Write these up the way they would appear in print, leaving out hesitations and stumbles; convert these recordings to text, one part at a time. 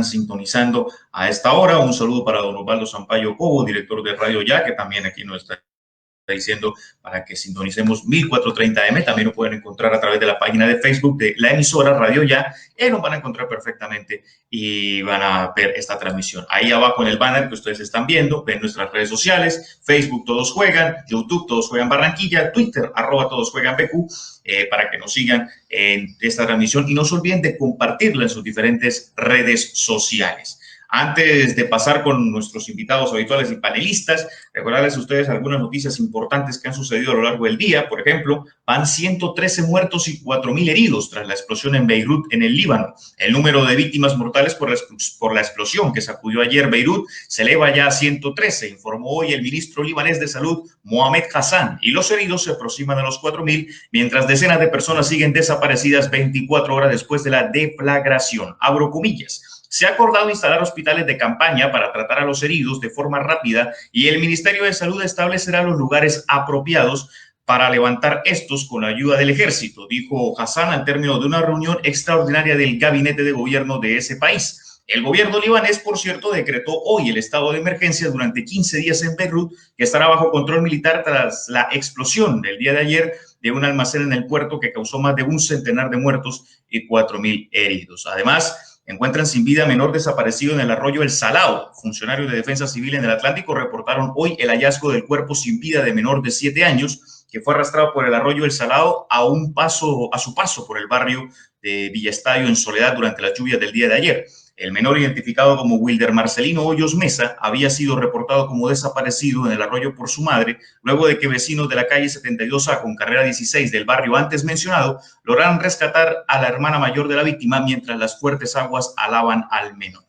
están sintonizando a esta hora. Un saludo para don Osvaldo Sampaio Cobo, director de Radio Ya, que también aquí nos está diciendo para que sintonicemos 1430M. También lo pueden encontrar a través de la página de Facebook de la emisora Radio Ya. Nos van a encontrar perfectamente y van a ver esta transmisión. Ahí abajo en el banner que ustedes están viendo, ven nuestras redes sociales: Facebook Todos Juegan, YouTube Todos Juegan Barranquilla, Twitter @Todos Juegan BQ, para que nos sigan en esta transmisión y no se olviden de compartirla en sus diferentes redes sociales. Antes de pasar con nuestros invitados habituales y panelistas, recordarles a ustedes algunas noticias importantes que han sucedido a lo largo del día. Por ejemplo, van 113 muertos y 4.000 heridos tras la explosión en Beirut, en el Líbano. El número de víctimas mortales por la explosión que sacudió ayer Beirut se eleva ya a 113, informó hoy el ministro libanés de Salud, Mohamed Hassan, y los heridos se aproximan a los 4.000, mientras decenas de personas siguen desaparecidas 24 horas después de la deflagración. Abro comillas. Se ha acordado instalar hospitales de campaña para tratar a los heridos de forma rápida y el Ministerio de Salud establecerá los lugares apropiados para levantar estos con la ayuda del ejército, dijo Hassan al término de una reunión extraordinaria del gabinete de gobierno de ese país. El gobierno libanés, por cierto, decretó hoy el estado de emergencia durante 15 días en Beirut, que estará bajo control militar tras la explosión del día de ayer de un almacén en el puerto que causó más de un centenar de muertos y 4.000 heridos. Además, encuentran sin vida a menor desaparecido en el arroyo El Salao. Funcionarios de Defensa Civil en el Atlántico reportaron hoy el hallazgo del cuerpo sin vida de menor de 7 años que fue arrastrado por el arroyo El Salao a su paso por el barrio de Villa Estadio en Soledad durante las lluvias del día de ayer. El menor, identificado como Wilder Marcelino Hoyos Mesa, había sido reportado como desaparecido en el arroyo por su madre, luego de que vecinos de la calle 72A con carrera 16 del barrio antes mencionado lograron rescatar a la hermana mayor de la víctima mientras las fuertes aguas alaban al menor.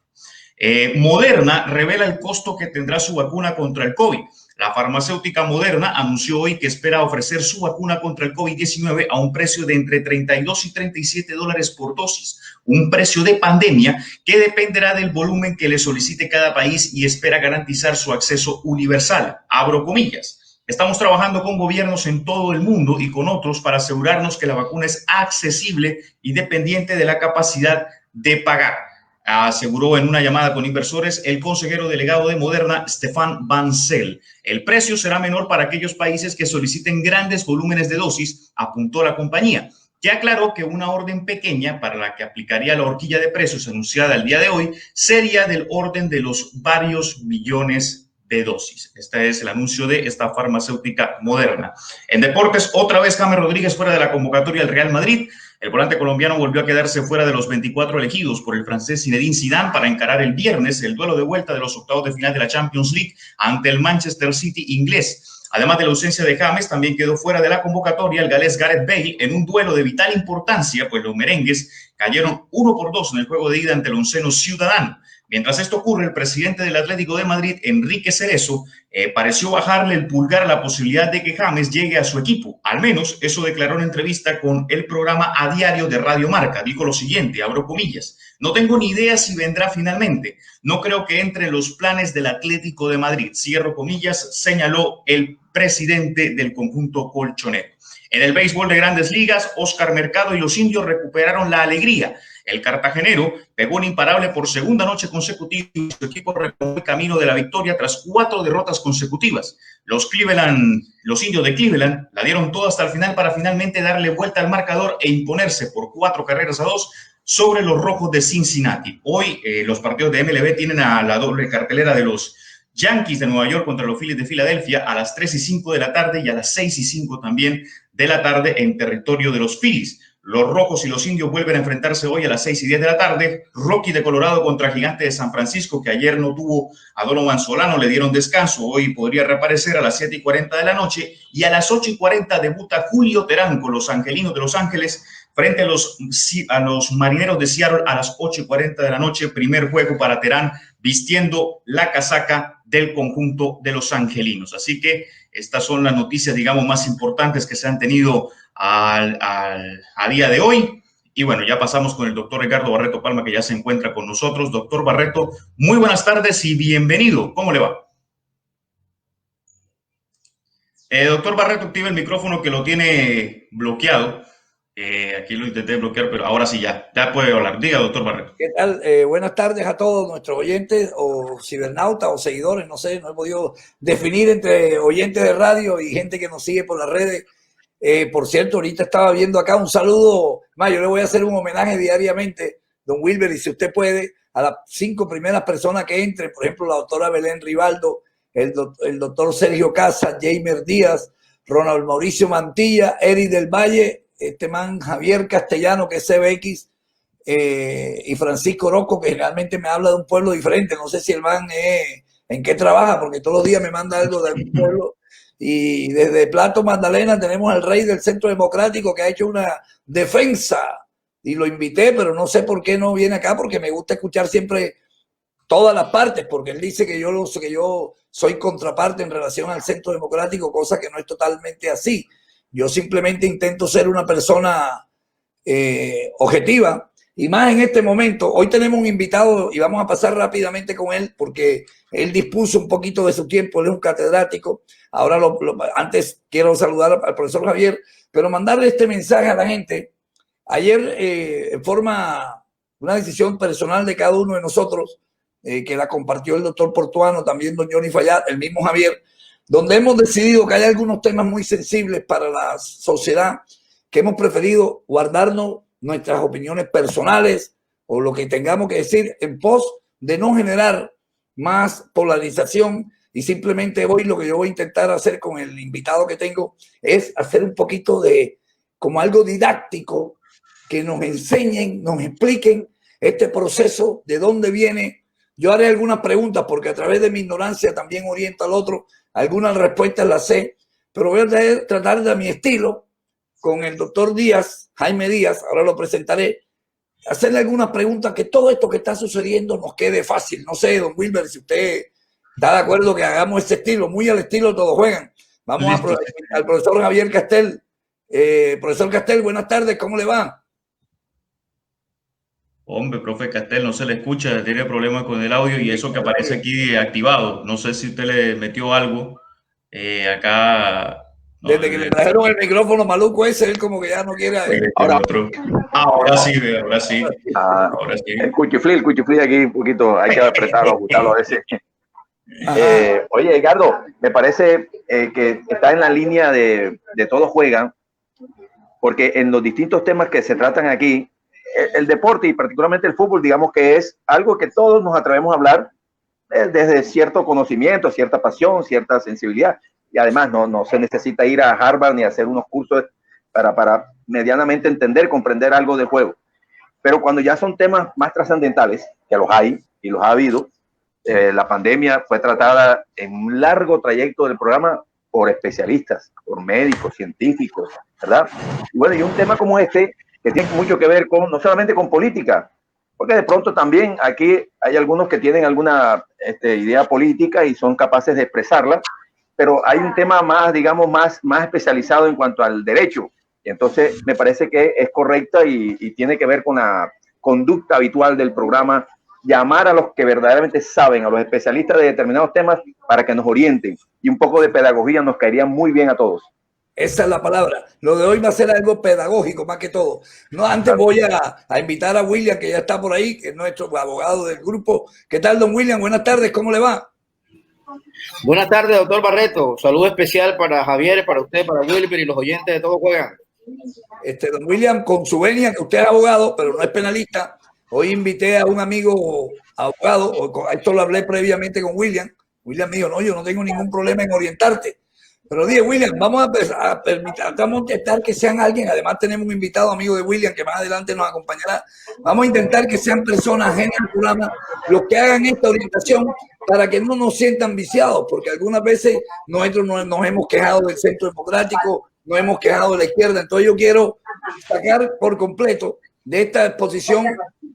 Moderna revela el costo que tendrá su vacuna contra el COVID. La farmacéutica Moderna anunció hoy que espera ofrecer su vacuna contra el COVID-19 a un precio de entre $32 y $37 por dosis, un precio de pandemia que dependerá del volumen que le solicite cada país y espera garantizar su acceso universal. Abro comillas. Estamos trabajando con gobiernos en todo el mundo y con otros para asegurarnos que la vacuna es accesible y dependiente de la capacidad de pagar, aseguró en una llamada con inversores el consejero delegado de Moderna, Stefan Bancel. El precio será menor para aquellos países que soliciten grandes volúmenes de dosis, apuntó la compañía, que aclaró que una orden pequeña para la que aplicaría la horquilla de precios anunciada el día de hoy sería del orden de los varios millones de dosis. Este es el anuncio de esta farmacéutica Moderna. En deportes, otra vez James Rodríguez fuera de la convocatoria del Real Madrid. El volante colombiano volvió a quedarse fuera de los 24 elegidos por el francés Zinedine Zidane para encarar el viernes el duelo de vuelta de los octavos de final de la Champions League ante el Manchester City inglés. Además de la ausencia de James, también quedó fuera de la convocatoria el galés Gareth Bale en un duelo de vital importancia, pues los merengues cayeron 1-2 en el juego de ida ante el onceno Ciudadano. Mientras esto ocurre, el presidente del Atlético de Madrid, Enrique Cerezo, pareció bajarle el pulgar a la posibilidad de que James llegue a su equipo. Al menos eso declaró en entrevista con el programa A Diario de Radio Marca. Dijo lo siguiente, abro comillas: no tengo ni idea si vendrá finalmente. No creo que entre en los planes del Atlético de Madrid. Cierro comillas, señaló el presidente del conjunto colchonero. En el béisbol de Grandes Ligas, Oscar Mercado y los indios recuperaron la alegría. El cartagenero pegó un imparable por segunda noche consecutiva y su equipo retomó el camino de la victoria tras 4 derrotas consecutivas. Los indios de Cleveland la dieron todo hasta el final para finalmente darle vuelta al marcador e imponerse por 4-2 sobre los rojos de Cincinnati. Hoy los partidos de MLB tienen a la doble cartelera de los Yankees de Nueva York contra los Phillies de Filadelfia a las 3:05 de la tarde y a las 6:05 también de la tarde en territorio de los Phillies. Los rojos y los indios vuelven a enfrentarse hoy a las 6:10 de la tarde. Rocky de Colorado contra Gigante de San Francisco, que ayer no tuvo a Donovan Solano, le dieron descanso. Hoy podría reaparecer a las 7:40 de la noche. Y a las 8:40 debuta Julio Terán con los Angelinos de Los Ángeles frente a los Marineros de Seattle a las 8:40 de la noche. Primer juego para Terán vistiendo la casaca del conjunto de los Angelinos. Así que estas son las noticias, digamos, más importantes que se han tenido a día de hoy. Y bueno, ya pasamos con el doctor Ricardo Barreto Palma, que ya se encuentra con nosotros. Doctor Barreto, muy buenas tardes y bienvenido. ¿Cómo le va? Doctor Barreto, activa el micrófono que lo tiene bloqueado. Aquí lo intenté bloquear, pero ahora sí ya puede hablar. Diga, doctor Barreto. ¿Qué tal? Buenas tardes a todos nuestros oyentes o cibernautas o seguidores, no sé, no he podido definir entre oyentes de radio y gente que nos sigue por las redes. Por cierto, ahorita estaba viendo acá un saludo, yo le voy a hacer un homenaje diariamente, don Wilber, y si usted puede, a las 5 primeras personas que entren, por ejemplo, la doctora Belén Rivaldo, el doctor Sergio Casa, Jamer Díaz, Ronald Mauricio Mantilla, Eri del Valle, este man Javier Castellano, que es CBX, y Francisco Orozco, que realmente me habla de un pueblo diferente. No sé si el man en qué trabaja, porque todos los días me manda algo de algún pueblo. Y desde Plato Magdalena tenemos al rey del Centro Democrático que ha hecho una defensa y lo invité, pero no sé por qué no viene acá, porque me gusta escuchar siempre todas las partes, porque él dice que yo soy contraparte en relación al Centro Democrático, cosa que no es totalmente así. Yo simplemente intento ser una persona objetiva, y más en este momento. Hoy tenemos un invitado y vamos a pasar rápidamente con él porque él dispuso un poquito de su tiempo, él es un catedrático. Ahora antes quiero saludar al profesor Javier, pero mandarle este mensaje a la gente. Ayer, en forma, una decisión personal de cada uno de nosotros, que la compartió el doctor Portuano, también don Johnny Fallat, el mismo Javier, donde hemos decidido que hay algunos temas muy sensibles para la sociedad que hemos preferido guardarnos nuestras opiniones personales o lo que tengamos que decir en pos de no generar más polarización, y simplemente hoy lo que yo voy a intentar hacer con el invitado que tengo es hacer un poquito de como algo didáctico, que nos enseñen, nos expliquen este proceso, de dónde viene. Yo haré algunas preguntas porque a través de mi ignorancia también oriento al otro, algunas respuestas las sé, pero voy a tratar de mi estilo con el doctor Díaz, Jaime Díaz, ahora lo presentaré, hacerle algunas preguntas que todo esto que está sucediendo nos quede fácil. No sé, don Wilber, si usted está de acuerdo que hagamos ese estilo, muy al estilo Todos Juegan. Vamos al profesor Javier Castel. Profesor Castel, buenas tardes, ¿cómo le va? Hombre, profe Castel, no se le escucha, tiene problemas con el audio y eso que aparece aquí activado. No sé si usted le metió algo acá. No, Desde que le trajeron el micrófono maluco ese, él como que ya no quiere. Ahora sí, ahora sí. Ahora sí. El cuchuflí aquí un poquito, hay que apretarlo, ajustarlo a veces. Oye, Edgardo, me parece que está en la línea de Todos Juegan, porque en los distintos temas que se tratan aquí, el deporte y particularmente el fútbol, digamos que es algo que todos nos atrevemos a hablar desde cierto conocimiento, cierta pasión, cierta sensibilidad. Y además no se necesita ir a Harvard ni hacer unos cursos para medianamente entender, comprender algo del juego. Pero cuando ya son temas más trascendentales, que los hay y los ha habido, la pandemia fue tratada en un largo trayecto del programa por especialistas, por médicos, científicos, ¿verdad? Y bueno, y un tema como este, que tiene mucho que ver con, no solamente con política, porque de pronto también aquí hay algunos que tienen alguna idea política y son capaces de expresarla, pero hay un tema más, digamos, más especializado en cuanto al derecho. Y entonces me parece que es correcta y tiene que ver con la conducta habitual del programa, llamar a los que verdaderamente saben, a los especialistas de determinados temas para que nos orienten. Y un poco de pedagogía nos caería muy bien a todos. Esa es la palabra. Lo de hoy va a ser algo pedagógico más que todo. No, antes voy a invitar a William, que ya está por ahí, que es nuestro abogado del grupo. ¿Qué tal, don William? Buenas tardes, ¿cómo le va? Buenas tardes, doctor Barreto. Saludo especial para Javier, para usted, para Wilber y los oyentes de Todos Juegan. Don William, con su venia, que usted es abogado, pero no es penalista. Hoy invité a un amigo abogado, esto lo hablé previamente con William. William me dijo, no, yo no tengo ningún problema en orientarte. Pero dije, William, vamos a intentar que sean alguien. Además, tenemos un invitado amigo de William que más adelante nos acompañará. Vamos a intentar que sean personas ajenas al programa los que hagan esta orientación para que no nos sientan viciados, porque algunas veces nosotros nos hemos quejado del Centro Democrático, nos hemos quejado de la izquierda. Entonces, yo quiero sacar por completo de esta exposición,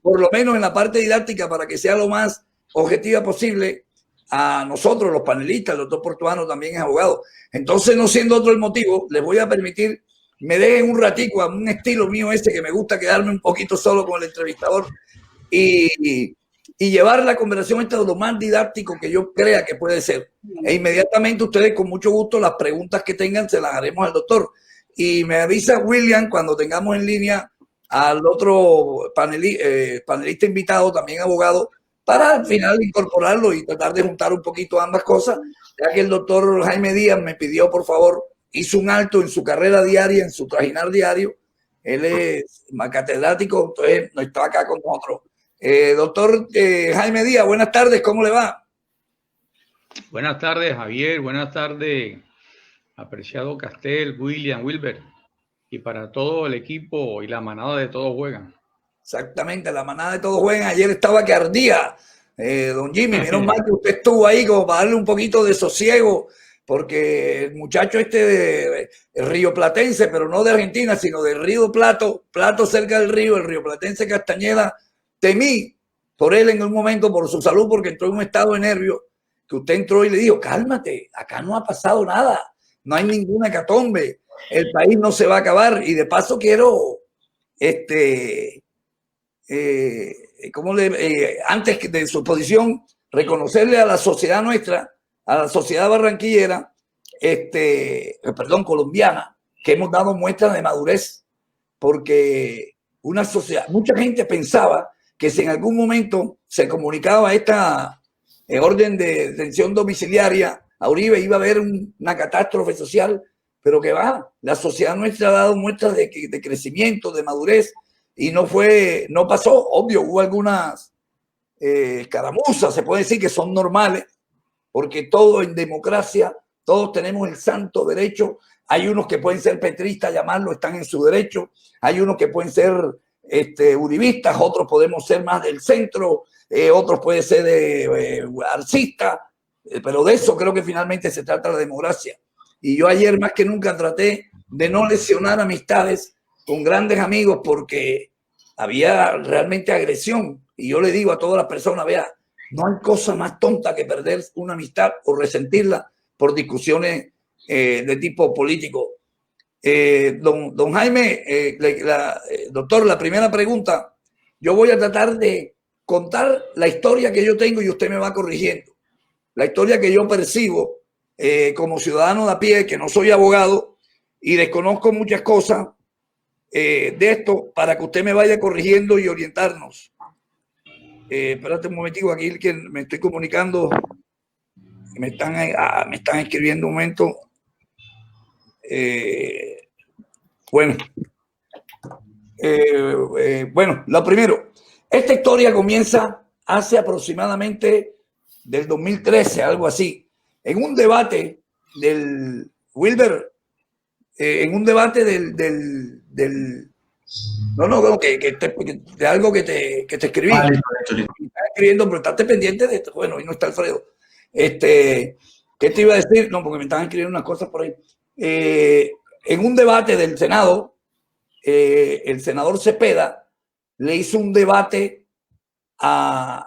por lo menos en la parte didáctica, para que sea lo más objetiva posible, a nosotros, los panelistas. El doctor Portuano también es abogado. Entonces, no siendo otro el motivo, les voy a permitir, me dejen un ratico a un estilo mío ese que me gusta quedarme un poquito solo con el entrevistador y llevar la conversación esta de lo más didáctico que yo crea que puede ser. E inmediatamente ustedes, con mucho gusto, las preguntas que tengan se las haremos al doctor. y me avisa William cuando tengamos en línea al otro panelista invitado, también abogado, para al final incorporarlo y tratar de juntar un poquito ambas cosas, ya que el doctor Jaime Díaz me pidió, por favor, hizo un alto en su carrera diaria, en su trajinar diario. Él es catedrático, entonces no está acá con nosotros. Doctor Jaime Díaz, buenas tardes, ¿cómo le va? Buenas tardes, Javier. Buenas tardes, apreciado Castel, William, Wilber. Y para todo el equipo y la manada de Todos Juegan. Exactamente, la manada de Todos Juegan. Ayer estaba que ardía. Don Jimmy, menos mal que usted estuvo ahí como para darle un poquito de sosiego, porque el muchacho de Río Platense, pero no de Argentina, sino de Río Plato cerca del río, el Río Platense Castañeda, temí por él en un momento, por su salud, porque entró en un estado de nervio, que usted entró y le dijo, cálmate, acá no ha pasado nada, no hay ninguna hecatombe, el país no se va a acabar. Y de paso quiero, antes de su posición, reconocerle a la sociedad nuestra, a la sociedad barranquillera, colombiana, que hemos dado muestras de madurez, porque una sociedad, mucha gente pensaba que si en algún momento se comunicaba esta orden de detención domiciliaria a Uribe iba a haber una catástrofe social, pero que va, la sociedad nuestra ha dado muestras de crecimiento, de madurez, y no pasó, obvio, hubo algunas escaramuzas, se puede decir que son normales, porque todo en democracia, todos tenemos el santo derecho. Hay unos que pueden ser petristas, llamarlo, están en su derecho. Hay unos que pueden ser uribistas, otros podemos ser más del centro, otros pueden ser arcistas, pero de eso creo que finalmente se trata la democracia. Y yo ayer más que nunca traté de no lesionar amistades con grandes amigos porque había realmente agresión. Y yo le digo a todas las personas, vea, no hay cosa más tonta que perder una amistad o resentirla por discusiones de tipo político. Don Jaime, doctor, la primera pregunta, yo voy a tratar de contar la historia que yo tengo y usted me va corrigiendo. La historia que yo percibo como ciudadano de a pie, que no soy abogado y desconozco muchas cosas de esto, para que usted me vaya corrigiendo y orientarnos. Espérate un momentico, aquí que me estoy comunicando. Me están escribiendo un momento. Bueno, lo primero, esta historia comienza hace aproximadamente del 2013, algo así, en un debate del Wilber, en un debate de algo que te escribí. Estás escribiendo, pero estate pendiente de esto. Bueno, y no está Alfredo. ¿Qué te iba a decir? No, porque me están escribiendo unas cosas por ahí. En un debate del Senado, el senador Cepeda le hizo un debate al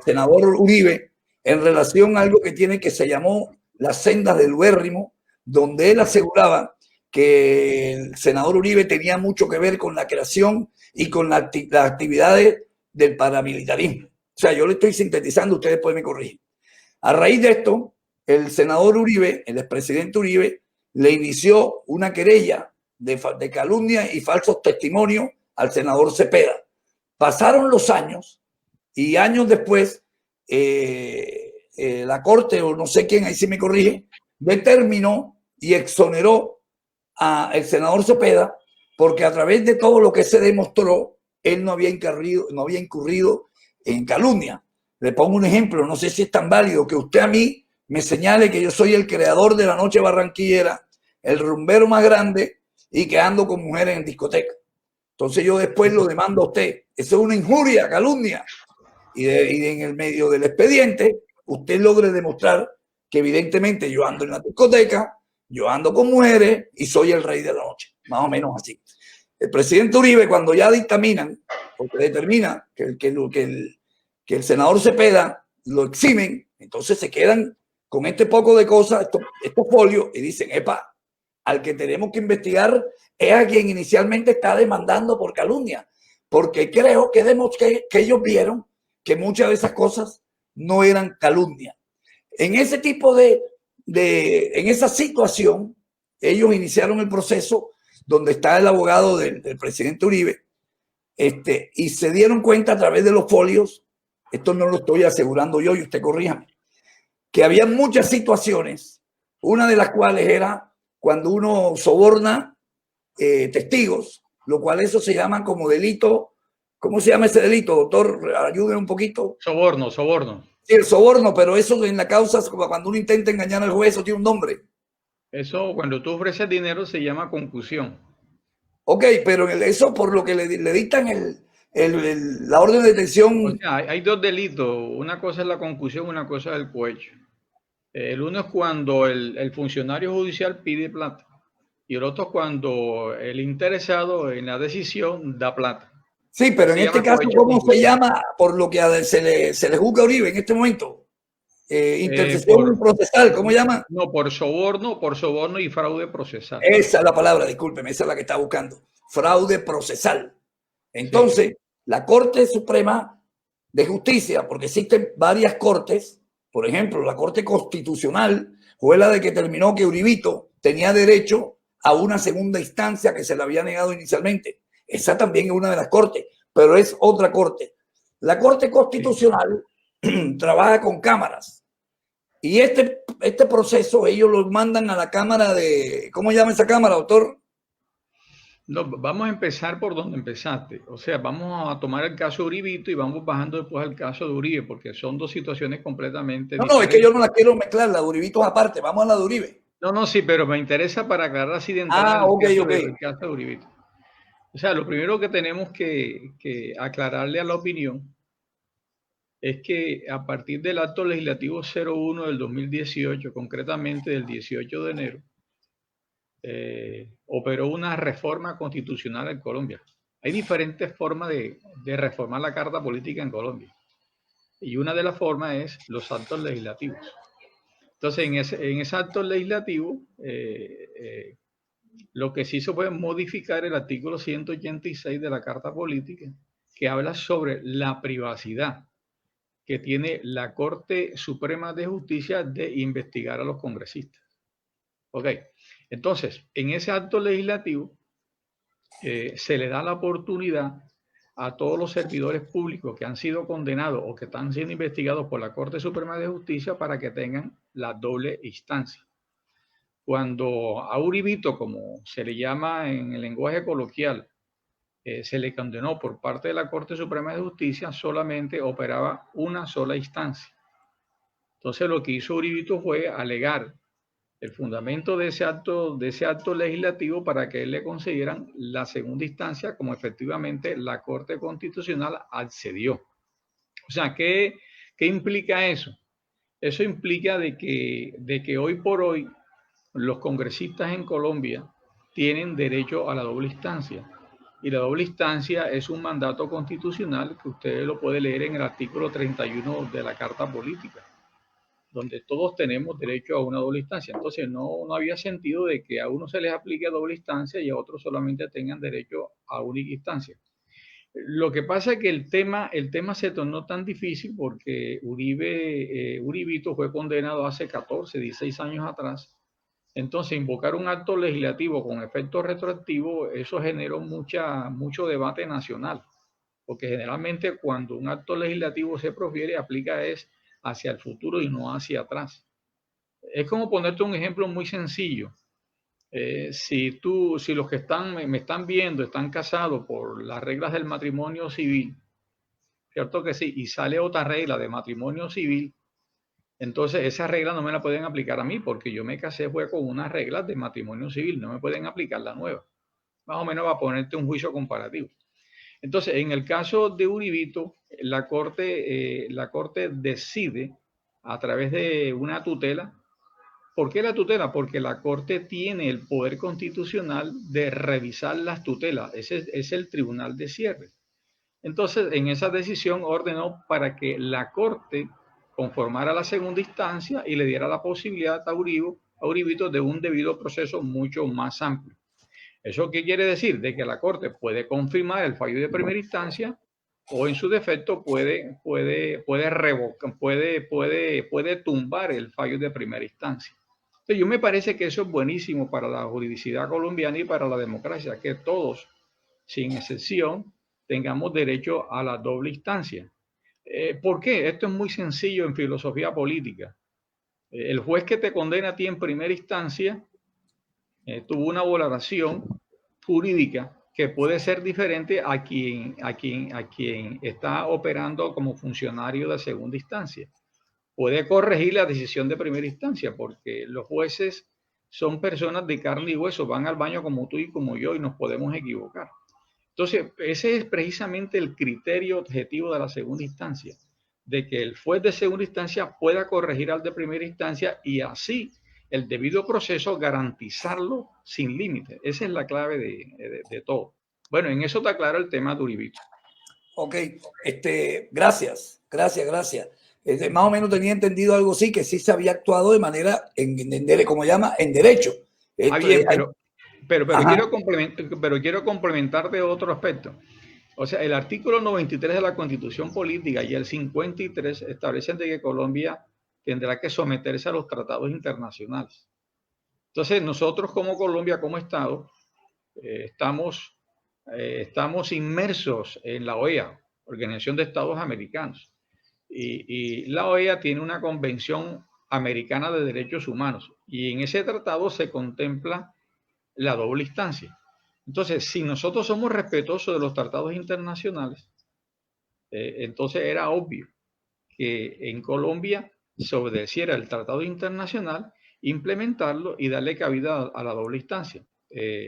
senador Uribe en relación a algo que se llamó las sendas del ubérrimo, donde él aseguraba que el senador Uribe tenía mucho que ver con la creación y con las actividades del paramilitarismo. O sea, yo le estoy sintetizando, ustedes después me corrigen. A raíz de esto, el senador Uribe, el expresidente Uribe, le inició una querella de calumnia y falsos testimonios al senador Cepeda. Pasaron los años y años después, la corte, o no sé quién, ahí sí me corrige, determinó y exoneró al senador Cepeda porque a través de todo lo que se demostró, él no había incurrido en calumnia. Le pongo un ejemplo, no sé si es tan válido que usted a mí me señale que yo soy el creador de la noche barranquillera, el rumbero más grande y que ando con mujeres en discoteca. Entonces yo después lo demando a usted. Eso es una injuria, calumnia. Y en el medio del expediente, usted logre demostrar que evidentemente yo ando en la discoteca, yo ando con mujeres y soy el rey de la noche. Más o menos así. El presidente Uribe, cuando ya dictaminan, porque determina que el senador Cepeda lo eximen, entonces se quedan con este poco de cosas, estos folios, y dicen, epa, al que tenemos que investigar es a quien inicialmente está demandando por calumnia, porque creo que ellos vieron que muchas de esas cosas no eran calumnia. En ese tipo en esa situación, ellos iniciaron el proceso donde está el abogado del presidente Uribe, y se dieron cuenta a través de los folios, esto no lo estoy asegurando yo y usted corríjame, que había muchas situaciones, una de las cuales era cuando uno soborna testigos, lo cual eso se llama como delito. ¿Cómo se llama ese delito, doctor? Ayúdenme un poquito. Soborno, soborno. Sí, el soborno, pero eso en la causa, cuando uno intenta engañar al juez, eso tiene un nombre. Eso, cuando tú ofreces dinero, se llama concusión. Ok, pero eso por lo que le dictan la orden de detención. O sea, hay dos delitos. Una cosa es la concusión, una cosa es el cohecho. El uno es cuando el funcionario judicial pide plata y el otro es cuando el interesado en la decisión da plata. Sí, pero en este caso, ¿cómo se llama por lo que se le juzga a Uribe en este momento? Intercesión procesal, ¿cómo llama? No, por soborno y fraude procesal. Esa es la palabra, discúlpeme, esa es la que está buscando. Fraude procesal. Entonces, sí, la Corte Suprema de Justicia, porque existen varias cortes, por ejemplo, la Corte Constitucional fue la de que determinó que Uribito tenía derecho a una segunda instancia que se le había negado inicialmente. Esa también es una de las cortes, pero es otra corte. La Corte Constitucional trabaja con cámaras y este proceso ellos lo mandan a la Cámara de... ¿Cómo llama esa Cámara, doctor? No, vamos a empezar por donde empezaste. O sea, vamos a tomar el caso de Uribito y vamos bajando después al caso de Uribe, porque son dos situaciones completamente diferentes. No, es que yo no la quiero mezclar, la de Uribito es aparte, vamos a la de Uribe. No, sí, pero me interesa para aclarar así de entrada el caso de Uribito. O sea, lo primero que tenemos que aclararle a la opinión es que a partir del acto legislativo 01 del 2018, concretamente del 18 de enero, operó una reforma constitucional en Colombia. Hay diferentes formas de reformar la carta política en Colombia. Y una de las formas es los actos legislativos. Entonces, en ese acto legislativo, lo que se hizo fue modificar el artículo 186 de la Carta Política, que habla sobre la privacidad que tiene la Corte Suprema de Justicia de investigar a los congresistas. Ok, entonces, en ese acto legislativo se le da la oportunidad a todos los servidores públicos que han sido condenados o que están siendo investigados por la Corte Suprema de Justicia para que tengan la doble instancia. Cuando a Uribito, como se le llama en el lenguaje coloquial, se le condenó por parte de la Corte Suprema de Justicia, solamente operaba una sola instancia. Entonces lo que hizo Uribito fue alegar el fundamento de ese acto legislativo para que él le concedieran la segunda instancia, como efectivamente la Corte Constitucional accedió. O sea, ¿qué implica eso? Eso implica de que hoy por hoy los congresistas en Colombia tienen derecho a la doble instancia. Y la doble instancia es un mandato constitucional que usted lo puede leer en el artículo 31 de la Carta Política, donde todos tenemos derecho a una doble instancia. Entonces no había sentido de que a uno se les aplique doble instancia y a otros solamente tengan derecho a única instancia. Lo que pasa es que el tema se tornó tan difícil porque Uribito fue condenado hace 14, 16 años atrás. Entonces, invocar un acto legislativo con efecto retroactivo, eso generó mucho debate nacional, porque generalmente cuando un acto legislativo se profiere, aplica es hacia el futuro y no hacia atrás. Es como ponerte un ejemplo muy sencillo. Si los que me están viendo están casados por las reglas del matrimonio civil, ¿cierto que sí? Y sale otra regla de matrimonio civil, entonces esa regla no me la pueden aplicar a mí porque yo me casé fue con unas reglas de matrimonio civil, no me pueden aplicar la nueva. Más o menos va a ponerte un juicio comparativo. Entonces, en el caso de Uribito, la Corte decide a través de una tutela. ¿Por qué la tutela? Porque la Corte tiene el poder constitucional de revisar las tutelas. Ese es el tribunal de cierre. Entonces, en esa decisión ordenó para que la Corte conformara la segunda instancia y le diera la posibilidad a Uribito de un debido proceso mucho más amplio. ¿Eso qué quiere decir? De que la Corte puede confirmar el fallo de primera instancia o en su defecto puede tumbar el fallo de primera instancia. Entonces, yo me parece que eso es buenísimo para la juridicidad colombiana y para la democracia, que todos, sin excepción, tengamos derecho a la doble instancia. ¿Por qué? Esto es muy sencillo en filosofía política. El juez que te condena a ti en primera instancia tuvo una valoración jurídica que puede ser diferente a quien está operando como funcionario de segunda instancia. Puede corregir la decisión de primera instancia, porque los jueces son personas de carne y hueso, van al baño como tú y como yo y nos podemos equivocar. Entonces, ese es precisamente el criterio objetivo de la segunda instancia, de que el juez de segunda instancia pueda corregir al de primera instancia y así el debido proceso garantizarlo sin límite. Esa es la clave de todo. Bueno, en eso está claro el tema de Uribito. Ok, gracias. Más o menos tenía entendido algo así, que sí se había actuado de manera, como llama, en derecho. Bien, pero quiero complementar de otro aspecto. O sea, el artículo 93 de la Constitución Política y el 53 establecen de que Colombia tendrá que someterse a los tratados internacionales. Entonces, nosotros como Colombia, como Estado, estamos inmersos en la OEA, Organización de Estados Americanos. Y la OEA tiene una convención americana de derechos humanos y en ese tratado se contempla la doble instancia. Entonces, si nosotros somos respetuosos de los tratados internacionales, entonces era obvio que en Colombia se obedeciera el tratado internacional, implementarlo y darle cabida a la doble instancia.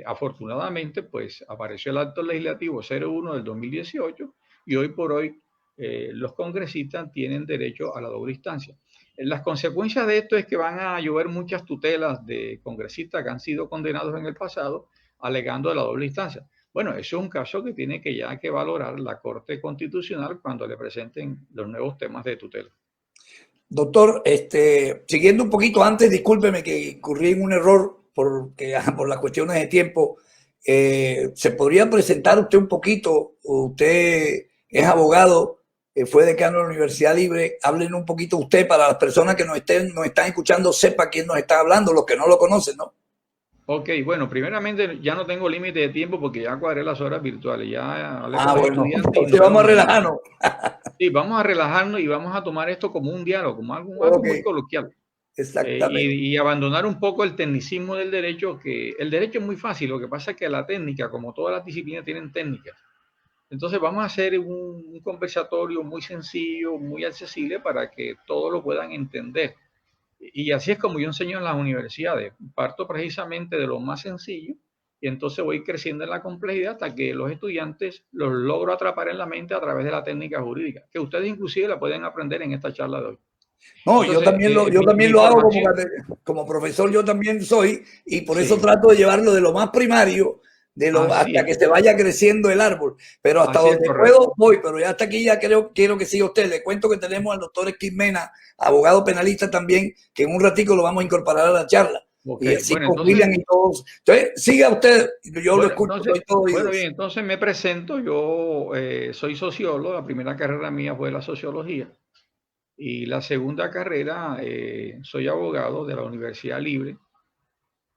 Afortunadamente, pues apareció el acto legislativo 01 del 2018 y hoy por hoy los congresistas tienen derecho a la doble instancia. Las consecuencias de esto es que van a llover muchas tutelas de congresistas que han sido condenados en el pasado alegando la doble instancia. Bueno, eso es un caso que tiene que ya que valorar la Corte Constitucional cuando le presenten los nuevos temas de tutela. Doctor, siguiendo un poquito antes, discúlpeme que incurrí en un error por las cuestiones de tiempo. ¿Se podría presentar usted un poquito? Usted es abogado, fue decano de la Universidad Libre. Hablen un poquito usted para las personas que nos están escuchando, sepa quién nos está hablando, los que no lo conocen, ¿no? Ok, bueno, primeramente ya no tengo límite de tiempo porque ya cuadré las horas virtuales. Ya hablé con los bueno, estudiantes. vamos a relajarnos. Sí, vamos a relajarnos y vamos a tomar esto como un diálogo, como algo muy coloquial. Exactamente. Y abandonar un poco el tecnicismo del derecho, que el derecho es muy fácil, lo que pasa es que la técnica, como todas las disciplinas, tienen técnicas. Entonces vamos a hacer un conversatorio muy sencillo, muy accesible para que todos lo puedan entender. Y así es como yo enseño en las universidades. Parto precisamente de lo más sencillo y entonces voy creciendo en la complejidad hasta que los estudiantes los logro atrapar en la mente a través de la técnica jurídica, que ustedes inclusive la pueden aprender en esta charla de hoy. No, entonces, yo también lo hago como profesor, yo también soy, y por eso trato de llevarlo de lo más primario, hasta que se vaya creciendo el árbol. Pero hasta donde puedo voy, pero ya hasta aquí ya quiero que siga usted. Le cuento que tenemos al doctor Esquimena, abogado penalista también, que en un ratico lo vamos a incorporar a la charla. Y así con William y todos. Entonces, siga usted, yo lo escucho. Bueno, bien, entonces me presento. Yo soy sociólogo, la primera carrera mía fue la sociología. Y la segunda carrera, soy abogado de la Universidad Libre,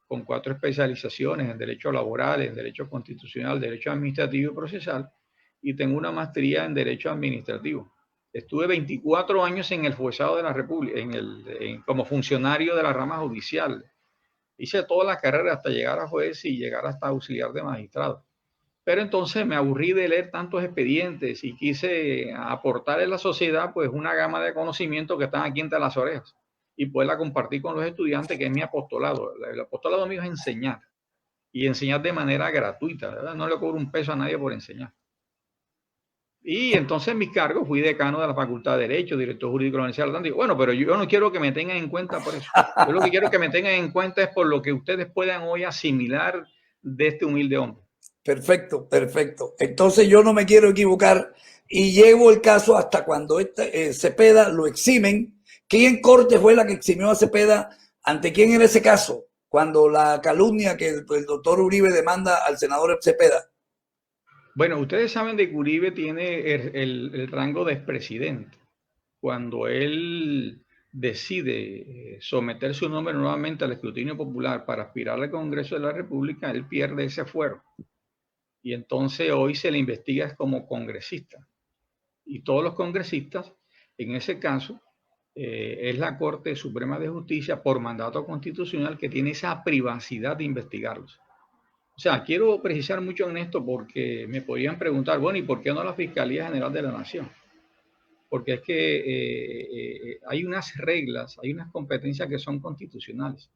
con 4 especializaciones en Derecho Laboral, en Derecho Constitucional, Derecho Administrativo y Procesal, y tengo una maestría en Derecho Administrativo. Estuve 24 años en el Juezado de la República, como funcionario de la rama judicial. Hice toda la carrera hasta llegar a juez y llegar hasta auxiliar de magistrado. Pero entonces me aburrí de leer tantos expedientes y quise aportar a la sociedad pues una gama de conocimientos que están aquí entre las orejas y poderla compartir con los estudiantes, que es mi apostolado. El apostolado mío es enseñar y enseñar de manera gratuita, ¿verdad? No le cobro un peso a nadie por enseñar. Y entonces en mis cargos fui decano de la Facultad de Derecho, director jurídico de la Universidad de Atlántico. Bueno, pero yo no quiero que me tengan en cuenta por eso. Yo lo que quiero que me tengan en cuenta es por lo que ustedes puedan hoy asimilar de este humilde hombre. Perfecto, perfecto. Entonces yo no me quiero equivocar y llevo el caso hasta cuando Cepeda lo eximen. ¿Quién corte fue la que eximió a Cepeda? ¿Ante quién era ese caso? Cuando la calumnia que el doctor Uribe demanda al senador Cepeda. Bueno, ustedes saben de que Uribe tiene el rango de expresidente. Cuando él decide someter su nombre nuevamente al escrutinio popular para aspirar al Congreso de la República, él pierde ese fuero. Y entonces hoy se le investiga como congresista. Y todos los congresistas, en ese caso, es la Corte Suprema de Justicia por mandato constitucional que tiene esa privacidad de investigarlos. O sea, quiero precisar mucho en esto porque me podrían preguntar, bueno, ¿y por qué no la Fiscalía General de la Nación? Porque es que hay unas reglas, hay unas competencias que son constitucionales.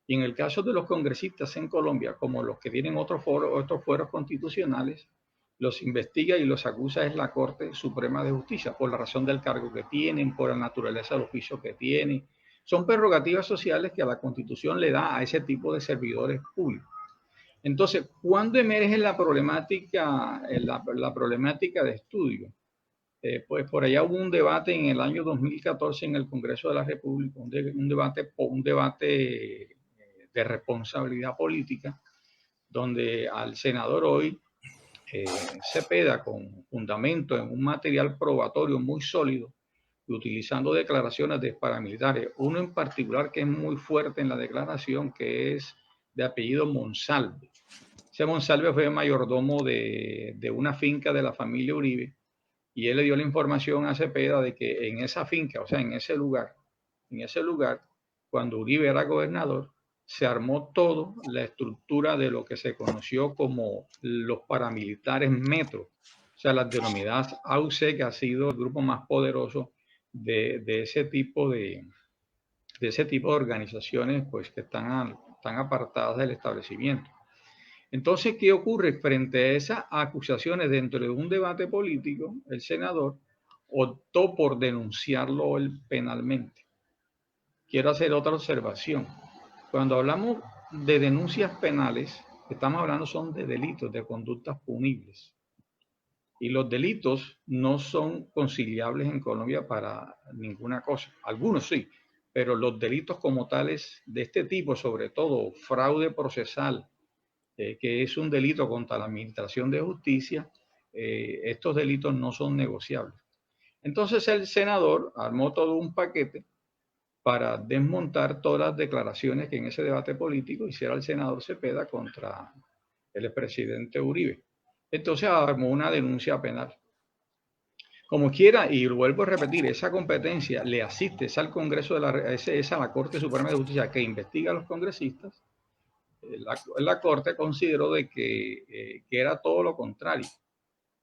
Y en el caso de los congresistas en Colombia, como los que tienen otros fueros constitucionales, los investiga y los acusa es la Corte Suprema de Justicia, por la razón del cargo que tienen, por la naturaleza del oficio que tienen. Son prerrogativas sociales que a la Constitución le da a ese tipo de servidores públicos. Entonces, ¿cuándo emerge la problemática de estudio? Pues por allá hubo un debate en el año 2014 en el Congreso de la República, un debate de responsabilidad política, donde al senador hoy, Cepeda, con fundamento en un material probatorio muy sólido, utilizando declaraciones de paramilitares, uno en particular que es muy fuerte en la declaración, que es de apellido Monsalve. Ese Monsalve fue mayordomo de una finca de la familia Uribe, y él le dio la información a Cepeda de que en esa finca, o sea, en ese lugar, cuando Uribe era gobernador, se armó todo la estructura de lo que se conoció como los paramilitares metro, o sea, las denominadas AUC, que ha sido el grupo más poderoso de ese tipo de organizaciones, pues que están apartadas del establecimiento. Entonces, ¿qué ocurre? Frente a esas acusaciones dentro de un debate político, el senador optó por denunciarlo penalmente. Quiero hacer otra observación. Cuando hablamos de denuncias penales, estamos hablando son de delitos, de conductas punibles. Y los delitos no son conciliables en Colombia para ninguna cosa. Algunos sí, pero los delitos como tales de este tipo, sobre todo fraude procesal, que es un delito contra la administración de justicia, estos delitos no son negociables. Entonces el senador armó todo un paquete para desmontar todas las declaraciones que en ese debate político hiciera el senador Cepeda contra el expresidente Uribe. Entonces armó una denuncia penal. Como quiera, y lo vuelvo a repetir, esa competencia le asiste, es al Congreso es a la Corte Suprema de Justicia que investiga a los congresistas. La Corte consideró de que era todo lo contrario,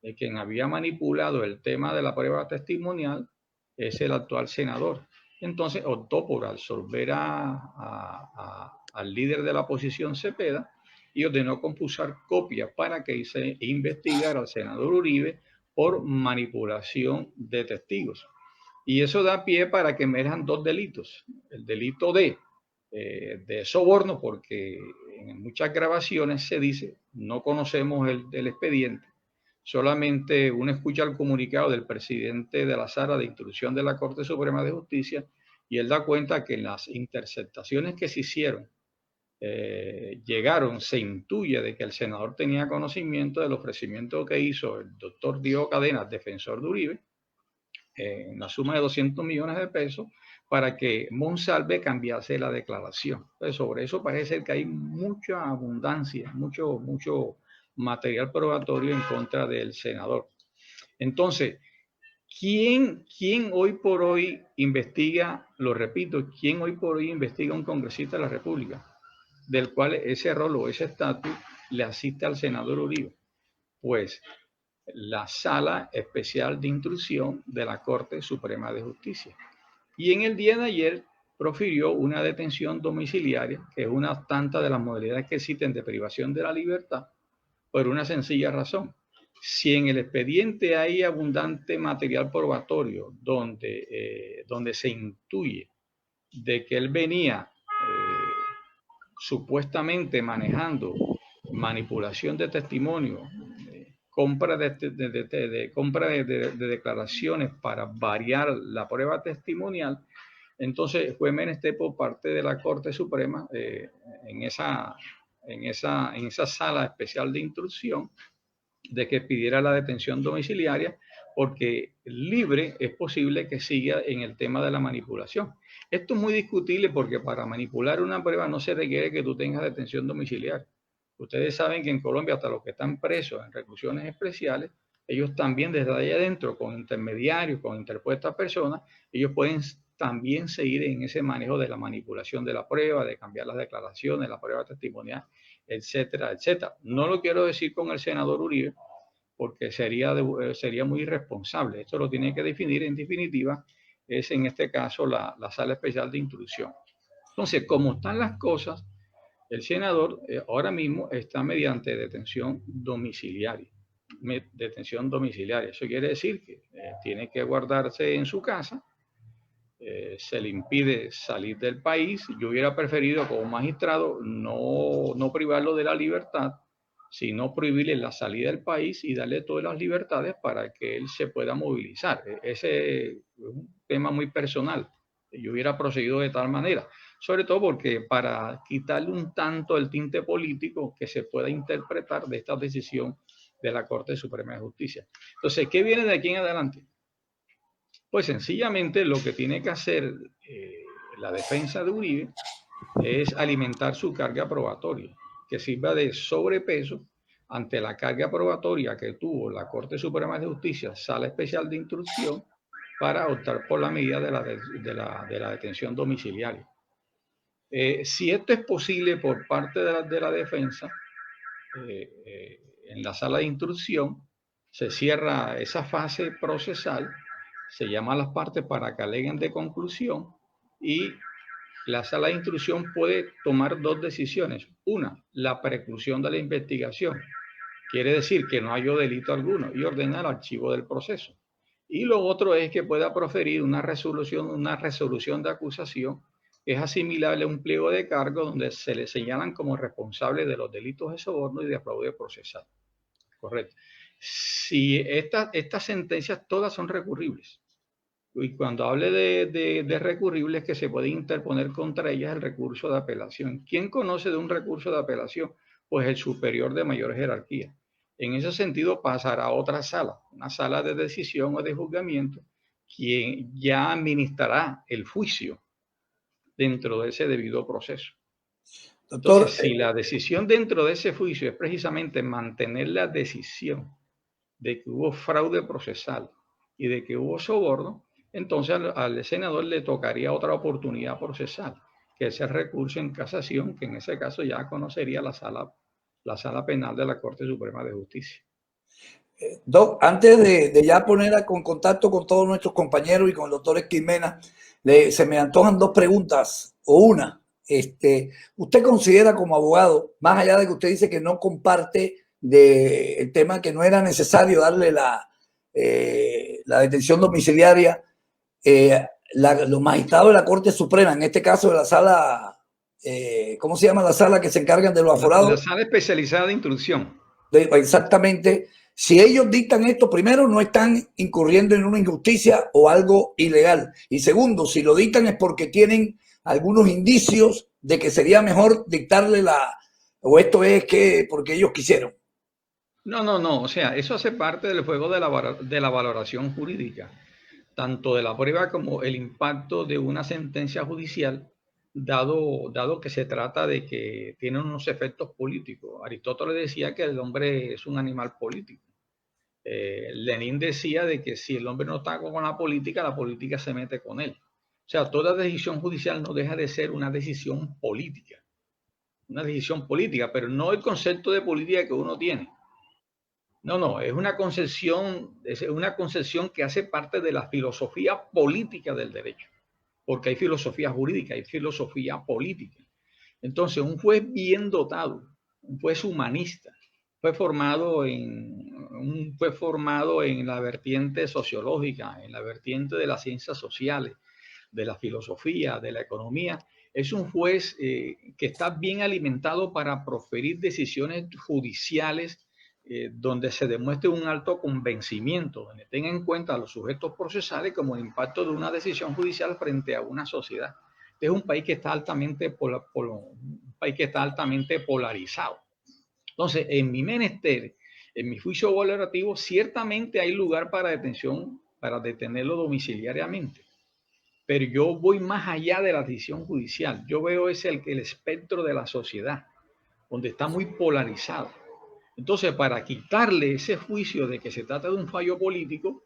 de quien había manipulado el tema de la prueba testimonial es el actual senador. Entonces optó por absolver al líder de la oposición, Cepeda, y ordenó compulsar copias para que se investigara al senador Uribe por manipulación de testigos. Y eso da pie para que emerjan dos delitos. El delito de soborno, porque en muchas grabaciones se dice, no conocemos el expediente, solamente uno escucha el comunicado del presidente de la Sala de Instrucción de la Corte Suprema de Justicia y él da cuenta que en las interceptaciones que se hicieron se intuye de que el senador tenía conocimiento del ofrecimiento que hizo el doctor Diego Cadenas, defensor de Uribe, en la suma de 200 millones de pesos, para que Monsalve cambiase la declaración. Entonces, sobre eso parece ser que hay mucha abundancia, mucho material probatorio en contra del senador. Entonces, ¿quién hoy por hoy investiga, lo repito, quién hoy por hoy investiga a un congresista de la República, del cual ese rol o ese estatus le asiste al senador Uribe? Pues la Sala Especial de Instrucción de la Corte Suprema de Justicia. Y en el día de ayer profirió una detención domiciliaria, que es una tanta de las modalidades que existen de privación de la libertad, por una sencilla razón. Si en el expediente hay abundante material probatorio donde se intuye de que él venía supuestamente manejando manipulación de testimonio, compra de declaraciones para variar la prueba testimonial, entonces fue menester por parte de la Corte Suprema en esa sala especial de instrucción de que pidiera la detención domiciliaria porque libre es posible que siga en el tema de la manipulación. Esto es muy discutible porque para manipular una prueba no se requiere que tú tengas detención domiciliaria. Ustedes saben que en Colombia hasta los que están presos en reclusiones especiales, ellos también desde ahí adentro, con intermediarios, con interpuestas personas, ellos pueden también seguir en ese manejo de la manipulación de la prueba, de cambiar las declaraciones, la prueba testimonial, etcétera, etcétera. No lo quiero decir con el senador Uribe, porque sería muy irresponsable. Esto lo tiene que definir en definitiva, es en este caso la Sala Especial de Instrucción. Entonces, como están las cosas, el senador ahora mismo está mediante detención domiciliaria. Detención domiciliaria. Eso quiere decir que tiene que guardarse en su casa, se le impide salir del país. Yo hubiera preferido como magistrado no privarlo de la libertad, sino prohibirle la salida del país y darle todas las libertades para que él se pueda movilizar. Ese es un tema muy personal. Yo hubiera procedido de tal manera, sobre todo porque para quitarle un tanto el tinte político que se pueda interpretar de esta decisión de la Corte Suprema de Justicia. Entonces, ¿qué viene de aquí en adelante? Pues sencillamente lo que tiene que hacer la defensa de Uribe es alimentar su carga probatoria, que sirva de sobrepeso ante la carga probatoria que tuvo la Corte Suprema de Justicia, Sala Especial de Instrucción, para optar por la medida de la detención domiciliaria. Si esto es posible por parte de la defensa, en la sala de instrucción se cierra esa fase procesal, se llama a las partes para que aleguen de conclusión y la sala de instrucción puede tomar dos decisiones. Una, la preclusión de la investigación. Quiere decir que no haya delito alguno y ordena el archivo del proceso. Y lo otro es que pueda proferir una resolución de acusación que es asimilable a un pliego de cargo donde se le señalan como responsable de los delitos de soborno y de fraude procesal. Correcto. Si estas sentencias todas son recurribles, y cuando hable de recurribles, que se puede interponer contra ellas el recurso de apelación. ¿Quién conoce de un recurso de apelación? Pues el superior de mayor jerarquía. En ese sentido pasará a otra sala, una sala de decisión o de juzgamiento, quien ya administrará el juicio dentro de ese debido proceso. Doctor, entonces, si la decisión dentro de ese juicio es precisamente mantener la decisión de que hubo fraude procesal y de que hubo soborno, entonces al senador le tocaría otra oportunidad procesal, que es el recurso en casación, que en ese caso ya conocería la sala penal de la Corte Suprema de Justicia. Doc, antes de ya poner con contacto con todos nuestros compañeros y con el doctor Esquimena, se me antojan dos preguntas, o una. ¿Usted considera como abogado, más allá de que usted dice que no comparte el tema que no era necesario darle la detención domiciliaria, los magistrados de la Corte Suprema, en este caso de la sala, ¿cómo se llama la sala que se encargan de los aforados? La sala especializada de instrucción. Exactamente. Si ellos dictan esto, primero, no están incurriendo en una injusticia o algo ilegal. Y segundo, si lo dictan es porque tienen algunos indicios de que sería mejor dictarle o esto es que porque ellos quisieron. No. O sea, eso hace parte del juego de la valoración jurídica, tanto de la prueba como el impacto de una sentencia judicial, dado que se trata de que tiene unos efectos políticos. Aristóteles decía que el hombre es un animal político. Lenin decía de que si el hombre no está con la política se mete con él. O sea, toda decisión judicial no deja de ser una decisión política. Una decisión política, pero no el concepto de política que uno tiene. No, es una concepción que hace parte de la filosofía política del derecho. Porque hay filosofía jurídica, hay filosofía política. Entonces, un juez bien dotado, un juez humanista, fue formado en la vertiente sociológica, en la vertiente de las ciencias sociales, de la filosofía, de la economía. Es un juez que está bien alimentado para proferir decisiones judiciales donde se demuestre un alto convencimiento, donde tenga en cuenta a los sujetos procesales como el impacto de una decisión judicial frente a una sociedad. Es un país que está altamente polarizado. Entonces, en mi menester En mi juicio valorativo, ciertamente hay lugar para detención, para detenerlo domiciliariamente. Pero yo voy más allá de la decisión judicial. Yo veo el espectro de la sociedad, donde está muy polarizado. Entonces, para quitarle ese juicio de que se trata de un fallo político,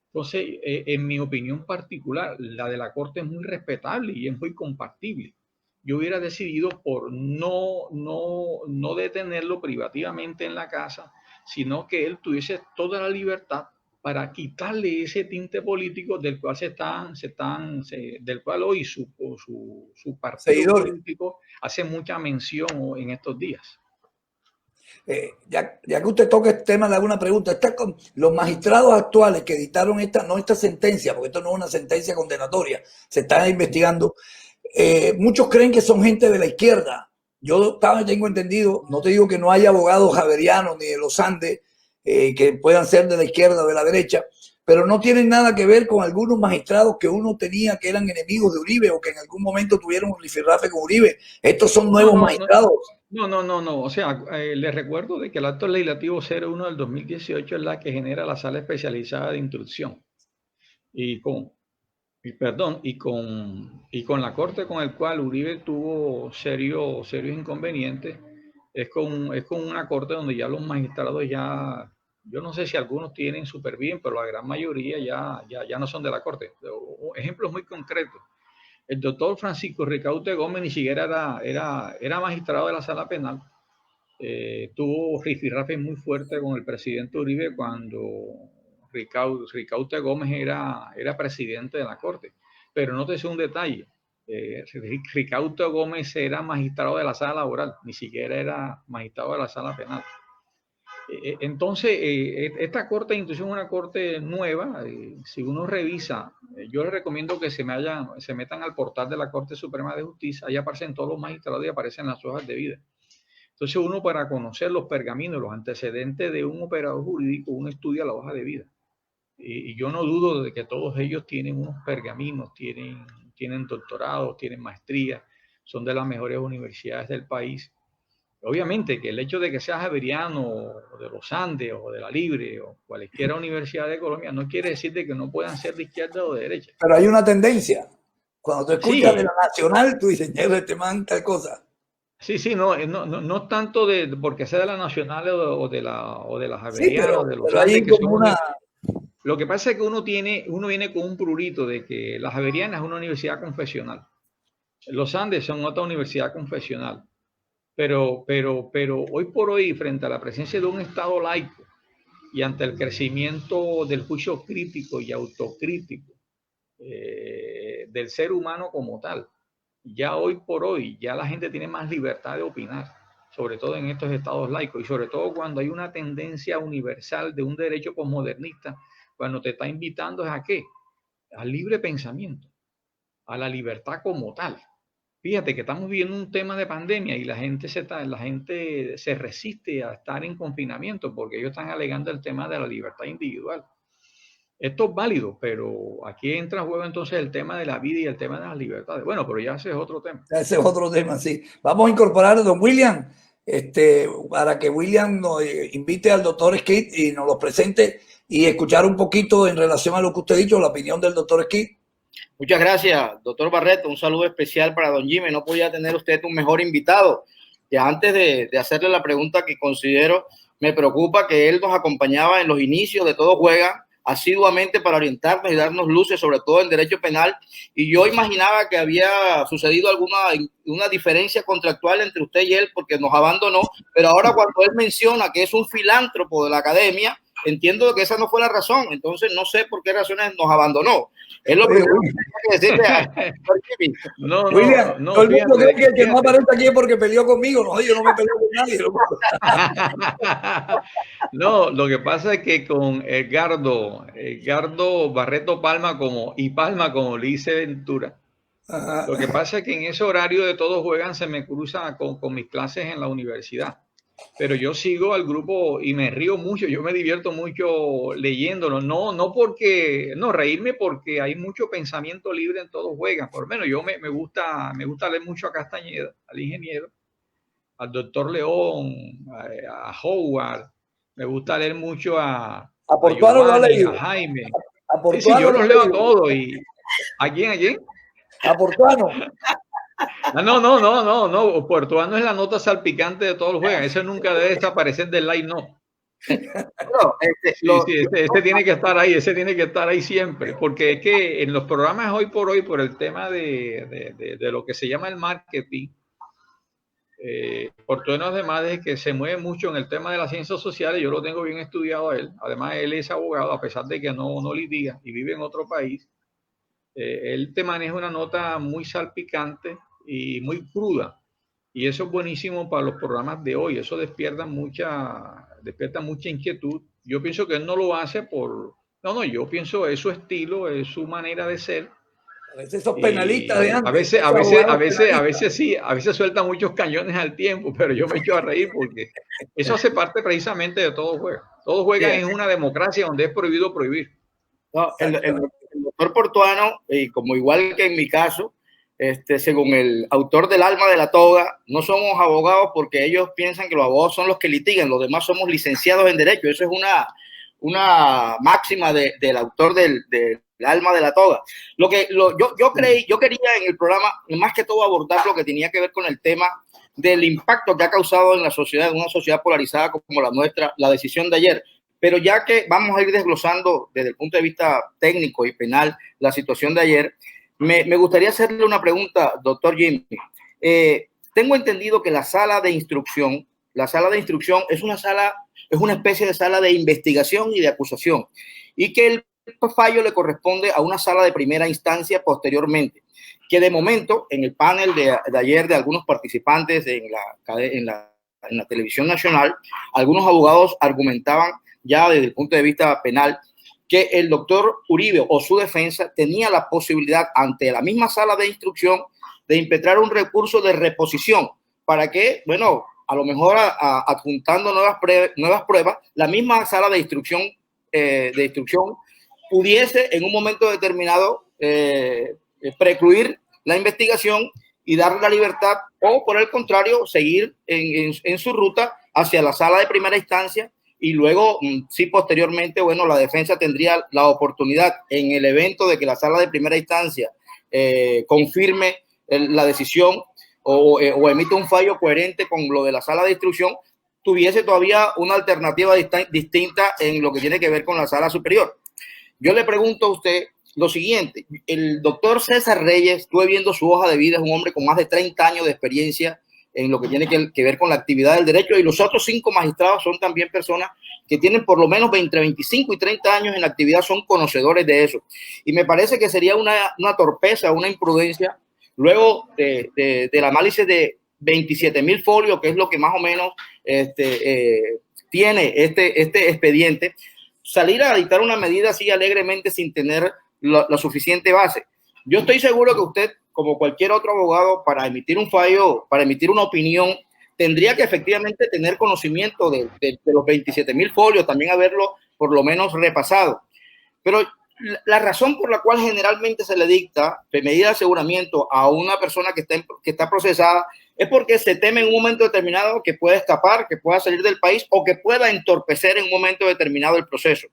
entonces, en mi opinión particular, la de la Corte es muy respetable y es muy compatible. Yo hubiera decidido por no detenerlo privativamente en la casa, sino que él tuviese toda la libertad para quitarle ese tinte político del cual del cual hoy su partido Seguidores. político hace mucha mención en estos días. Ya que usted toca este tema, le hago una pregunta. Los magistrados actuales que dictaron esta sentencia, porque esto no es una sentencia condenatoria, se está investigando, muchos creen que son gente de la izquierda. Yo tengo entendido, no te digo que no haya abogados javerianos ni de los Andes que puedan ser de la izquierda o de la derecha, pero no tienen nada que ver con algunos magistrados que uno tenía que eran enemigos de Uribe o que en algún momento tuvieron un rifirrafe con Uribe. Estos son nuevos magistrados. No. O sea, les recuerdo de que el acto legislativo 01 del 2018 es la que genera la sala especializada de instrucción. Y con la corte con el cual Uribe tuvo serios inconvenientes, es con una corte donde ya los magistrados yo no sé si algunos tienen súper bien, pero la gran mayoría ya no son de la corte. Ejemplos muy concretos. El doctor Francisco Ricaurte Gómez ni siquiera era magistrado de la sala penal. Tuvo rifirrafe muy fuerte con el presidente Uribe cuando Ricaurte Gómez era presidente de la corte. Pero no te sé un detalle. Ricaurte Gómez era magistrado de la sala laboral, ni siquiera era magistrado de la sala penal. Entonces, esta corte de instrucción es una corte nueva. Si uno revisa, yo les recomiendo que se metan al portal de la Corte Suprema de Justicia. Ahí aparecen todos los magistrados y aparecen las hojas de vida. Entonces, uno, para conocer los pergaminos, los antecedentes de un operador jurídico, uno estudia la hoja de vida. Y yo no dudo de que todos ellos tienen unos pergaminos, tienen doctorados, tienen maestrías, son de las mejores universidades del país. Obviamente que el hecho de que seas javeriano o de los Andes o de la Libre o cualquiera universidad de Colombia no quiere decir de que no puedan ser de izquierda o de derecha. Pero hay una tendencia. Cuando te escuchas Sí. de la Nacional, tú dices, este man tal cosa. Sí, no tanto porque sea de la Nacional o de la Javeriana, sí, pero, de los pero Andes, hay que como son una... Lo que pasa es que uno viene con un prurito de que la Javeriana es una universidad confesional. Los Andes son otra universidad confesional. Pero hoy por hoy, frente a la presencia de un Estado laico y ante el crecimiento del juicio crítico y autocrítico del ser humano como tal, ya hoy por hoy, ya la gente tiene más libertad de opinar, sobre todo en estos estados laicos y sobre todo cuando hay una tendencia universal de un derecho posmodernista, cuando te está invitando ¿a qué? Al libre pensamiento, a la libertad como tal. Fíjate que estamos viviendo un tema de pandemia y la gente se resiste a estar en confinamiento porque ellos están alegando el tema de la libertad individual. Esto es válido, pero aquí entra en juego entonces el tema de la vida y el tema de las libertades. Bueno, pero ya ese es otro tema. Ese es otro tema, sí. Vamos a incorporar a don William, para que William nos invite al doctor Skid y nos lo presente y escuchar un poquito en relación a lo que usted ha dicho, la opinión del doctor Skid. Muchas gracias, doctor Barreto. Un saludo especial para don Jimmy. No podía tener usted un mejor invitado. Y antes de hacerle la pregunta que considero, me preocupa que él nos acompañaba en los inicios de Todo Juega asiduamente para orientarnos y darnos luces, sobre todo en derecho penal. Y yo imaginaba que había sucedido una diferencia contractual entre usted y él porque nos abandonó. Pero ahora cuando él menciona que es un filántropo de la academia, entiendo que esa no fue la razón. Entonces no sé por qué razones nos abandonó. Es lo primero que tengo que decirle a Jimmy. William, todo el mundo cree que el que no aparece aquí es porque peleó conmigo. No, yo no me peleo con nadie. No, lo que pasa es que con Edgardo Barreto Palma Palma como Lice Ventura, ajá, lo que pasa es que en ese horario de Todos Juegan se me cruza con mis clases en la universidad. Pero yo sigo al grupo y me río mucho, yo me divierto mucho leyéndolo, no reírme porque hay mucho pensamiento libre en Todos Juegan. Por lo menos yo me gusta leer mucho a Castañeda, al ingeniero, al doctor León, a Howard, Me gusta leer mucho a Portuano lo ha Giovanni, leído. a Jaime. A Sí, Portuano yo lo los ha leo a leído. todos. Y ¿a quién? ¿A quién? A Portuano. Ah, no. Portuano es la nota salpicante de todos los juegos. Ese nunca debe desaparecer del line, no. No, Sí, ese tiene que estar ahí, ese tiene que estar ahí siempre, porque es que en los programas hoy, por el tema de lo que se llama el marketing, Portuano además de que se mueve mucho en el tema de las ciencias sociales, yo lo tengo bien estudiado a él, además él es abogado, a pesar de que no litiga y vive en otro país, él te maneja una nota muy salpicante y muy cruda. Y eso es buenísimo para los programas de hoy. Eso despierta mucha inquietud. Yo pienso que él no lo hace por... No, yo pienso es su estilo, es su manera de ser. A veces esos penalistas de Y antes, esos abogados penalistas. sí, a veces suelta muchos cañones al tiempo, pero yo me echo a reír porque eso hace parte precisamente de todo juego. Todos juegan en una democracia donde es prohibido prohibir. No, el doctor Portuano, y como igual que en mi caso, según el autor del Alma de la Toga, no somos abogados porque ellos piensan que los abogados son los que litigan, los demás somos licenciados en Derecho. Eso es una máxima del autor del Alma de la Toga. Yo quería en el programa, más que todo, abordar lo que tenía que ver con el tema del impacto que ha causado en la sociedad, en una sociedad polarizada como la nuestra, la decisión de ayer. Pero ya que vamos a ir desglosando desde el punto de vista técnico y penal la situación de ayer, me gustaría hacerle una pregunta, doctor Jimmy. Tengo entendido que la sala de instrucción es una especie de sala de investigación y de acusación, y que el fallo le corresponde a una sala de primera instancia posteriormente, que de momento en el panel de ayer de algunos participantes en la televisión nacional, algunos abogados argumentaban ya desde el punto de vista penal que el doctor Uribe o su defensa tenía la posibilidad ante la misma sala de instrucción de impetrar un recurso de reposición para que, bueno, a lo mejor adjuntando nuevas pruebas, la misma sala de instrucción pudiese en un momento determinado precluir la investigación y darle la libertad, o por el contrario, seguir en su ruta hacia la sala de primera instancia. Y luego, sí, posteriormente, bueno, la defensa tendría la oportunidad en el evento de que la sala de primera instancia confirme la decisión o emite un fallo coherente con lo de la sala de instrucción, tuviese todavía una alternativa distinta en lo que tiene que ver con la sala superior. Yo le pregunto a usted lo siguiente: el doctor César Reyes, estuve viendo su hoja de vida, es un hombre con más de 30 años de experiencia en lo que tiene que ver con la actividad del derecho, y los otros 5 magistrados son también personas que tienen por lo menos entre 25 y 30 años en la actividad, son conocedores de eso. Y me parece que sería una torpeza, una imprudencia, luego del análisis de 27,000 folios, que es lo que más o menos tiene este expediente, salir a dictar una medida así alegremente sin tener la suficiente base. Yo estoy seguro que usted, como cualquier otro abogado, para emitir un fallo, para emitir una opinión, tendría que efectivamente tener conocimiento de los 27,000 folios, también haberlo por lo menos repasado. Pero la razón por la cual generalmente se le dicta medida de aseguramiento a una persona que está procesada es porque se teme en un momento determinado que pueda escapar, que pueda salir del país o que pueda entorpecer en un momento determinado el proceso.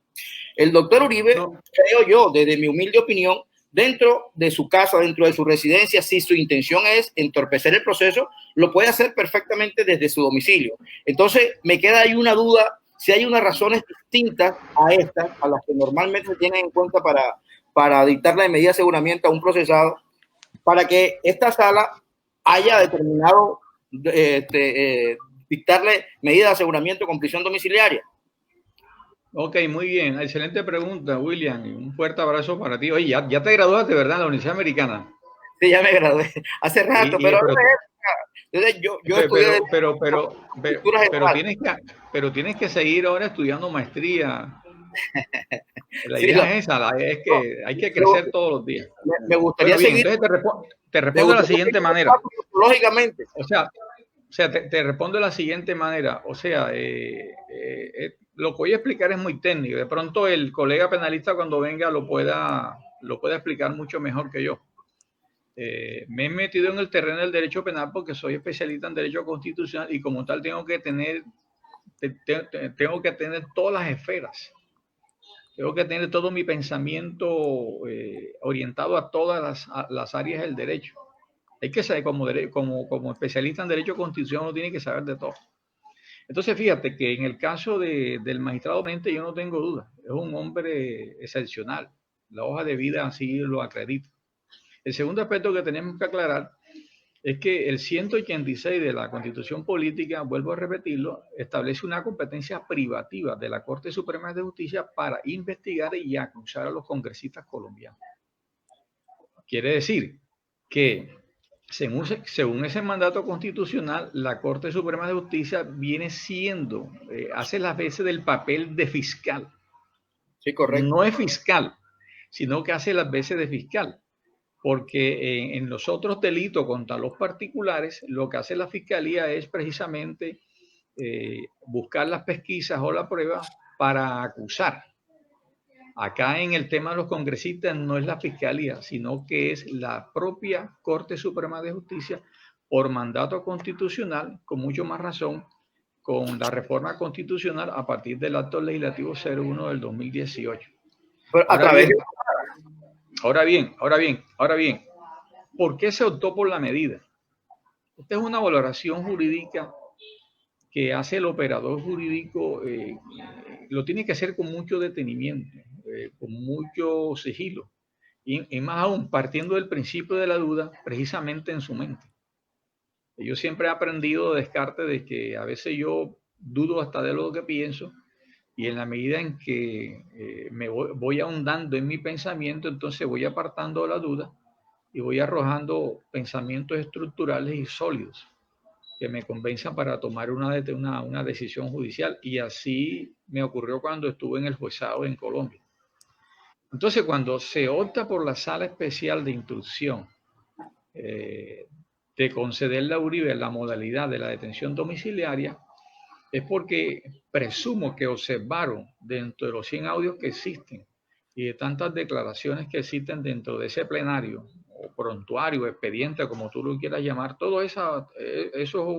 El doctor Uribe, creo yo, desde mi humilde opinión, dentro de su casa, dentro de su residencia, si su intención es entorpecer el proceso, lo puede hacer perfectamente desde su domicilio. Entonces, me queda ahí una duda, si hay unas razones distintas a estas, a las que normalmente se tienen en cuenta para dictar la medida de aseguramiento a un procesado, para que esta sala haya determinado dictarle medida de aseguramiento con prisión domiciliaria. Ok, muy bien. Excelente pregunta, William. Un fuerte abrazo para ti. Oye, ya te graduaste, ¿verdad? En la Universidad Americana. Sí, ya me gradué. Hace rato, pero tienes que seguir ahora estudiando maestría. La sí, idea es esa, es que hay que crecer todos los días. Me gustaría seguir. Entonces te respondo de la siguiente manera. Lógicamente. O sea, te respondo de la siguiente manera. O sea, lo que voy a explicar es muy técnico. De pronto el colega penalista cuando venga lo pueda explicar mucho mejor que yo. Me he metido en el terreno del derecho penal porque soy especialista en derecho constitucional y como tal tengo que tener tengo que tener todas las esferas. Tengo que tener todo mi pensamiento orientado a todas las áreas del derecho. Hay que saber, como especialista en derecho constitucional, uno tiene que saber de todo. Entonces, fíjate que en el caso del magistrado Mente, yo no tengo duda. Es un hombre excepcional. La hoja de vida así lo acredita. El segundo aspecto que tenemos que aclarar es que el 186 de la Constitución Política, vuelvo a repetirlo, establece una competencia privativa de la Corte Suprema de Justicia para investigar y acusar a los congresistas colombianos. Quiere decir que, según ese mandato constitucional, la Corte Suprema de Justicia viene siendo, hace las veces del papel de fiscal. Sí, correcto. No es fiscal, sino que hace las veces de fiscal. Porque en los otros delitos contra los particulares, lo que hace la fiscalía es precisamente buscar las pesquisas o la prueba para acusar. Acá en el tema de los congresistas no es la fiscalía, sino que es la propia Corte Suprema de Justicia por mandato constitucional, con mucho más razón, con la reforma constitucional a partir del acto legislativo 01 del 2018. Pero a través de... Ahora bien, ¿por qué se optó por la medida? Esta es una valoración jurídica que hace el operador jurídico, lo tiene que hacer con mucho detenimiento, con mucho sigilo, y más aún partiendo del principio de la duda, precisamente en su mente. Yo siempre he aprendido de Descartes de que a veces yo dudo hasta de lo que pienso, y en la medida en que me voy ahondando en mi pensamiento, entonces voy apartando la duda y voy arrojando pensamientos estructurales y sólidos que me convenzan para tomar una decisión judicial. Y así me ocurrió cuando estuve en el juezado en Colombia. Entonces, cuando se opta por la Sala Especial de Instrucción de concederle a Uribe la modalidad de la detención domiciliaria, es porque presumo que observaron dentro de los 100 audios que existen y de tantas declaraciones que existen dentro de ese plenario, o prontuario, expediente, como tú lo quieras llamar, todo eso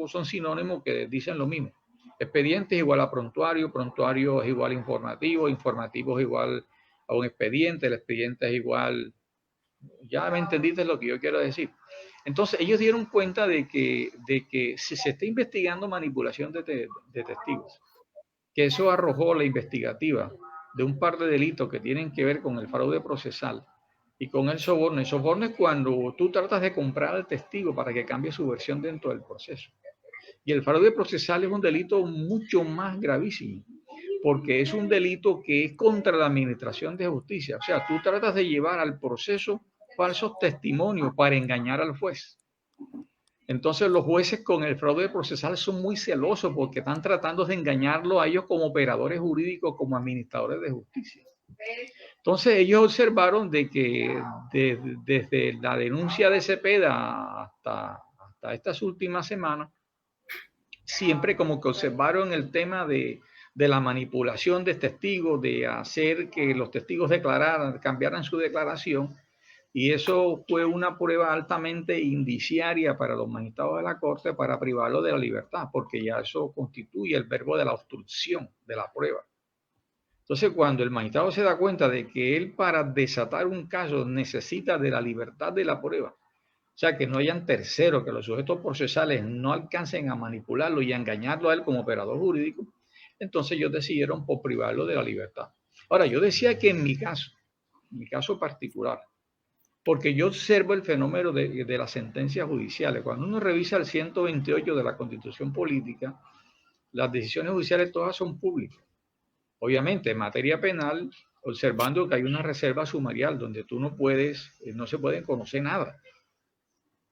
son sinónimos que dicen lo mismo. Expediente es igual a prontuario, prontuario es igual a informativo, informativo es igual a un expediente, el expediente es igual... Ya me entendiste lo que yo quiero decir. Entonces ellos dieron cuenta de que si se está investigando manipulación de testigos, que eso arrojó la investigativa de un par de delitos que tienen que ver con el fraude procesal y con el soborno. El soborno es cuando tú tratas de comprar al testigo para que cambie su versión dentro del proceso. Y el fraude procesal es un delito mucho más gravísimo, porque es un delito que es contra la administración de justicia. O sea, tú tratas de llevar al proceso falsos testimonios para engañar al juez. Entonces los jueces con el fraude procesal son muy celosos porque están tratando de engañarlo a ellos como operadores jurídicos, como administradores de justicia. Entonces ellos observaron de que desde la denuncia de Cepeda hasta estas últimas semanas, siempre como que observaron el tema de la manipulación de testigos, de hacer que los testigos cambiaran su declaración. Y eso fue una prueba altamente indiciaria para los magistrados de la Corte para privarlo de la libertad, porque ya eso constituye el verbo de la obstrucción de la prueba. Entonces, cuando el magistrado se da cuenta de que él para desatar un caso necesita de la libertad de la prueba, o sea, que no hayan terceros, que los sujetos procesales no alcancen a manipularlo y a engañarlo a él como operador jurídico, entonces ellos decidieron por privarlo de la libertad. Ahora, yo decía que en mi caso particular, porque yo observo el fenómeno de las sentencias judiciales. Cuando uno revisa el 128 de la Constitución Política, las decisiones judiciales todas son públicas. Obviamente, en materia penal, observando que hay una reserva sumarial donde tú no se puede conocer nada.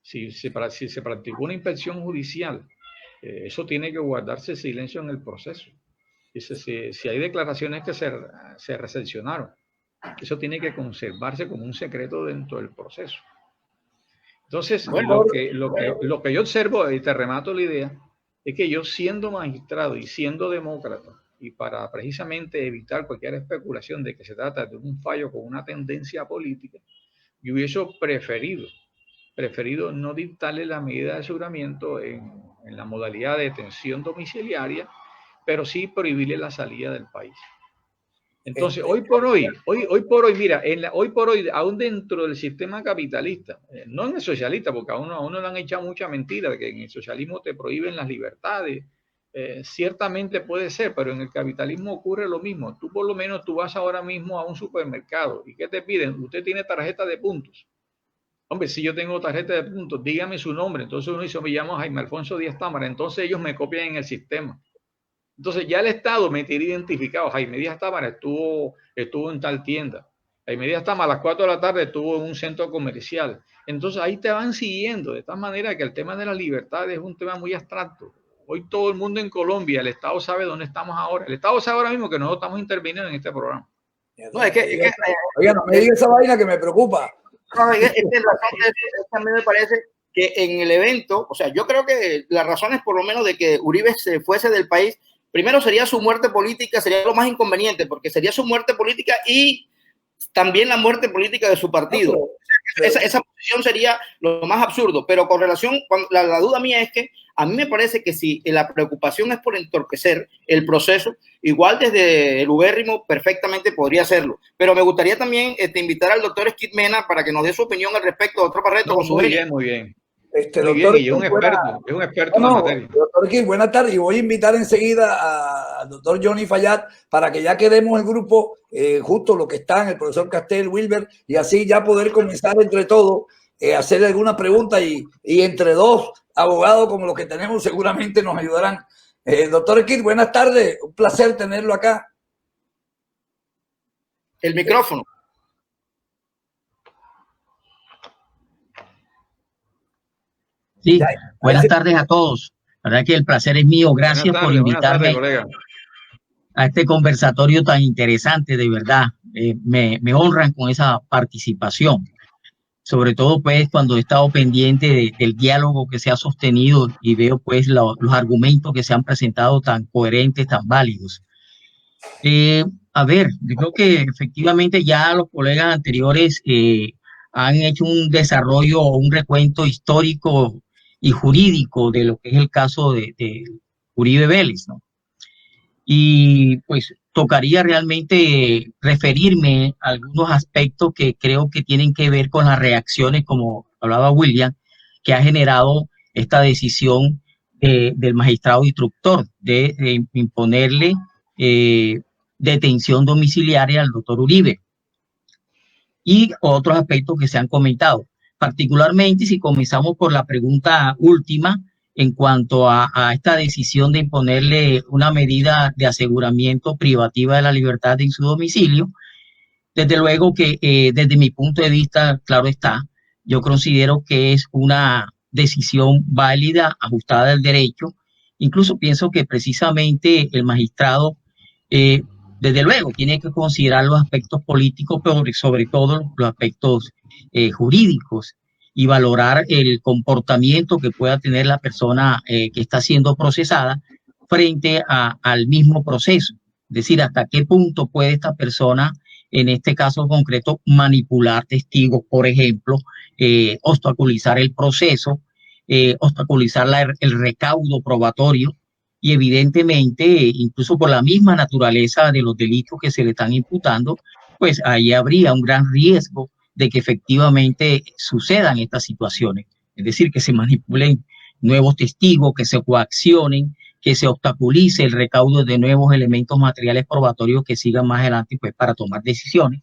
Si se practicó una inspección judicial, eso tiene que guardarse silencio en el proceso. Si hay declaraciones que se recepcionaron, eso tiene que conservarse como un secreto dentro del proceso. Entonces, lo que yo observo, y te remato la idea, es que yo siendo magistrado y siendo demócrata, y para precisamente evitar cualquier especulación de que se trata de un fallo con una tendencia política, yo hubiese preferido no dictarle la medida de aseguramiento en la modalidad de detención domiciliaria, pero sí prohibirle la salida del país. Entonces, hoy por hoy, mira, hoy por hoy, aún dentro del sistema capitalista, no en el socialista, porque a uno le han echado mucha mentira de que en el socialismo te prohíben las libertades. Ciertamente puede ser, pero en el capitalismo ocurre lo mismo. Tú por lo menos tú vas ahora mismo a un supermercado y ¿qué te piden? Usted tiene tarjeta de puntos. Hombre, si yo tengo tarjeta de puntos, dígame su nombre. Entonces uno dice, me llamo Jaime Alfonso Díaz Támara. Entonces ellos me copian en el sistema. Entonces ya el Estado me tiene identificado. Jaime Díaz Támara estuvo en tal tienda. Jaime Díaz Támara a las 4 de la tarde estuvo en un centro comercial. Entonces ahí te van siguiendo. De tal manera que el tema de la libertad es un tema muy abstracto. Hoy todo el mundo en Colombia, el Estado sabe dónde estamos ahora. El Estado sabe ahora mismo que nosotros estamos interviniendo en este programa. No, oiga, no me diga esa vaina que me preocupa. No, es que la razón de eso también me parece que en el evento, o sea, yo creo que las razones por lo menos de que Uribe se fuese del país, primero sería su muerte política, sería lo más inconveniente, porque sería su muerte política y también la muerte política de su partido. No, pero esa posición sería lo más absurdo, pero con relación, la duda mía es que a mí me parece que si la preocupación es por entorpecer el proceso, igual desde el ubérrimo perfectamente podría hacerlo. Pero me gustaría también invitar al doctor Skip Mena para que nos dé su opinión al respecto, doctor Barreto. No, muy bien, muy bien. Doctor, bien, y es un experto en la materia. Doctor King, buenas tardes. Y voy a invitar enseguida al doctor Johnny Fayad para que ya quedemos el grupo, justo lo que están, el profesor Castel, Wilber, y así ya poder comenzar entre todos, hacerle alguna pregunta y entre dos abogados como los que tenemos seguramente nos ayudarán. Doctor King, buenas tardes. Un placer tenerlo acá. El micrófono. Sí, buenas tardes a todos. La verdad que el placer es mío. Gracias por invitarme a este conversatorio tan interesante, de verdad. Me honran con esa participación. Sobre todo, pues, cuando he estado pendiente del diálogo que se ha sostenido y veo, pues, los argumentos que se han presentado tan coherentes, tan válidos. A ver, yo creo que efectivamente ya los colegas anteriores han hecho un desarrollo o un recuento histórico y jurídico de lo que es el caso de Uribe Vélez, ¿no? Y pues tocaría realmente referirme a algunos aspectos que creo que tienen que ver con las reacciones, como hablaba William, que ha generado esta decisión del magistrado instructor de imponerle detención domiciliaria al doctor Uribe. Y otros aspectos que se han comentado. Particularmente si comenzamos por la pregunta última en cuanto a esta decisión de imponerle una medida de aseguramiento privativa de la libertad en su domicilio, desde luego que desde mi punto de vista, claro está, yo considero que es una decisión válida, ajustada al derecho. Incluso pienso que precisamente el magistrado desde luego, tiene que considerar los aspectos políticos, pero sobre todo los aspectos jurídicos y valorar el comportamiento que pueda tener la persona que está siendo procesada frente al mismo proceso. Es decir, hasta qué punto puede esta persona, en este caso concreto, manipular testigos, por ejemplo, obstaculizar el proceso, obstaculizar el recaudo probatorio. Y evidentemente, incluso por la misma naturaleza de los delitos que se le están imputando, pues ahí habría un gran riesgo de que efectivamente sucedan estas situaciones. Es decir, que se manipulen nuevos testigos, que se coaccionen, que se obstaculice el recaudo de nuevos elementos materiales probatorios que sigan más adelante pues, para tomar decisiones.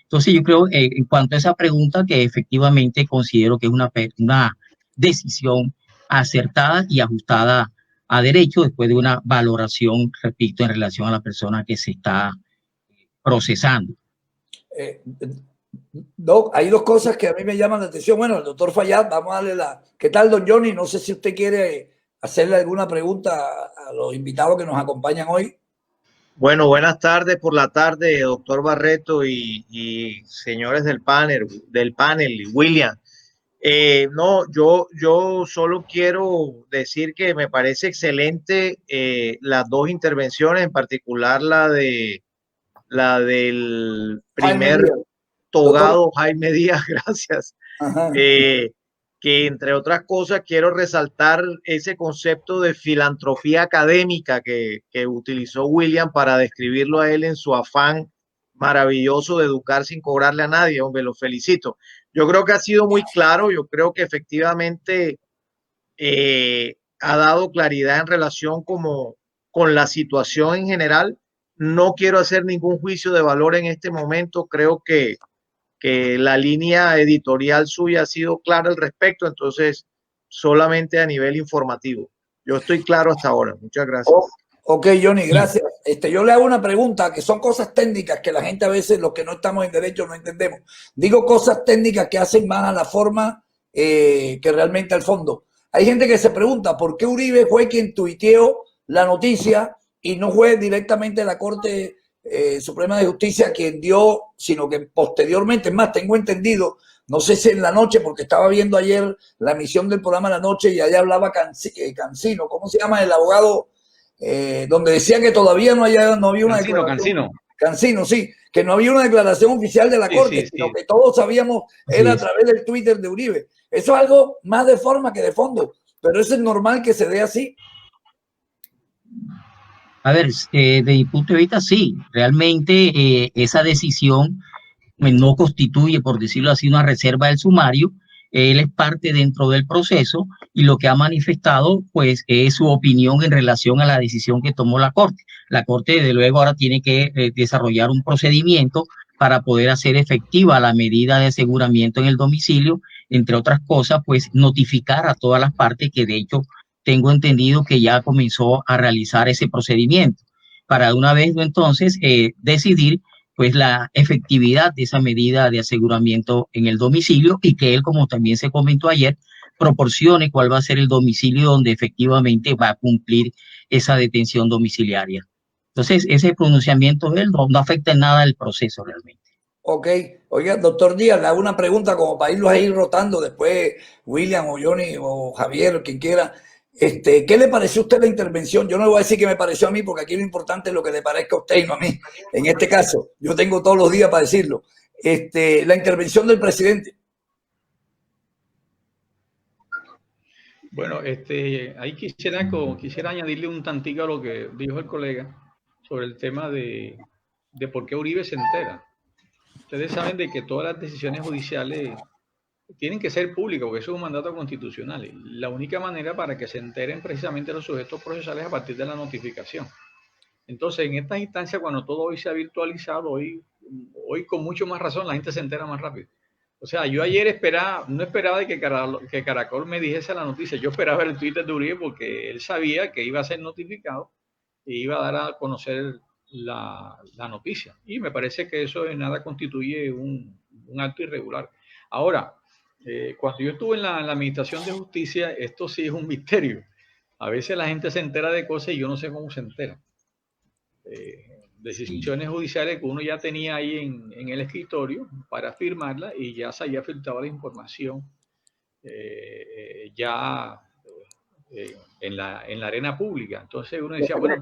Entonces yo creo, en cuanto a esa pregunta, que efectivamente considero que es una decisión acertada y ajustada a derecho después de una valoración, repito, en relación a la persona que se está procesando. Doc, hay dos cosas que a mí me llaman la atención. Bueno, el doctor Fayad, vamos a darle la... ¿Qué tal, don Johnny? No sé si usted quiere hacerle alguna pregunta a los invitados que nos acompañan hoy. Bueno, buenas tardes por la tarde, doctor Barreto y señores del panel, y William. No, yo solo quiero decir que me parece excelente las dos intervenciones, en particular la del primer togado Jaime Díaz, gracias, que entre otras cosas quiero resaltar ese concepto de filantropía académica que utilizó William para describirlo a él en su afán maravilloso de educar sin cobrarle a nadie. Hombre, lo felicito. Yo creo que ha sido muy claro, yo creo que efectivamente ha dado claridad en relación con la situación en general. No quiero hacer ningún juicio de valor en este momento, creo que la línea editorial suya ha sido clara al respecto, entonces solamente a nivel informativo. Yo estoy claro hasta ahora. Muchas gracias. Ok, Johnny, gracias. Yo le hago una pregunta, que son cosas técnicas que la gente a veces, los que no estamos en derecho, no entendemos. Digo cosas técnicas que hacen más a la forma que realmente al fondo. Hay gente que se pregunta por qué Uribe fue quien tuiteó la noticia y no fue directamente la Corte Suprema de Justicia quien dio, sino que posteriormente, es más, tengo entendido, no sé si en la noche, porque estaba viendo ayer la emisión del programa La Noche y allá hablaba Cancino, ¿cómo se llama el abogado? Donde decía que todavía no había una declaración. Cancino, sí, que no había una declaración oficial de la Corte, sino que todos sabíamos era a través del Twitter de Uribe. Eso es algo más de forma que de fondo, pero eso es normal que se dé así. A ver, desde mi punto de vista, sí, realmente esa decisión no constituye, por decirlo así, una reserva del sumario. Él es parte dentro del proceso y lo que ha manifestado, pues, es su opinión en relación a la decisión que tomó la Corte. La Corte, desde luego, ahora tiene que desarrollar un procedimiento para poder hacer efectiva la medida de aseguramiento en el domicilio, entre otras cosas, pues, notificar a todas las partes que, de hecho, tengo entendido que ya comenzó a realizar ese procedimiento para de una vez entonces decidir pues la efectividad de esa medida de aseguramiento en el domicilio y que él, como también se comentó ayer, proporcione cuál va a ser el domicilio donde efectivamente va a cumplir esa detención domiciliaria. Entonces, ese pronunciamiento de él no afecta en nada el proceso realmente. Ok, oiga, doctor Díaz, le hago una pregunta como para irlos a ir rotando después, William o Johnny o Javier o quien quiera. ¿Qué le pareció a usted la intervención? Yo no le voy a decir que me pareció a mí, porque aquí lo importante es lo que le parezca a usted y no a mí. En este caso, yo tengo todos los días para decirlo. La intervención del presidente. Bueno, ahí quisiera añadirle un tantico a lo que dijo el colega sobre el tema de por qué Uribe se entera. Ustedes saben de que todas las decisiones judiciales tienen que ser públicas, porque eso es un mandato constitucional. La única manera para que se enteren precisamente los sujetos procesales es a partir de la notificación. Entonces, en estas instancias, cuando todo hoy se ha virtualizado, hoy con mucho más razón, la gente se entera más rápido. O sea, yo ayer no esperaba de que Caracol me dijese la noticia. Yo esperaba el Twitter de Uribe porque él sabía que iba a ser notificado y iba a dar a conocer la noticia. Y me parece que eso de nada constituye un acto irregular. Ahora, cuando yo estuve en la Administración de Justicia, esto sí es un misterio. A veces la gente se entera de cosas y yo no sé cómo se entera. Decisiones judiciales que uno ya tenía ahí en el escritorio para firmarla y ya se había filtrado la información en la arena pública. Entonces uno decía, bueno,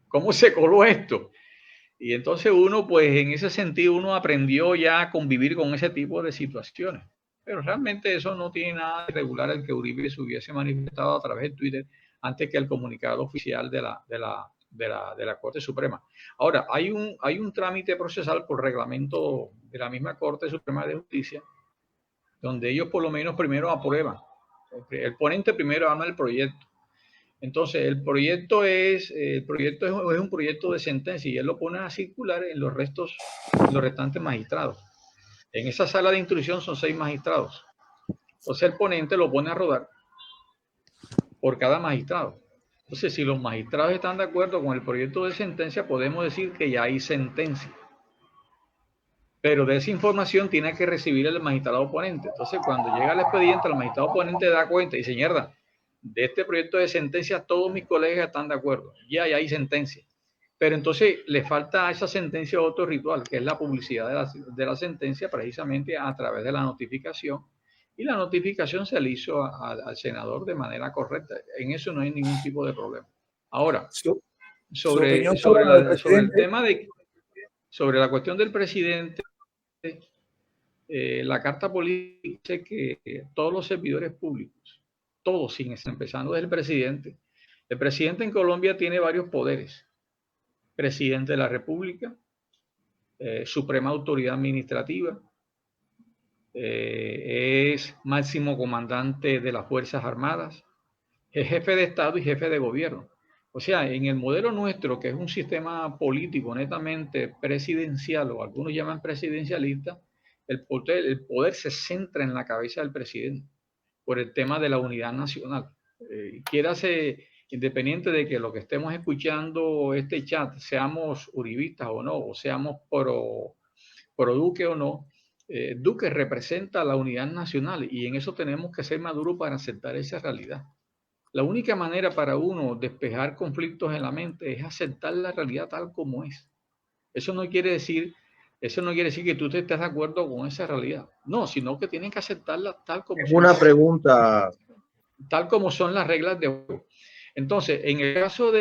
¿cómo se coló esto? Y entonces uno, pues en ese sentido, uno aprendió ya a convivir con ese tipo de situaciones. Pero realmente eso no tiene nada de irregular el que Uribe se hubiese manifestado a través de Twitter antes que el comunicado oficial de la Corte Suprema. Ahora, hay un trámite procesal por reglamento de la misma Corte Suprema de Justicia, donde ellos por lo menos primero aprueban. El ponente primero arma el proyecto. Entonces, el proyecto es un proyecto de sentencia y él lo pone a circular en los restantes magistrados. En esa sala de instrucción son 6 magistrados. Entonces, el ponente lo pone a rodar por cada magistrado. Entonces, si los magistrados están de acuerdo con el proyecto de sentencia, podemos decir que ya hay sentencia. Pero de esa información tiene que recibir el magistrado oponente. Entonces, cuando llega el expediente, el magistrado oponente da cuenta y dice, mierda, de este proyecto de sentencia todos mis colegas están de acuerdo, ya hay sentencia. Pero entonces le falta a esa sentencia otro ritual, que es la publicidad de la sentencia precisamente a través de la notificación. Y la notificación se le hizo al senador de manera correcta. En eso no hay ningún tipo de problema. Ahora, sobre el tema sobre la cuestión del presidente, La Carta Política dice que todos los servidores públicos, todos, empezando desde el presidente en Colombia tiene varios poderes: presidente de la República, suprema autoridad administrativa, es máximo comandante de las Fuerzas Armadas, es jefe de Estado y jefe de gobierno. O sea, en el modelo nuestro, que es un sistema político netamente presidencial, o algunos llaman presidencialista, el poder se centra en la cabeza del presidente por el tema de la unidad nacional. Quiérase, independiente de que lo que estemos escuchando este chat, seamos uribistas o no, o seamos pro Duque o no, Duque representa la unidad nacional y en eso tenemos que ser maduros para aceptar esa realidad. La única manera para uno despejar conflictos en la mente es aceptar la realidad tal como es. Eso no quiere decir que tú te estés de acuerdo con esa realidad. No, sino que tienen que aceptarla tal como es una pregunta. Tal como son las reglas de juego. Entonces, en el caso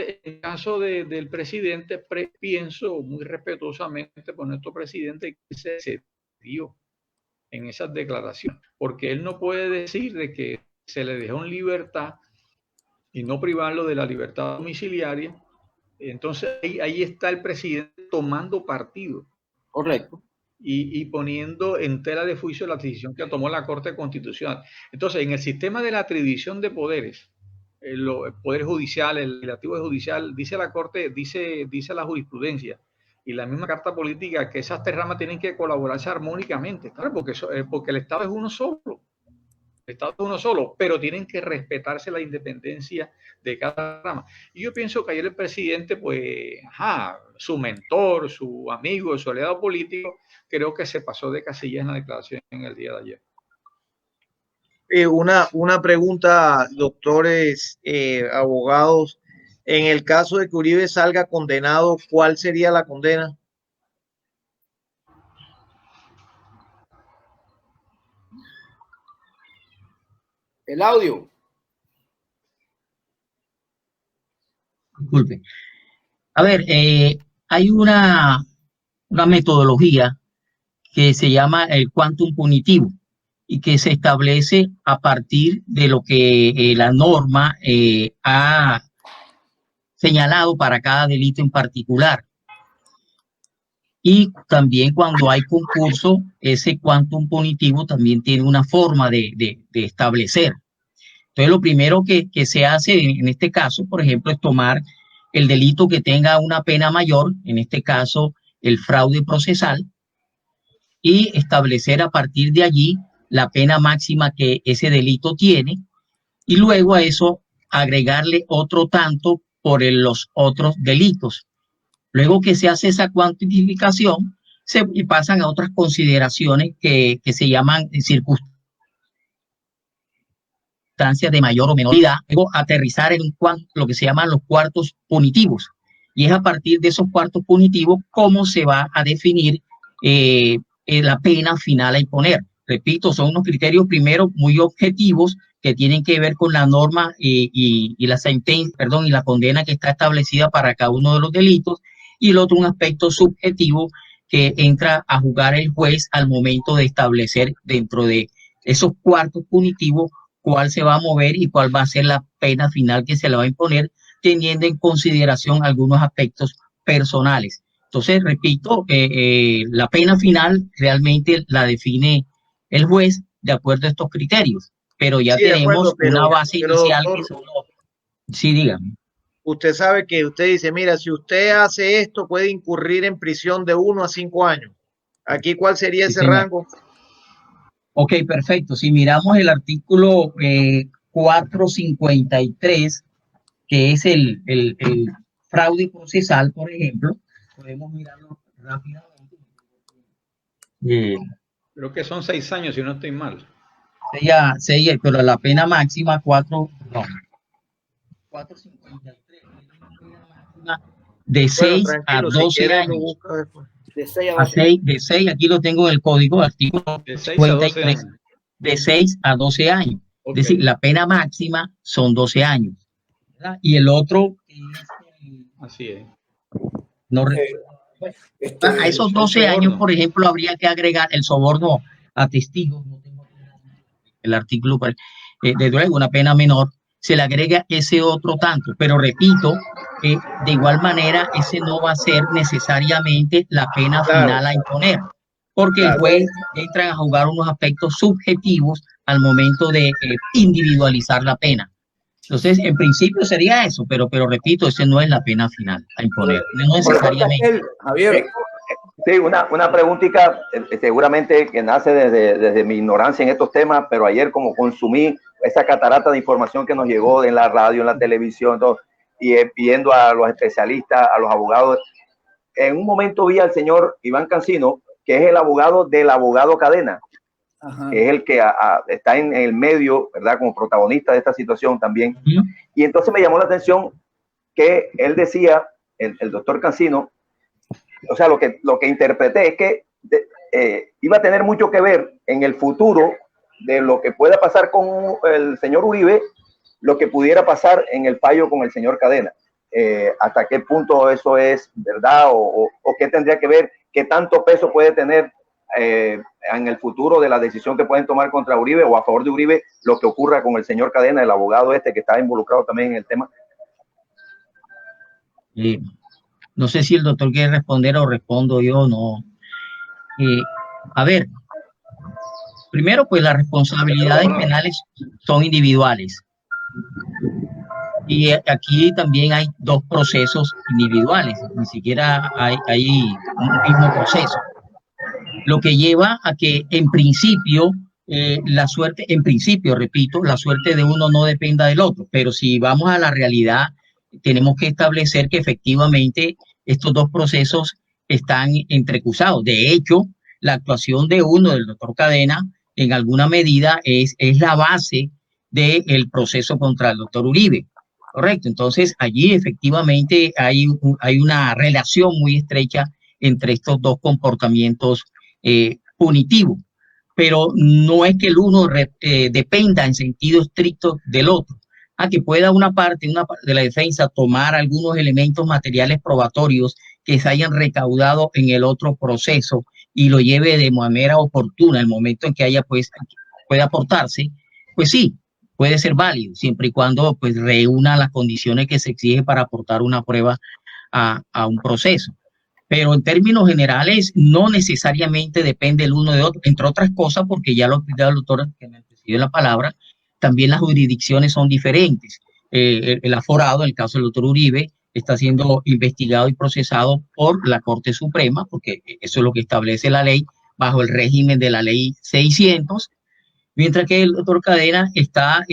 del presidente, pienso muy respetuosamente por nuestro presidente que se excedió en esas declaraciones, porque él no puede decir de que se le dejó en libertad y no privarlo de la libertad domiciliaria. Entonces ahí está el presidente tomando partido. Correcto. Y poniendo en tela de juicio la decisión que tomó la Corte Constitucional. Entonces, en el sistema de la atribución de poderes, el poder judicial, el legislativo y judicial, dice la Corte, dice la jurisprudencia y la misma Carta Política que esas tres ramas tienen que colaborarse armónicamente, claro, porque el Estado es uno solo. El Estado es uno solo, pero tienen que respetarse la independencia de cada rama. Y yo pienso que ayer el presidente, pues, su mentor, su amigo, su aliado político, creo que se pasó de casillas en la declaración en el día de ayer. Una pregunta, doctores, abogados. En el caso de que Uribe salga condenado, ¿cuál sería la condena? El audio. Disculpe. A ver, hay una metodología que se llama el quantum punitivo y que se establece a partir de lo que la norma ha señalado para cada delito en particular. Y también cuando hay concurso, ese quantum punitivo también tiene una forma de establecer. Entonces, lo primero que se hace en este caso, por ejemplo, es tomar el delito que tenga una pena mayor, en este caso el fraude procesal, y establecer a partir de allí la pena máxima que ese delito tiene, y luego a eso agregarle otro tanto por los otros delitos. Luego que se hace esa cuantificación, se pasan a otras consideraciones que se llaman circunstancias de mayor o menor edad, luego aterrizar en lo que se llaman los cuartos punitivos. Y es a partir de esos cuartos punitivos cómo se va a definir la pena final a imponer. Repito, son unos criterios primero muy objetivos que tienen que ver con la norma y la sentencia, y la condena que está establecida para cada uno de los delitos, y el otro un aspecto subjetivo que entra a jugar el juez al momento de establecer dentro de esos cuartos punitivos cuál se va a mover y cuál va a ser la pena final que se le va a imponer, teniendo en consideración algunos aspectos personales. Entonces, repito, la pena final realmente la define el juez de acuerdo a estos criterios, pero ya sí, tenemos una base inicial. Doctor, sí, dígame. Usted sabe que usted dice, mira, si usted hace esto puede incurrir en prisión de 1 a 5 años. Aquí, ¿cuál sería ese rango? Ok, perfecto. Si miramos el artículo 453, que es el fraude procesal, por ejemplo, podemos mirarlo rápidamente. Creo que son 6 años, si no estoy mal. Sí, pero la pena máxima 453. De 6 a 12 años. De 6, aquí lo tengo en el código, artículo 53, de 6 a 12 años. Okay. Es decir, la pena máxima son 12 años. ¿Verdad? Y el otro así es. No a esos 12 años, por ejemplo, habría que agregar el soborno. a testigos, no tengo el artículo, de luego una pena menor, se le agrega ese otro tanto, pero repito, de igual manera ese no va a ser necesariamente la pena final a imponer, porque el juez entra a jugar unos aspectos subjetivos al momento de individualizar la pena. Entonces, en principio sería eso, pero repito, ese no es la pena final a imponer, no necesariamente. Javier. Sí, una preguntita, seguramente que nace desde mi ignorancia en estos temas, pero ayer como consumí esa catarata de información que nos llegó en la radio, en la televisión, todo, y viendo a los especialistas, a los abogados, en un momento vi al señor Iván Cancino, que es el abogado del abogado Cadena, que es el que está en el medio, ¿verdad? Como protagonista de esta situación también. Y entonces me llamó la atención que él decía, el doctor Cancino, o sea, lo que interpreté es que iba a tener mucho que ver en el futuro de lo que pueda pasar con el señor Uribe, lo que pudiera pasar en el fallo con el señor Cadena. ¿Hasta qué punto eso es verdad o qué tendría que ver, qué tanto peso puede tener en el futuro de la decisión que pueden tomar contra Uribe o a favor de Uribe lo que ocurra con el señor Cadena, el abogado que está involucrado también en el tema? No sé si el doctor quiere responder o respondo yo, no. A ver, primero, pues las responsabilidades penales son individuales. Y aquí también hay dos procesos individuales, ni siquiera hay un mismo proceso. Lo que lleva a que en principio, repito, la suerte de uno no dependa del otro, pero si vamos a la realidad, tenemos que establecer que efectivamente estos dos procesos están entrecruzados. De hecho, la actuación de uno, del doctor Cadena, en alguna medida es la base del proceso contra el doctor Uribe. Correcto. Entonces, allí efectivamente hay una relación muy estrecha entre estos dos comportamientos punitivos, pero no es que el uno dependa en sentido estricto del otro. A que pueda una parte de la defensa tomar algunos elementos materiales probatorios que se hayan recaudado en el otro proceso y lo lleve de manera oportuna el momento en que haya puede aportarse, pues sí, puede ser válido, siempre y cuando pues reúna las condiciones que se exige para aportar una prueba a un proceso. Pero en términos generales no necesariamente depende el uno de otro, entre otras cosas porque ya lo explicaba el doctor que me antecedió la palabra, también las jurisdicciones son diferentes. El aforado, en el caso del doctor Uribe, está siendo investigado y procesado por la Corte Suprema, porque eso es lo que establece la ley, bajo el régimen de la ley 600, mientras que el doctor Cadena está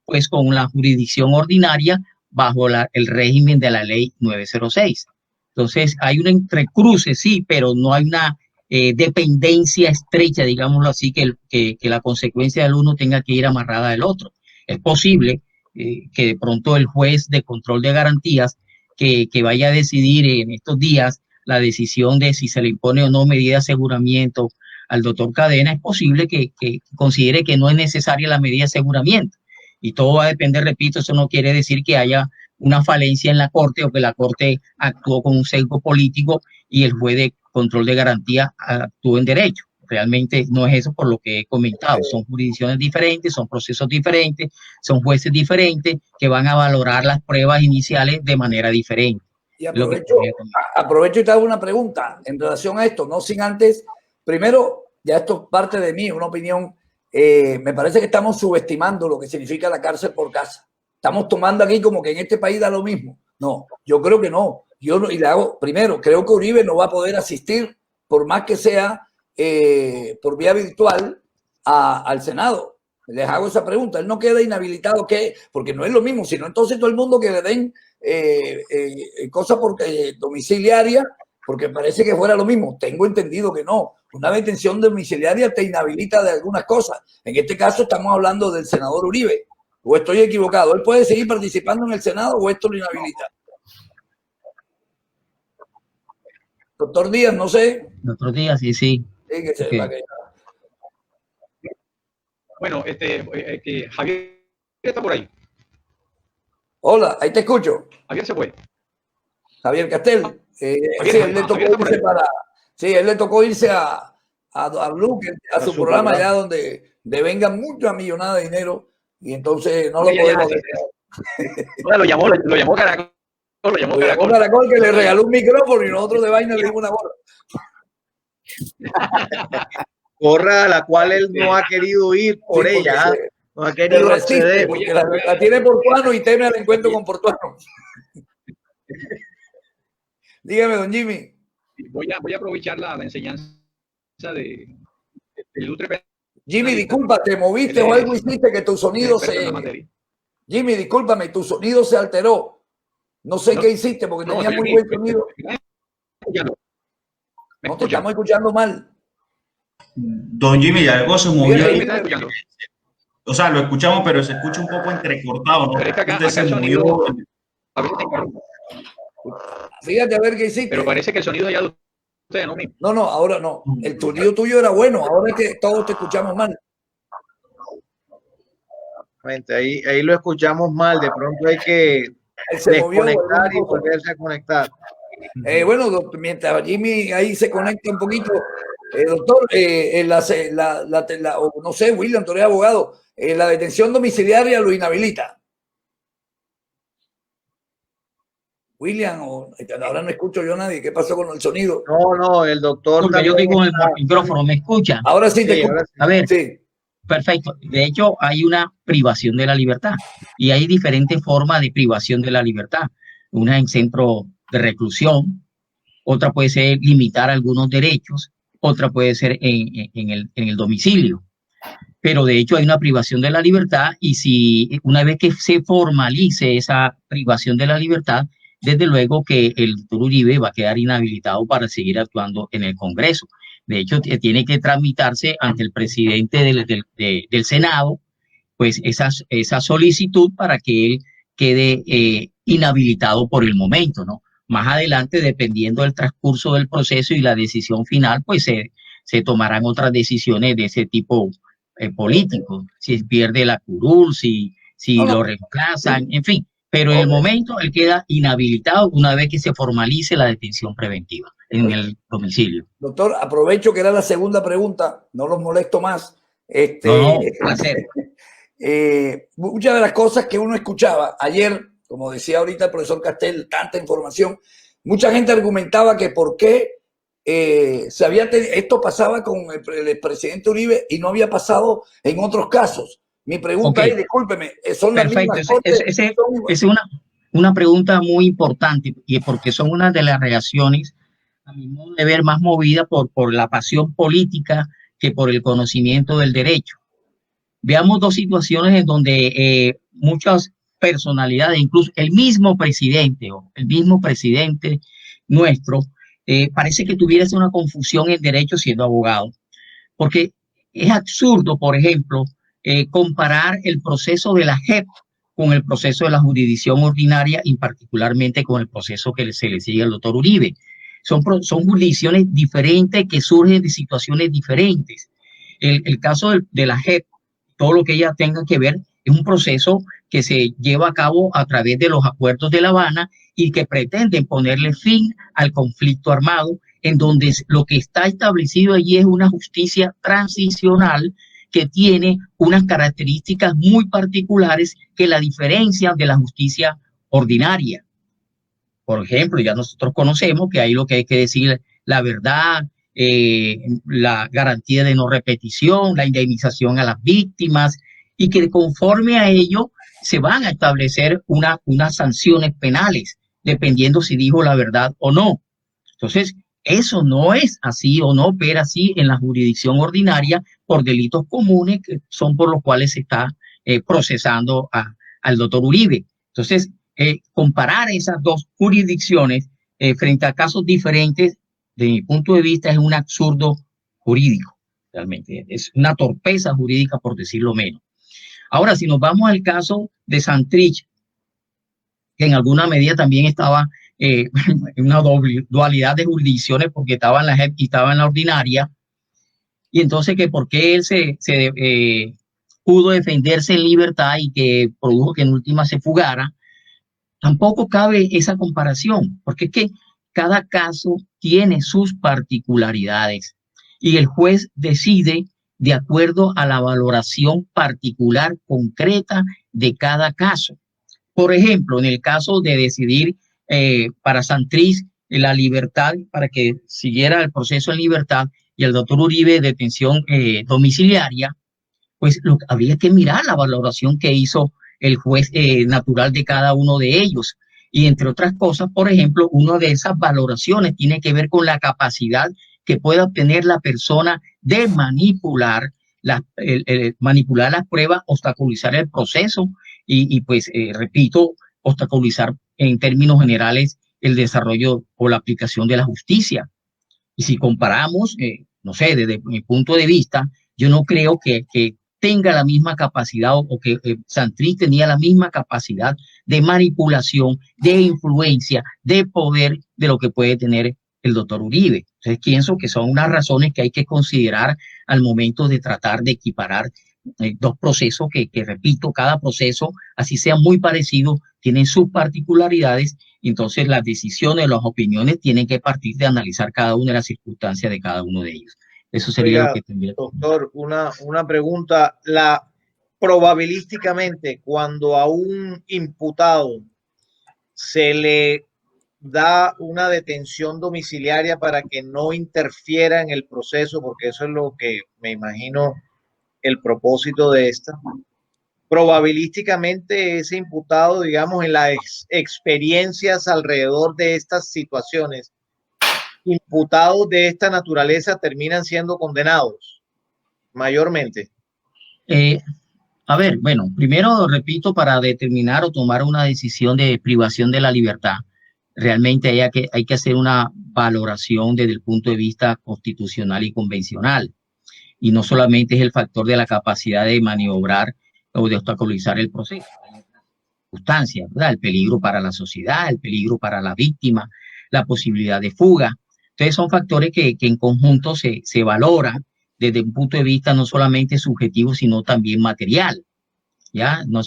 pues con la jurisdicción ordinaria bajo el régimen de la ley 906. Entonces hay un entrecruce, sí, pero no hay una dependencia estrecha, digámoslo así, que la consecuencia del uno tenga que ir amarrada del otro. Es posible que de pronto el juez de control de garantías que vaya a decidir en estos días la decisión de si se le impone o no medida de aseguramiento al doctor Cadena, es posible que considere que no es necesaria la medida de aseguramiento. Y todo va a depender, repito, eso no quiere decir que haya una falencia en la Corte o que la Corte actuó con un sesgo político y el juez de control de garantía actuó en derecho. Realmente no es eso por lo que he comentado. Son jurisdicciones diferentes, son procesos diferentes, son jueces diferentes que van a valorar las pruebas iniciales de manera diferente. Y aprovecho y te hago una pregunta en relación a esto, no sin antes, primero, ya esto es parte de mí, una opinión, me parece que estamos subestimando lo que significa la cárcel por casa. Estamos tomando aquí como que en este país da lo mismo. No, yo creo que no. Y le hago, primero, creo que Uribe no va a poder asistir, por más que sea por vía virtual, al Senado. Les hago esa pregunta. Él no queda inhabilitado, ¿qué? Porque no es lo mismo, sino entonces todo el mundo que le den cosas domiciliarias, porque parece que fuera lo mismo. Tengo entendido que no. Una detención domiciliaria te inhabilita de algunas cosas. En este caso estamos hablando del senador Uribe. ¿O estoy equivocado? ¿Él puede seguir participando en el Senado o esto lo inhabilita? Doctor Díaz, no sé. Doctor Díaz, sí. Sí, que okay. Bueno, Javier está por ahí. Hola, ahí te escucho. Javier se fue. Javier Castel. Sí, él le tocó irse él le tocó irse a a Blue, a su programa allá donde devengan mucha millonada de dinero y entonces no lo podemos dejar. Lo llamó Caracol. Lo llamó Caracol que le regaló un micrófono y nosotros de vaina le dimos una bola. Gorra a la cual él no ha querido ir por ella. No ha querido acceder. La tiene Portuano y teme al encuentro con Portuano. Dígame, don Jimmy. Voy a aprovechar la enseñanza de Lutre. Jimmy, disculpa, ¿te moviste o algo hiciste que tu sonido se... Jimmy, discúlpame, tu sonido se alteró. No sé qué hiciste porque tenía muy buen sonido. No te estamos escuchando mal. Don Jimmy, algo se movió ahí. O sea, lo escuchamos, pero se escucha un poco entrecortado, ¿no? Usted se movió. Fíjate a ver qué hiciste. Pero parece que el sonido allá de ustedes, ¿no? No, ahora no. El sonido tuyo era bueno, ahora es que todos te escuchamos mal. Ahí lo escuchamos mal, de pronto hay que desconectar y volverse a conectar. Bueno, doctor, mientras Jimmy ahí se conecta un poquito, doctor, no sé, William, tú eres abogado, la detención domiciliaria lo inhabilita. William, ahora no escucho yo a nadie. ¿Qué pasó con el sonido? No, el doctor. Porque yo estoy con el micrófono, ¿me escucha? Ahora sí te escucho. A ver, sí. Perfecto. De hecho, hay una privación de la libertad y hay diferentes formas de privación de la libertad. Una en centro de reclusión, otra puede ser limitar algunos derechos, otra puede ser en el domicilio. Pero de hecho hay una privación de la libertad y si una vez que se formalice esa privación de la libertad, desde luego que el doctor Uribe va a quedar inhabilitado para seguir actuando en el Congreso. De hecho, tiene que tramitarse ante el presidente del Senado, pues esa solicitud para que él quede inhabilitado por el momento, ¿no? Más adelante, dependiendo del transcurso del proceso y la decisión final, pues se tomarán otras decisiones de ese tipo político. Si pierde la curul, si lo reemplazan, en fin. Pero en el momento él queda inhabilitado una vez que se formalice la detención preventiva en el domicilio. Doctor, aprovecho que era la segunda pregunta, no los molesto más. No, placer. Muchas de las cosas que uno escuchaba ayer, como decía ahorita el profesor Castel, tanta información, mucha gente argumentaba que por qué esto pasaba con el presidente Uribe y no había pasado en otros casos. Mi pregunta es, discúlpeme, son las mismas cosas. Es una pregunta muy importante y porque son una de las reacciones, a mi modo de ver, más movida por la pasión política que por el conocimiento del derecho. Veamos dos situaciones en donde muchas personalidades, incluso el mismo presidente nuestro, parece que tuviese una confusión en derecho siendo abogado, porque es absurdo, por ejemplo, comparar el proceso de la JEP con el proceso de la jurisdicción ordinaria y particularmente con el proceso que se le sigue al doctor Uribe. Son jurisdicciones diferentes que surgen de situaciones diferentes. El caso de la JEP, todo lo que ella tenga que ver, es un proceso que se lleva a cabo a través de los acuerdos de La Habana y que pretenden ponerle fin al conflicto armado, en donde lo que está establecido allí es una justicia transicional que tiene unas características muy particulares que la diferencian de la justicia ordinaria. Por ejemplo, ya nosotros conocemos que ahí lo que hay que decir la verdad, la garantía de no repetición, la indemnización a las víctimas, y que conforme a ello se van a establecer unas sanciones penales, dependiendo si dijo la verdad o no. Entonces, eso no es así o no opera así en la jurisdicción ordinaria por delitos comunes que son por los cuales se está procesando al doctor Uribe. Entonces, comparar esas dos jurisdicciones frente a casos diferentes, de mi punto de vista, es un absurdo jurídico, realmente. Es una torpeza jurídica, por decirlo menos. Ahora, si nos vamos al caso de Santrich, que en alguna medida también estaba en una dualidad de jurisdicciones porque estaba en la JEP y estaba en la ordinaria, y entonces que por qué él pudo defenderse en libertad y que produjo que en última se fugara, tampoco cabe esa comparación, porque es que cada caso tiene sus particularidades y el juez decide de acuerdo a la valoración particular concreta de cada caso. Por ejemplo, en el caso de decidir para Santrich la libertad, para que siguiera el proceso en libertad, y el doctor Uribe detención domiciliaria, pues habría que mirar la valoración que hizo el juez natural de cada uno de ellos. Y entre otras cosas, por ejemplo, una de esas valoraciones tiene que ver con la capacidad que pueda obtener la persona de manipular manipular las pruebas, obstaculizar el proceso y pues, repito, obstaculizar en términos generales el desarrollo o la aplicación de la justicia. Y si comparamos, no sé, desde mi punto de vista, yo no creo que tenga la misma capacidad o que Santrich tenía la misma capacidad de manipulación, de influencia, de poder de lo que puede tener el doctor Uribe. Entonces pienso que son unas razones que hay que considerar al momento de tratar de equiparar dos procesos que, repito, cada proceso, así sea muy parecido, tienen sus particularidades. Entonces las decisiones, las opiniones tienen que partir de analizar cada una de las circunstancias de cada uno de ellos. Eso sería Oiga, lo que tendría. Doctor, una pregunta. Probabilísticamente, cuando a un imputado se le da una detención domiciliaria para que no interfiera en el proceso, porque eso es lo que me imagino el propósito de esta, probabilísticamente ese imputado, digamos, en las experiencias alrededor de estas situaciones, imputados de esta naturaleza terminan siendo condenados mayormente. A ver, bueno, primero repito, para determinar o tomar una decisión de privación de la libertad, realmente hay que hacer una valoración desde el punto de vista constitucional y convencional. Y no solamente es el factor de la capacidad de maniobrar o de obstaculizar el proceso. Hay otras circunstancias, ¿verdad? El peligro para la sociedad, el peligro para la víctima, la posibilidad de fuga. Entonces son factores que en conjunto se valoran desde un punto de vista no solamente subjetivo, sino también material. ¿Ya? No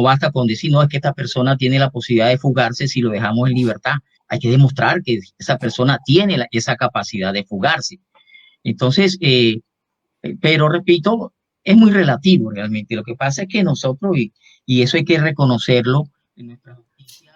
basta con decir, no, es que esta persona tiene la posibilidad de fugarse si lo dejamos en libertad. Hay que demostrar que esa persona tiene esa capacidad de fugarse. Entonces, pero repito, es muy relativo realmente. Lo que pasa es que nosotros, y eso hay que reconocerlo, en nuestra justicia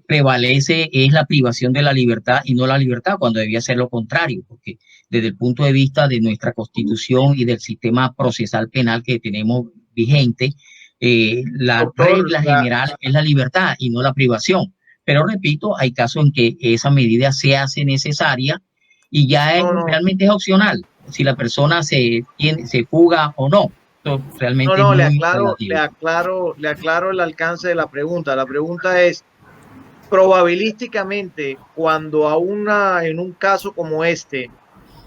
prevalece es la privación de la libertad y no la libertad, cuando debía ser lo contrario, porque desde el punto de vista de nuestra Constitución y del sistema procesal penal que tenemos vigente, la regla general es la libertad y no la privación. Pero repito, hay casos en que esa medida se hace necesaria y ya realmente es opcional si la persona se fuga o no. Realmente le aclaro el alcance de la pregunta. La pregunta es, probabilísticamente, cuando en un caso como este,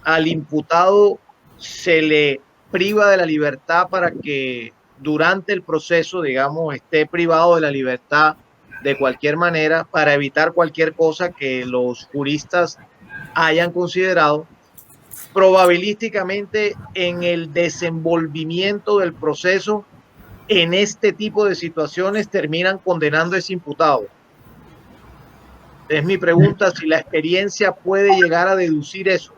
al imputado se le priva de la libertad para que durante el proceso, digamos, esté privado de la libertad de cualquier manera para evitar cualquier cosa que los juristas hayan considerado, probabilísticamente en el desenvolvimiento del proceso, en este tipo de situaciones terminan condenando a ese imputado. Es mi pregunta, si la experiencia puede llegar a deducir eso.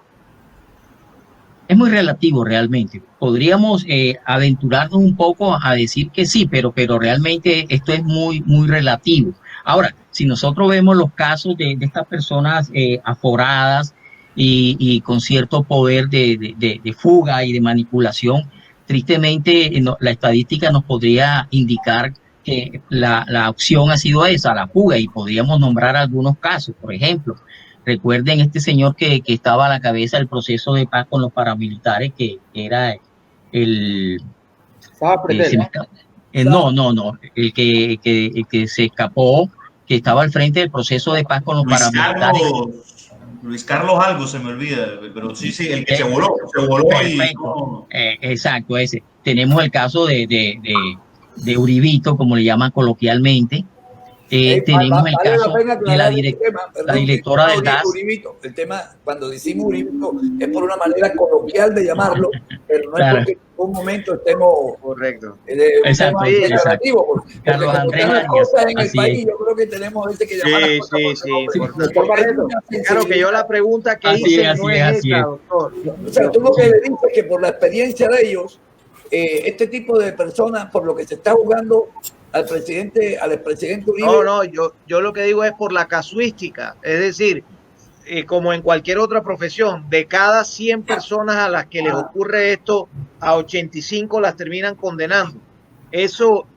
Es muy relativo realmente. Podríamos aventurarnos un poco a decir que sí, pero realmente esto es muy, muy relativo. Ahora, si nosotros vemos los casos de estas personas aforadas y con cierto poder de fuga y de manipulación, tristemente la estadística nos podría indicar que la opción ha sido esa, la fuga, y podríamos nombrar algunos casos. Por ejemplo, recuerden este señor que estaba a la cabeza del proceso de paz con los paramilitares, que era el que se escapó, que estaba al frente del proceso de paz con los paramilitares. Luis Carlos algo se me olvida, pero sí, el que se voló perfecto. Exacto, ese. Tenemos el caso de Uribito, como le llaman coloquialmente, tenemos el caso de la directora del DAS. Uribito. El tema, cuando decimos Uribito, es por una manera coloquial de llamarlo, pero no es porque en un momento estemos correcto. Exacto. Carlos Andrés cosas en el país, yo creo que tenemos a veces que llamar Claro que yo la pregunta que hice no es esa, doctor. O sea, tú lo que le dices es que por la experiencia de ellos, este tipo de personas, por lo que se está jugando al expresidente Uribe. No, yo lo que digo es por la casuística, es decir, como en cualquier otra profesión, de cada 100 personas a las que les ocurre esto, a 85 las terminan condenando. Eso,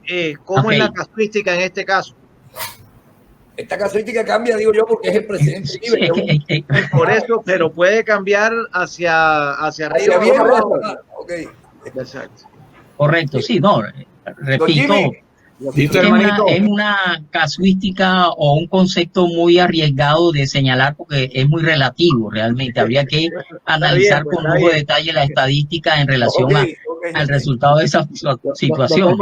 ¿cómo es la casuística en este caso? Esta casuística cambia, digo yo, porque es el presidente Uribe. Por eso, pero puede cambiar hacia arriba. Okay. Exacto. Correcto, sí, no, repito, es una casuística o un concepto muy arriesgado de señalar porque es muy relativo realmente. Habría que analizar con lujo de detalle la estadística en relación al resultado de esa situación.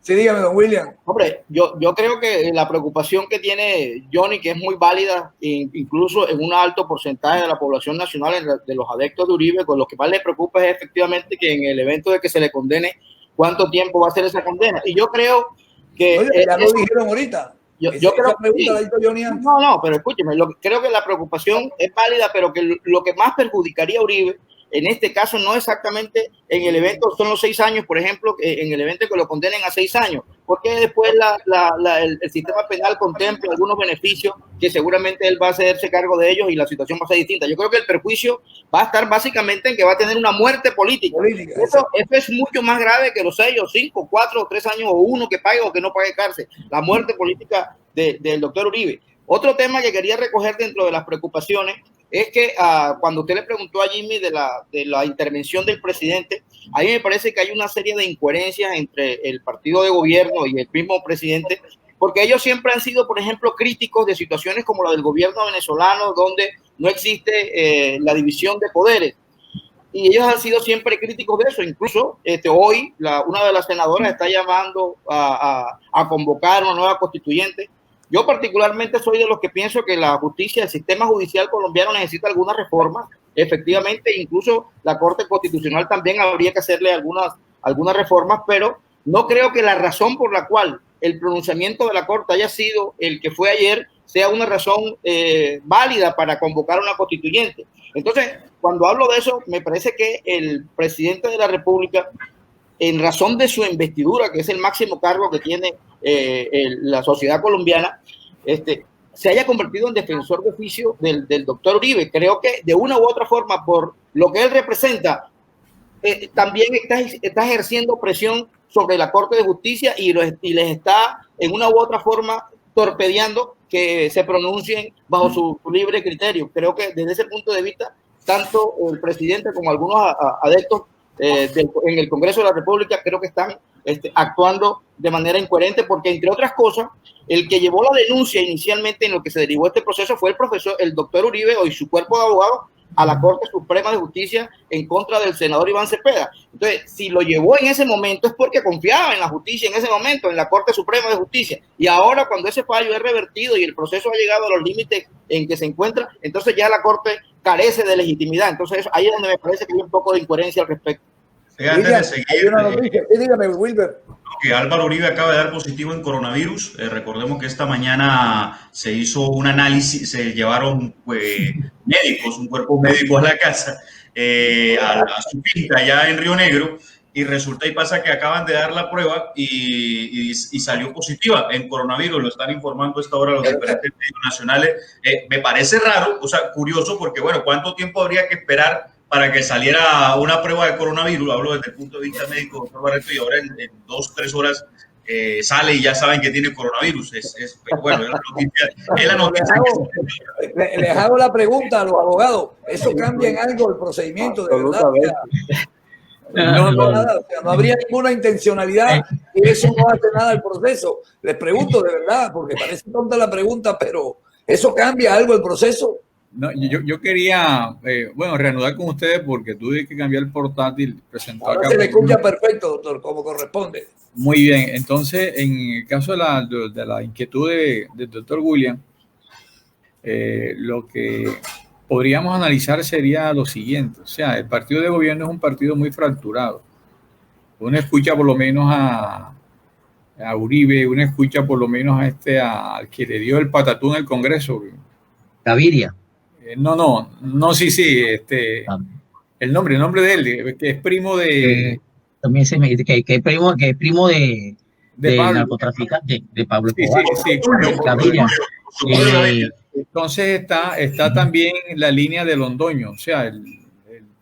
Sí, dígame, don William. Hombre, yo creo que la preocupación que tiene Johnny, que es muy válida, incluso en un alto porcentaje de la población nacional, de los adeptos de Uribe, con lo que más le preocupa es efectivamente que en el evento de que se le condene, ¿cuánto tiempo va a ser esa condena? Y yo creo que... Oye, ya lo dijeron ahorita. Yo creo que no, pero escúcheme, creo que la preocupación es válida, pero que lo que más perjudicaría a Uribe en este caso no exactamente en el evento, son los 6 años, por ejemplo, en el evento que lo condenen a 6 años, porque después el sistema penal contempla algunos beneficios que seguramente él va a hacerse cargo de ellos y la situación va a ser distinta. Yo creo que el perjuicio va a estar básicamente en que va a tener una muerte política. Eso es mucho más grave que los 6 o 5, 4 o 3 años o 1 que pague o que no pague cárcel. La muerte política del doctor Uribe. Otro tema que quería recoger dentro de las preocupaciones es que cuando usted le preguntó a Jimmy de la intervención del presidente, a mí me parece que hay una serie de incoherencias entre el partido de gobierno y el mismo presidente, porque ellos siempre han sido, por ejemplo, críticos de situaciones como la del gobierno venezolano, donde no existe la división de poderes. Y ellos han sido siempre críticos de eso. Incluso hoy una de las senadoras está llamando a convocar una nueva constituyente. Yo particularmente soy de los que pienso que la justicia, el sistema judicial colombiano necesita algunas reformas. Efectivamente, incluso la Corte Constitucional también habría que hacerle algunas reformas, pero no creo que la razón por la cual el pronunciamiento de la Corte haya sido el que fue ayer sea una razón válida para convocar a una constituyente. Entonces, cuando hablo de eso, me parece que el presidente de la República, en razón de su investidura, que es el máximo cargo que tiene la sociedad colombiana, se haya convertido en defensor de oficio del doctor Uribe. Creo que de una u otra forma, por lo que él representa, también está ejerciendo presión sobre la Corte de Justicia y les está en una u otra forma torpedeando que se pronuncien bajo su libre criterio. Creo que desde ese punto de vista, tanto el presidente como algunos adeptos en el Congreso de la República creo que están actuando de manera incoherente, porque entre otras cosas el que llevó la denuncia inicialmente en lo que se derivó este proceso fue el doctor Uribe y su cuerpo de abogados a la Corte Suprema de Justicia en contra del senador Iván Cepeda. Entonces, si lo llevó en ese momento es porque confiaba en la justicia en ese momento, en la Corte Suprema de Justicia, y ahora cuando ese fallo es revertido y el proceso ha llegado a los límites en que se encuentra, entonces ya la Corte carece de legitimidad. Entonces ahí es donde me parece que hay un poco de incoherencia al respecto. Antes de seguir, dígame, Wilber. Que Álvaro Uribe acaba de dar positivo en coronavirus. Recordemos que esta mañana se hizo un análisis, se llevaron médicos, un cuerpo médico a la casa, a su finca allá en Río Negro, y resulta y pasa que acaban de dar la prueba y salió positiva en coronavirus. Lo están informando a esta hora los diferentes medios nacionales. Me parece raro, o sea, curioso, porque bueno, ¿cuánto tiempo habría que esperar para que saliera una prueba de coronavirus? Hablo desde el punto de vista médico, doctor Barreto, y ahora en 2 o 3 horas sale y ya saben que tiene coronavirus. Bueno, es la noticia. Les hago la pregunta a los abogados. ¿Eso cambia en algo el procedimiento? De verdad. Nada, o sea, no habría ninguna intencionalidad y eso no hace nada al proceso. Les pregunto de verdad, porque parece tonta la pregunta, pero ¿eso cambia algo el proceso? No, yo quería, bueno, reanudar con ustedes porque tuve que cambiar el portátil. Ahora se le escucha perfecto, doctor, como corresponde. Muy bien, entonces, en el caso de la inquietud del doctor William, lo que podríamos analizar sería lo siguiente. O sea, el partido de gobierno es un partido muy fracturado. Uno escucha por lo menos a Uribe, uno escucha por lo menos al que le dio el patatú en el Congreso. Gaviria. No, sí, el nombre de él, que es primo de... también que es primo de Pablo. Narcotraficante, de Pablo Escobar. Sí. Gaviria. Entonces está también la línea de Londoño, o sea, el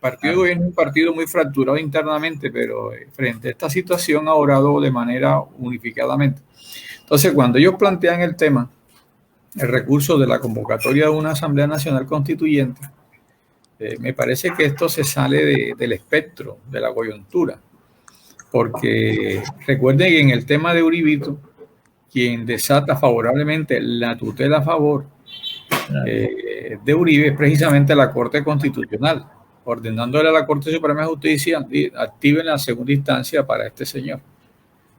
partido de gobierno es un partido muy fracturado internamente, pero frente a esta situación ha orado de manera unificadamente. Entonces, cuando ellos plantean el tema, el recurso de la convocatoria de una Asamblea Nacional Constituyente, me parece que esto se sale del espectro, de la coyuntura, porque recuerden que en el tema de Uribito, quien desata favorablemente la tutela a favor de Uribe es precisamente la Corte Constitucional, ordenándole a la Corte Suprema de Justicia activen la segunda instancia para este señor.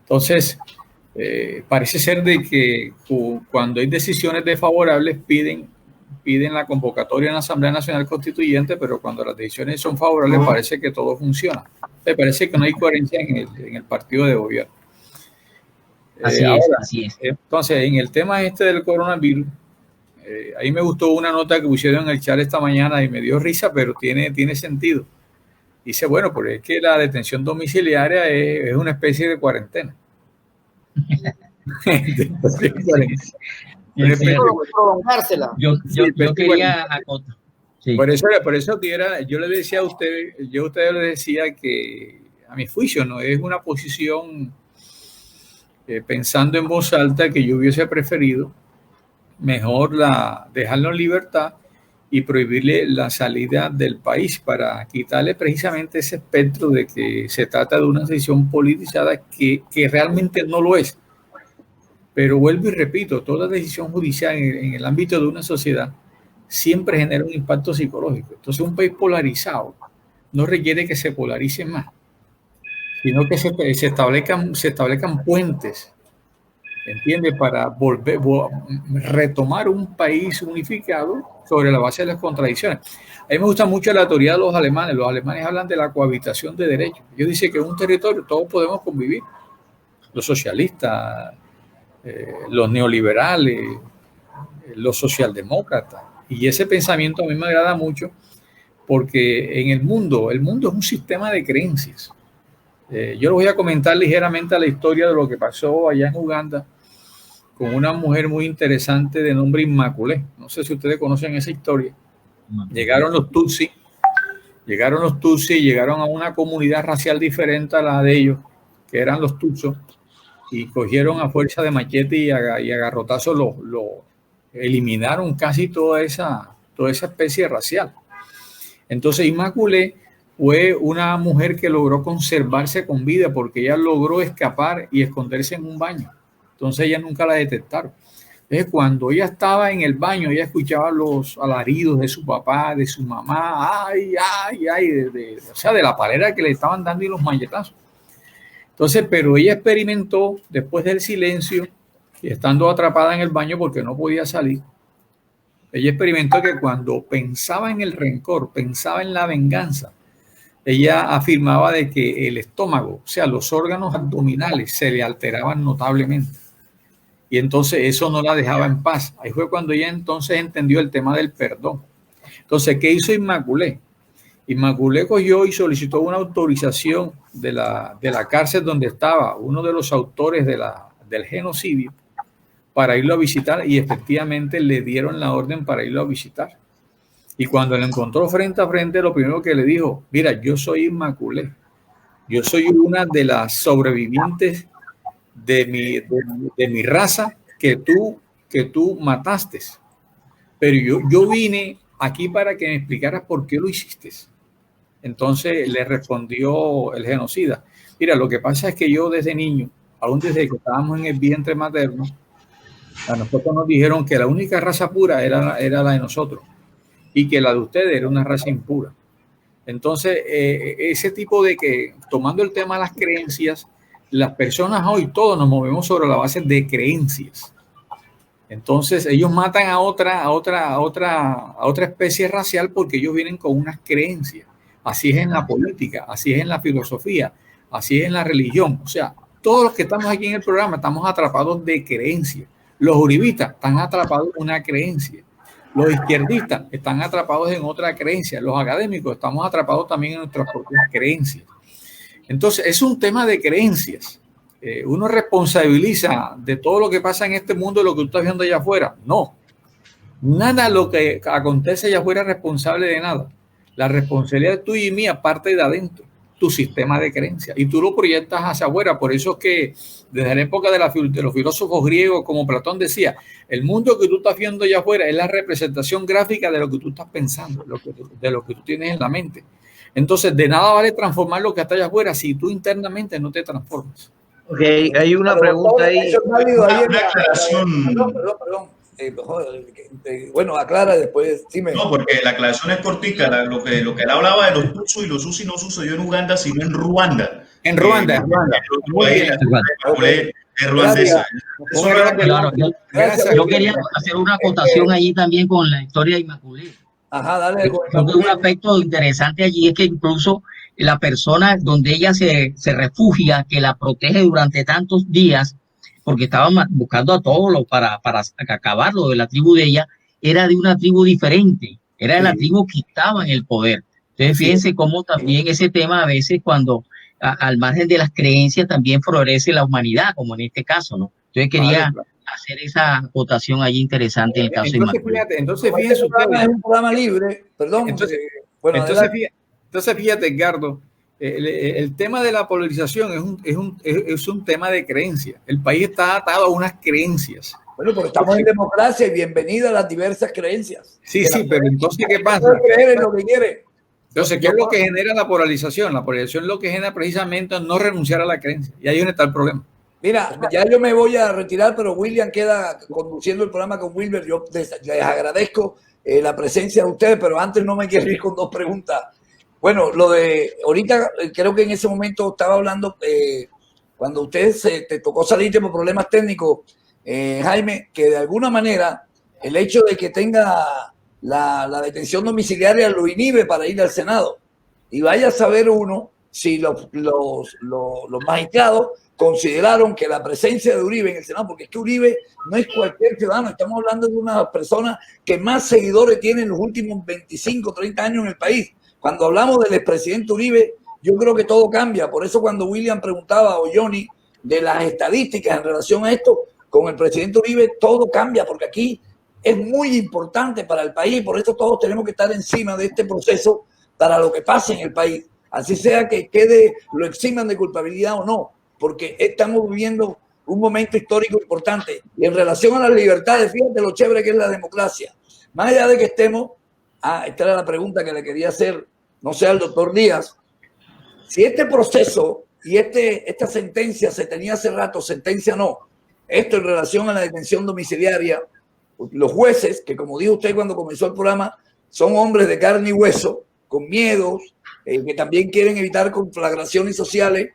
Entonces, parece ser de que cuando hay decisiones desfavorables piden la convocatoria en la Asamblea Nacional Constituyente, pero cuando las decisiones son favorables parece que todo funciona. Me parece que no hay coherencia en el partido de gobierno. Así es. Entonces, en el tema del coronavirus, ahí me gustó una nota que pusieron en el chat esta mañana y me dio risa, pero tiene sentido. Dice, bueno, pues es que la detención domiciliaria es una especie de cuarentena. Yo quería acotar. Sí. Por eso yo le decía a ustedes, les decía que a mi juicio no es una posición pensando en voz alta que yo hubiese preferido mejor dejarlo en libertad y prohibirle la salida del país para quitarle precisamente ese espectro de que se trata de una decisión politizada que realmente no lo es. Pero vuelvo y repito, toda decisión judicial en el ámbito de una sociedad siempre genera un impacto psicológico. Entonces, un país polarizado no requiere que se polarice más, sino que se establezcan puentes, ¿entiendes? Para retomar un país unificado sobre la base de las contradicciones. A mí me gusta mucho la teoría de los alemanes. Los alemanes hablan de la cohabitación de derechos. Ellos dicen que en un territorio todos podemos convivir. Los socialistas, los neoliberales, los socialdemócratas. Y ese pensamiento a mí me agrada mucho porque en el mundo es un sistema de creencias. Yo les voy a comentar ligeramente la historia de lo que pasó allá en Uganda con una mujer muy interesante de nombre Inmaculée. No sé si ustedes conocen esa historia. Llegaron los Tutsi, llegaron a una comunidad racial diferente a la de ellos, que eran los Tutsos, y cogieron a fuerza de machete y a garrotazo lo eliminaron casi toda esa especie racial. Entonces Inmaculée fue una mujer que logró conservarse con vida porque ella logró escapar y esconderse en un baño. Entonces ella nunca la detectaron. Entonces cuando ella estaba en el baño, ella escuchaba los alaridos de su papá, de su mamá, ay, o sea, de la palera que le estaban dando y los machetazos. Entonces, pero ella experimentó, después del silencio, y estando atrapada en el baño porque no podía salir, ella experimentó que cuando pensaba en el rencor, pensaba en la venganza, ella afirmaba de que el estómago, o sea, los órganos abdominales se le alteraban notablemente. Y entonces eso no la dejaba en paz. Ahí fue cuando ella entonces entendió el tema del perdón. Entonces, ¿qué hizo Inmaculée? Inmaculée cogió y solicitó una autorización de la cárcel donde estaba uno de los autores del genocidio para irlo a visitar, y efectivamente le dieron la orden para irlo a visitar. Y cuando lo encontró frente a frente, lo primero que le dijo, mira, yo soy Inmaculée, yo soy una de las sobrevivientes de mi raza que tú mataste, pero yo vine aquí para que me explicaras por qué lo hiciste. Entonces le respondió el genocida, mira, lo que pasa es que yo desde niño, aún desde que estábamos en el vientre materno, a nosotros nos dijeron que la única raza pura era la de nosotros. y que la de ustedes era una raza impura. Entonces, ese tipo de que, tomando el tema de las creencias, las personas hoy todos nos movemos sobre la base de creencias. Entonces, ellos matan a otra especie racial porque ellos vienen con unas creencias. Así es en la política, así es en la filosofía, así es en la religión. O sea, todos los que estamos aquí en el programa estamos atrapados de creencias. Los uribistas están atrapados en una creencia. Los izquierdistas están atrapados en otra creencia. Los académicos estamos atrapados también en nuestras propias creencias. Entonces, es un tema de creencias. Uno responsabiliza de todo lo que pasa en este mundo de lo que tú estás viendo allá afuera. No. Nada de lo que acontece allá afuera es responsable de nada. La responsabilidad tuya y mía parte de adentro, tu sistema de creencias. Y tú lo proyectas hacia afuera. Por eso es que desde la época de los filósofos griegos, como Platón decía, el mundo que tú estás viendo allá afuera es la representación gráfica de lo que tú estás pensando, de lo que tú tienes en la mente. Entonces, de nada vale transformar lo que está allá afuera si tú internamente no te transformas. Ok, hay una pregunta ahí. Una aclaración. Perdón. Bueno, aclara después. Dime. No, porque la aclaración es cortica. Lo que él hablaba de los Tutsi y los Husi no sucedió en Uganda, sino en Ruanda. En Ruanda. Yo quería hacer una acotación allí también con la historia de Immaculée. Ajá, dale. Un aspecto interesante allí es que incluso la persona donde ella se refugia, que la protege durante tantos días, porque estaban buscando a todos para acabarlo de la tribu de ella, era de una tribu diferente, era de la tribu que estaba en el poder. Entonces, fíjense cómo también ese tema a veces cuando al margen de las creencias también florece la humanidad, como en este caso, ¿no? Entonces quería hacer esa acotación allí interesante en el caso de Immaculée. Entonces, fíjense ustedes. Es un programa libre, perdón. Entonces, fíjate, Edgardo, el tema de la polarización es un tema de creencias. El país está atado a unas creencias. Bueno, porque estamos en democracia y bienvenida a las diversas creencias. Sí, pero entonces, ¿qué pasa? Creer en lo que quiere. Entonces, ¿qué es lo que genera la polarización? La polarización es lo que genera precisamente no renunciar a la creencia. Y ahí es donde está el problema. Mira, ya yo me voy a retirar, pero William queda conduciendo el programa con Wilber. Yo les agradezco la presencia de ustedes, pero antes no me quiero ir con dos preguntas. Bueno, lo de ahorita, creo que en ese momento estaba hablando, cuando usted te tocó salirte por problemas técnicos, Jaime, que de alguna manera el hecho de que tenga la detención domiciliaria lo inhibe para ir al Senado. Y vaya a saber uno si los magistrados consideraron que la presencia de Uribe en el Senado, porque es que Uribe no es cualquier ciudadano, estamos hablando de una persona que más seguidores tiene en los últimos 25, 30 años en el país. Cuando hablamos del expresidente Uribe, yo creo que todo cambia. Por eso cuando William preguntaba, o Johnny, de las estadísticas en relación a esto, con el presidente Uribe todo cambia, porque aquí es muy importante para el país, por eso todos tenemos que estar encima de este proceso para lo que pase en el país, así sea que lo eximan de culpabilidad o no, porque estamos viviendo un momento histórico importante. Y en relación a las libertades, fíjate lo chévere que es la democracia. Más allá de que estemos, esta era la pregunta que le quería hacer, no sé, al doctor Díaz, si este proceso y esta sentencia se tenía hace rato, sentencia no, esto en relación a la detención domiciliaria, los jueces, que como dijo usted cuando comenzó el programa, son hombres de carne y hueso, con miedos, que también quieren evitar conflagraciones sociales.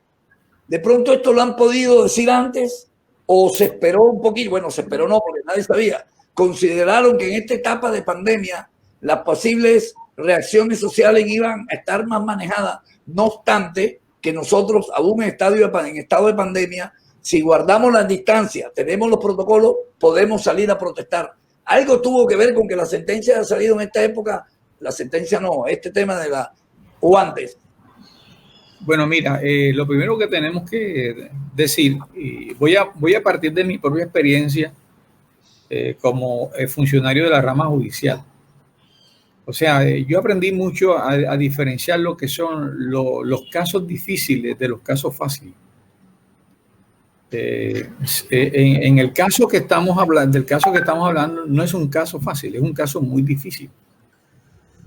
De pronto esto lo han podido decir antes o se esperó un poquito. Bueno, se esperó no, porque nadie sabía. Consideraron que en esta etapa de pandemia las posibles reacciones sociales iban a estar más manejadas. No obstante, que nosotros, aún en estado de pandemia, si guardamos las distancias, tenemos los protocolos, podemos salir a protestar. Algo tuvo que ver con que la sentencia haya salido en esta época, la sentencia no, este tema de o antes. Bueno, mira, lo primero que tenemos que decir, y voy a partir de mi propia experiencia como funcionario de la rama judicial. O sea, yo aprendí mucho a diferenciar lo que son los casos difíciles de los casos fáciles. En el caso que estamos hablando, no es un caso fácil, es un caso muy difícil.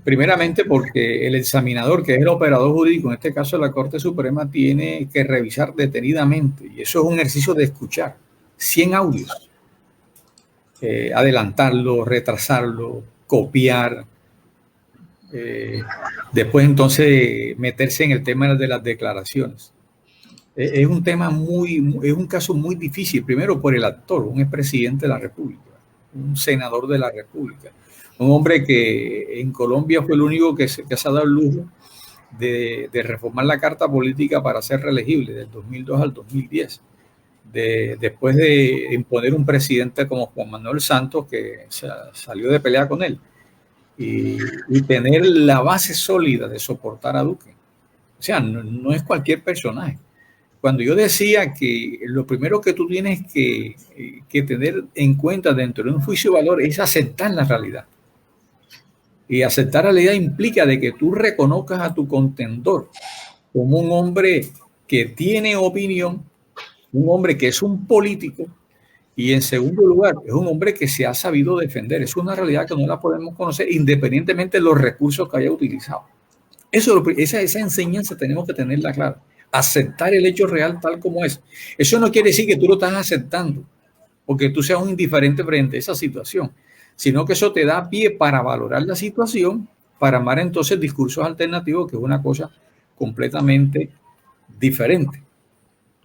Primeramente porque el examinador, que es el operador jurídico, en este caso la Corte Suprema, tiene que revisar detenidamente, y eso es un ejercicio de escuchar 100 audios, adelantarlo, retrasarlo, copiar, después entonces meterse en el tema de las declaraciones. Es un tema es un caso muy difícil, primero por el actor, un expresidente de la República, un senador de la República, un hombre que en Colombia fue el único que se ha dado el lujo de reformar la carta política para ser reelegible del 2002 al 2010, después de imponer un presidente como Juan Manuel Santos que salió de pelea con él y tener la base sólida de soportar a Duque. O sea, no es cualquier personaje. Cuando yo decía que lo primero que tú tienes que tener en cuenta dentro de un juicio de valor es aceptar la realidad. Y aceptar la realidad implica de que tú reconozcas a tu contendor como un hombre que tiene opinión, un hombre que es un político y en segundo lugar es un hombre que se ha sabido defender. Es una realidad que no la podemos conocer independientemente de los recursos que haya utilizado. Esa enseñanza tenemos que tenerla clara. Aceptar el hecho real tal como es. Eso no quiere decir que tú lo estás aceptando porque tú seas un indiferente frente a esa situación, sino que eso te da pie para valorar la situación, para armar entonces discursos alternativos, que es una cosa completamente diferente.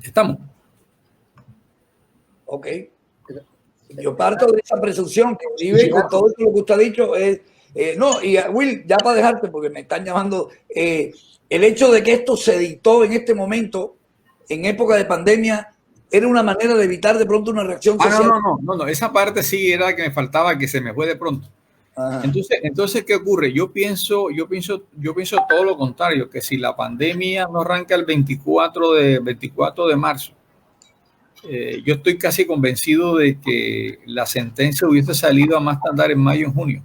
¿Estamos? Ok. Yo parto de esa presunción que vive con todo lo que usted ha dicho. No, y Will, ya para dejarte, porque me están llamando, el hecho de que esto se dictó en este momento, en época de pandemia, era una manera de evitar de pronto una reacción social. No, esa parte sí era que me faltaba, que se me fue de pronto. Entonces, ¿qué ocurre? Yo pienso todo lo contrario, que si la pandemia no arranca el 24 de marzo, yo estoy casi convencido de que la sentencia hubiese salido a más tardar en mayo o en junio.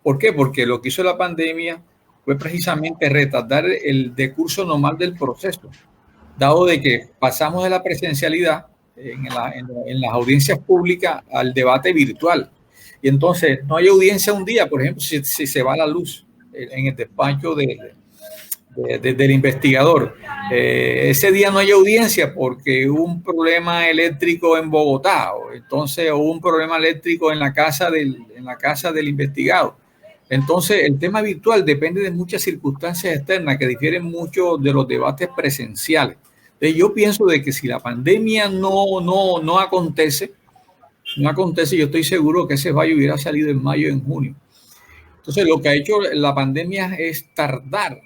¿Por qué? Porque lo que hizo la pandemia fue precisamente retardar el decurso normal del proceso, dado de que pasamos de la presencialidad en las audiencias públicas al debate virtual. Y entonces no hay audiencia un día, por ejemplo, si se va la luz en el despacho del investigador. Ese día no hay audiencia porque hubo un problema eléctrico en Bogotá, o entonces hubo un problema eléctrico en la casa del investigado. Entonces, el tema virtual depende de muchas circunstancias externas que difieren mucho de los debates presenciales. Entonces, yo pienso de que si la pandemia no acontece, yo estoy seguro que ese fallo hubiera salido en mayo o en junio. Entonces, lo que ha hecho la pandemia es tardar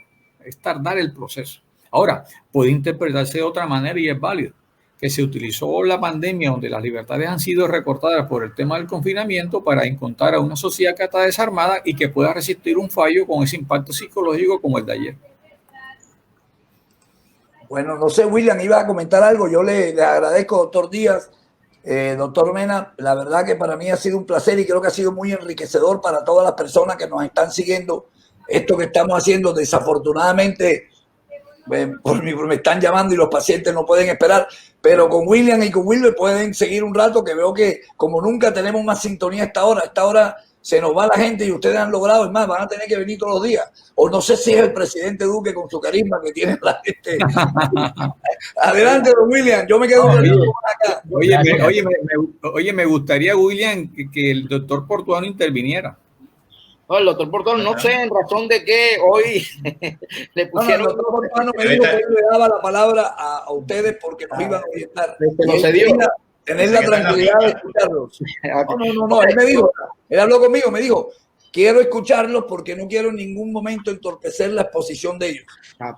el proceso. Ahora, puede interpretarse de otra manera y es válido, que se utilizó la pandemia donde las libertades han sido recortadas por el tema del confinamiento para encontrar a una sociedad que está desarmada y que pueda resistir un fallo con ese impacto psicológico como el de ayer. Bueno, no sé, William, iba a comentar algo. Yo le agradezco, doctor Díaz, doctor Mena. La verdad que para mí ha sido un placer y creo que ha sido muy enriquecedor para todas las personas que nos están siguiendo esto que estamos haciendo. Desafortunadamente, me están llamando y los pacientes no pueden esperar, pero con William y con Wilber pueden seguir un rato, que veo que como nunca tenemos más sintonía a esta hora. A esta hora se nos va la gente y ustedes han logrado, es más, van a tener que venir todos los días. O no sé si es el presidente Duque con su carisma que tiene la gente. Adelante, don William, yo me quedo acá. Oye, me gustaría, William, que el doctor Portuano interviniera. No, el doctor Portuano, no sé en razón de qué hoy le pusieron. No, el doctor Portuano me dijo que él le daba la palabra a ustedes porque nos iban a orientar. Tener la tranquilidad de escucharlos. No, él me dijo, él habló conmigo, me dijo, quiero escucharlos porque no quiero en ningún momento entorpecer la exposición de ellos.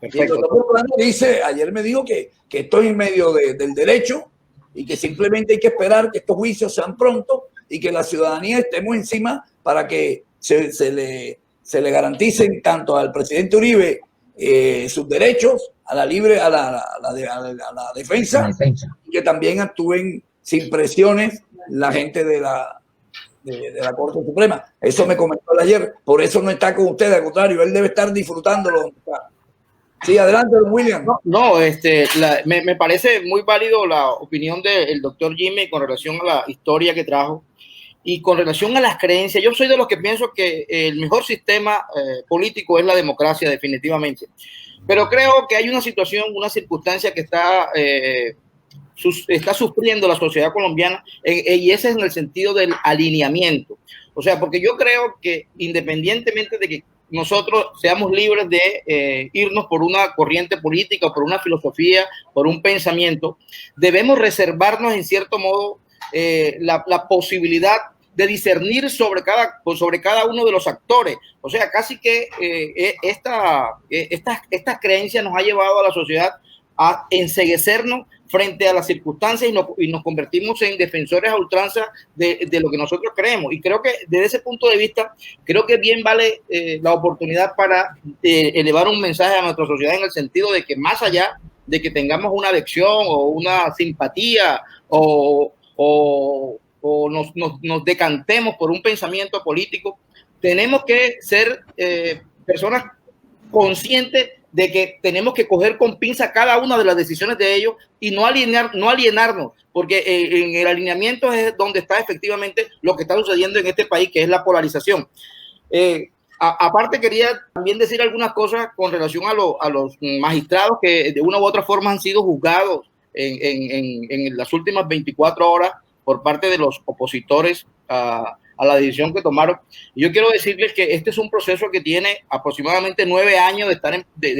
Y el doctor Portuano dice, ayer me dijo que estoy en medio del derecho y que simplemente hay que esperar que estos juicios sean pronto y que la ciudadanía estemos encima para que se le garanticen tanto al presidente Uribe sus derechos, a la defensa, y que también actúen sin presiones la gente de la Corte Suprema. Eso me comentó ayer, por eso no está con usted, al contrario, él debe estar disfrutándolo. Sí, adelante, don William. Me parece muy válido la opinión del doctor Jimmy con relación a la historia que trajo. Y con relación a las creencias, yo soy de los que pienso que el mejor sistema político es la democracia, definitivamente. Pero creo que hay una situación, una circunstancia que está sufriendo la sociedad colombiana, y ese es en el sentido del alineamiento. O sea, porque yo creo que independientemente de que nosotros seamos libres de irnos por una corriente política, por una filosofía, por un pensamiento, debemos reservarnos en cierto modo la posibilidad de discernir sobre cada uno de los actores. O sea, casi que esta creencia nos ha llevado a la sociedad a enceguecernos frente a las circunstancias y nos convertimos en defensores a ultranza de lo que nosotros creemos. Y creo que desde ese punto de vista, creo que bien vale la oportunidad para elevar un mensaje a nuestra sociedad en el sentido de que más allá de que tengamos una adicción o una simpatía o nos decantemos por un pensamiento político, tenemos que ser personas conscientes de que tenemos que coger con pinza cada una de las decisiones de ellos y no alienarnos, porque en el alineamiento es donde está efectivamente lo que está sucediendo en este país, que es la polarización. Aparte, quería también decir algunas cosas con relación a los magistrados que de una u otra forma han sido juzgados en las últimas 24 horas por parte de los opositores a la decisión que tomaron. Y yo quiero decirles que este es un proceso que tiene aproximadamente 9 años de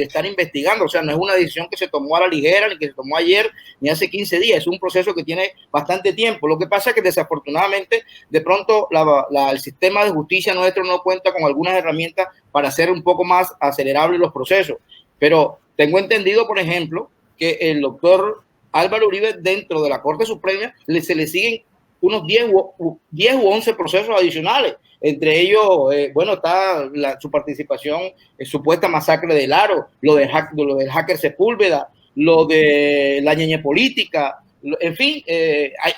estar investigando. O sea, no es una decisión que se tomó a la ligera, ni que se tomó ayer, ni hace 15 días. Es un proceso que tiene bastante tiempo. Lo que pasa es que desafortunadamente, de pronto, el sistema de justicia nuestro no cuenta con algunas herramientas para hacer un poco más acelerables los procesos. Pero tengo entendido, por ejemplo, que el doctor Álvaro Uribe, dentro de la Corte Suprema, se le siguen unos 10 u 11 procesos adicionales. Entre ellos, está su participación en supuesta masacre del Aro, lo del hacker Sepúlveda, lo de la ñeñe política. En fin,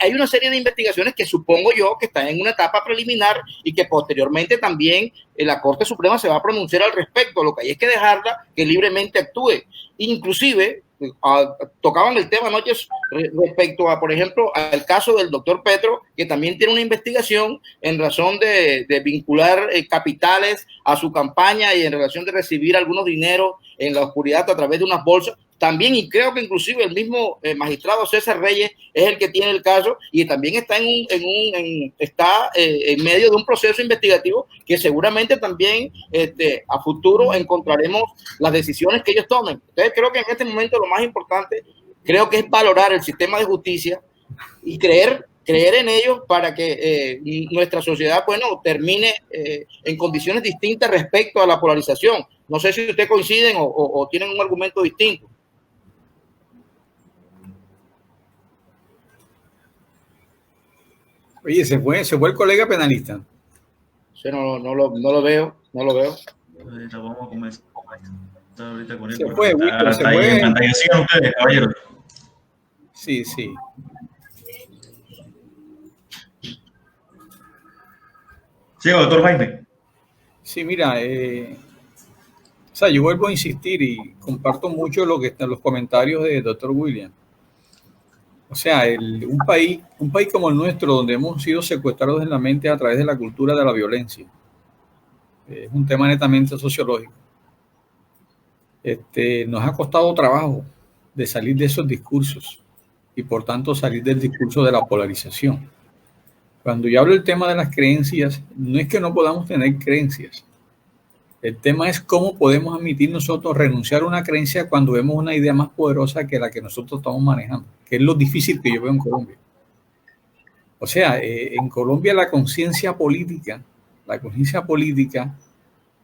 hay una serie de investigaciones que supongo yo que están en una etapa preliminar y que posteriormente también la Corte Suprema se va a pronunciar al respecto. Lo que hay es que dejarla que libremente actúe. Inclusive, tocaban el tema anoche respecto a, por ejemplo, al caso del doctor Petro, que también tiene una investigación en razón de vincular capitales a su campaña y en relación de recibir algunos dineros en la oscuridad a través de unas bolsas. También, y creo que inclusive el mismo magistrado César Reyes es el que tiene el caso y también está en medio de un proceso investigativo que seguramente también a futuro encontraremos las decisiones que ellos tomen. Entonces creo que en este momento lo más importante creo que es valorar el sistema de justicia y creer en ellos para que nuestra sociedad, termine en condiciones distintas respecto a la polarización. No sé si ustedes coinciden o tienen un argumento distinto. Oye, se fue el colega penalista. No lo veo. Vamos a comenzar ahorita con él. Se fue. Sigan ustedes, caballeros. Sí. Sí, doctor Jaime. Sí, mira, yo vuelvo a insistir y comparto mucho lo que están los comentarios del doctor William. O sea, un país como el nuestro, donde hemos sido secuestrados en la mente a través de la cultura de la violencia, es un tema netamente sociológico. Nos ha costado trabajo de salir de esos discursos y por tanto salir del discurso de la polarización. Cuando yo hablo del tema de las creencias, no es que no podamos tener creencias. El tema es cómo podemos admitir nosotros renunciar a una creencia cuando vemos una idea más poderosa que la que nosotros estamos manejando, que es lo difícil que yo veo en Colombia. O sea, en Colombia la conciencia política,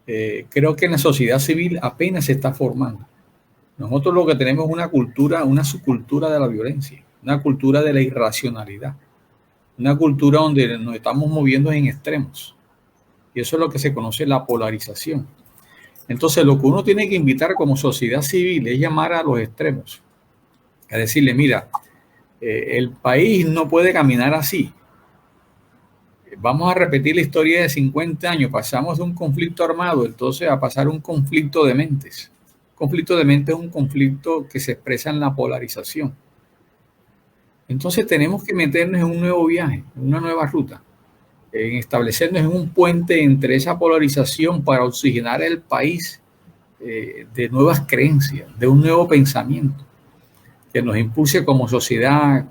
creo que en la sociedad civil apenas se está formando. Nosotros lo que tenemos es una subcultura de la violencia, una cultura de la irracionalidad, una cultura donde nos estamos moviendo en extremos. Y eso es lo que se conoce la polarización. Entonces, lo que uno tiene que invitar como sociedad civil es llamar a los extremos. Es decirle, mira, el país no puede caminar así. Vamos a repetir la historia de 50 años. Pasamos de un conflicto armado, entonces, a pasar un conflicto de mentes. Un conflicto de mentes es un conflicto que se expresa en la polarización. Entonces, tenemos que meternos en un nuevo viaje, en una nueva ruta. En establecernos en un puente entre esa polarización para oxigenar el país de nuevas creencias, de un nuevo pensamiento que nos impulse como sociedad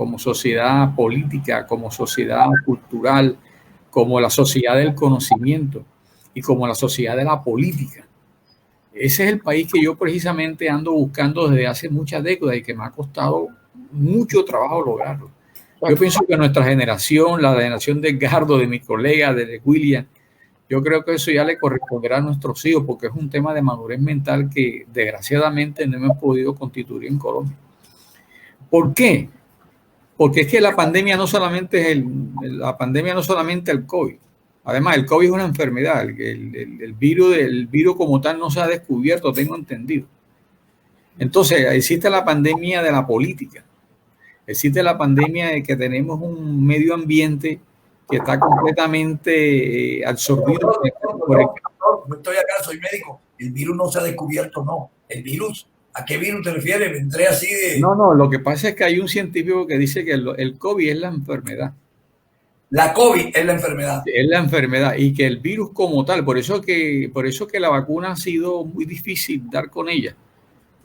política, como sociedad cultural, como la sociedad del conocimiento, y como la sociedad de la política. Ese es el país que yo precisamente ando buscando desde hace muchas décadas y que me ha costado mucho trabajo lograrlo. Yo pienso que nuestra generación, la generación de Edgardo, de mi colega, de William, yo creo que eso ya le corresponderá a nuestros hijos, porque es un tema de madurez mental que desgraciadamente no hemos podido constituir en Colombia. ¿Por qué? Porque es que la pandemia no solamente es el COVID. Además, el COVID es una enfermedad. El virus como tal no se ha descubierto, tengo entendido. Entonces, existe la pandemia de la política. Existe la pandemia de que tenemos un medio ambiente que está completamente absorbido por el... No estoy acá, soy médico. El virus no se ha descubierto, no. El virus, ¿a qué virus te refieres? Vendré así de... No, lo que pasa es que hay un científico que dice que el COVID es la enfermedad. La COVID es la enfermedad. Es la enfermedad y que el virus como tal, por eso que la vacuna ha sido muy difícil dar con ella,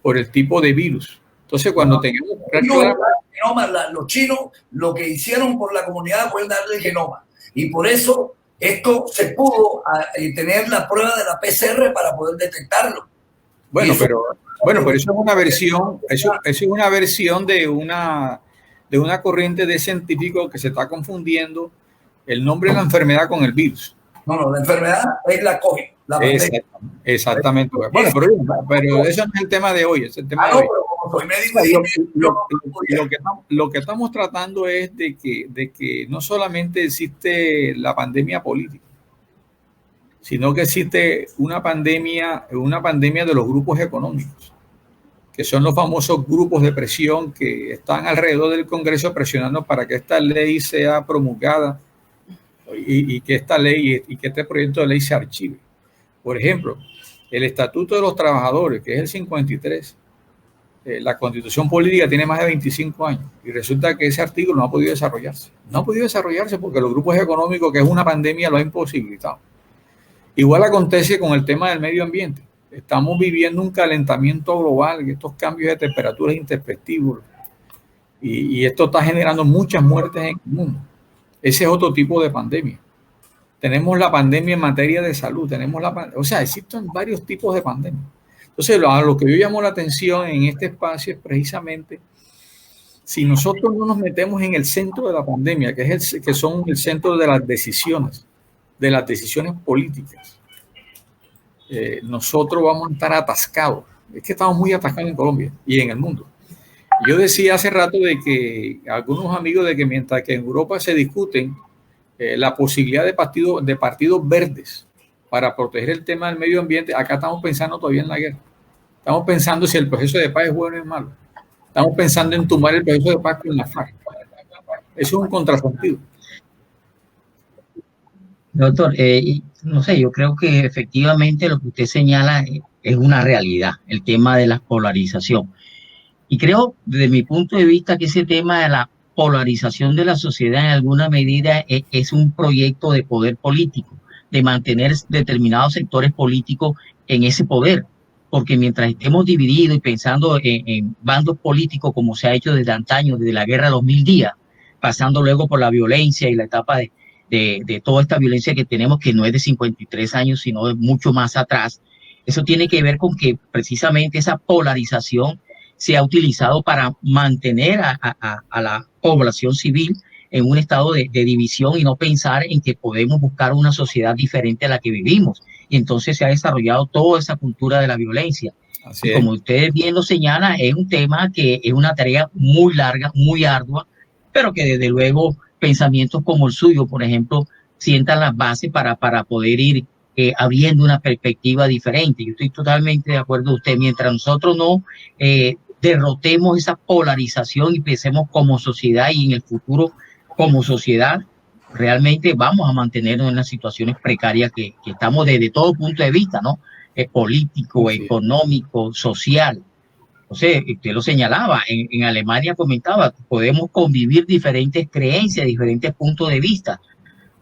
por el tipo de virus. Entonces, cuando tengamos... Los chinos lo que hicieron por la comunidad fue darle el genoma. Y por eso esto se pudo tener la prueba de la PCR para poder detectarlo. Bueno, pero eso es una versión, eso es una versión de una corriente de científicos que se está confundiendo el nombre de la enfermedad con el virus. No, la enfermedad es la COVID. Exactamente. Bueno, pero eso no es el tema de hoy, es el tema de hoy. Soy médico lo que estamos tratando es de que no solamente existe la pandemia política, sino que existe una pandemia de los grupos económicos, que son los famosos grupos de presión que están alrededor del Congreso presionando para que esta ley sea promulgada y que esta ley y que este proyecto de ley se archive. Por ejemplo, el Estatuto de los Trabajadores, que es el 53, la Constitución Política tiene más de 25 años y resulta que ese artículo no ha podido desarrollarse. No ha podido desarrollarse porque los grupos económicos, que es una pandemia, lo ha imposibilitado. Igual acontece con el tema del medio ambiente. Estamos viviendo un calentamiento global y estos cambios de temperaturas intempestivos y esto está generando muchas muertes en el mundo. Ese es otro tipo de pandemia. Tenemos la pandemia en materia de salud, existen varios tipos de pandemia. Entonces, a lo que yo llamo la atención en este espacio es precisamente si nosotros no nos metemos en el centro de la pandemia, que son el centro de las decisiones políticas, nosotros vamos a estar atascados. Es que estamos muy atascados en Colombia y en el mundo. Yo decía hace rato de que algunos amigos de que mientras que en Europa se discuten la posibilidad de partidos verdes para proteger el tema del medio ambiente, acá estamos pensando todavía en la guerra. Estamos pensando si el proceso de paz es bueno o es malo. Estamos pensando en tumbar el proceso de paz con la FARC. Eso es un contrasentido. Doctor, no sé, yo creo que efectivamente lo que usted señala es una realidad, el tema de la polarización. Y creo, desde mi punto de vista, que ese tema de la polarización de la sociedad en alguna medida es un proyecto de poder político, de mantener determinados sectores políticos en ese poder. Porque mientras estemos divididos y pensando en bandos políticos como se ha hecho desde antaño, desde la guerra de los 1000 días, pasando luego por la violencia y la etapa de toda esta violencia que tenemos, que no es de 53 años, sino de mucho más atrás, eso tiene que ver con que precisamente esa polarización se ha utilizado para mantener a la población civil en un estado de división y no pensar en que podemos buscar una sociedad diferente a la que vivimos. Y entonces se ha desarrollado toda esa cultura de la violencia. Y como ustedes bien lo señalan, es un tema que es una tarea muy larga, muy ardua, pero que desde luego pensamientos como el suyo, por ejemplo, sientan las bases para poder ir abriendo una perspectiva diferente. Yo estoy totalmente de acuerdo con usted. Mientras nosotros no derrotemos esa polarización y pensemos como sociedad y en el futuro como sociedad, realmente vamos a mantenernos en las situaciones precarias que estamos desde todo punto de vista, ¿no? Político, económico, social. O sea, usted lo señalaba, en Alemania comentaba, podemos convivir diferentes creencias, diferentes puntos de vista.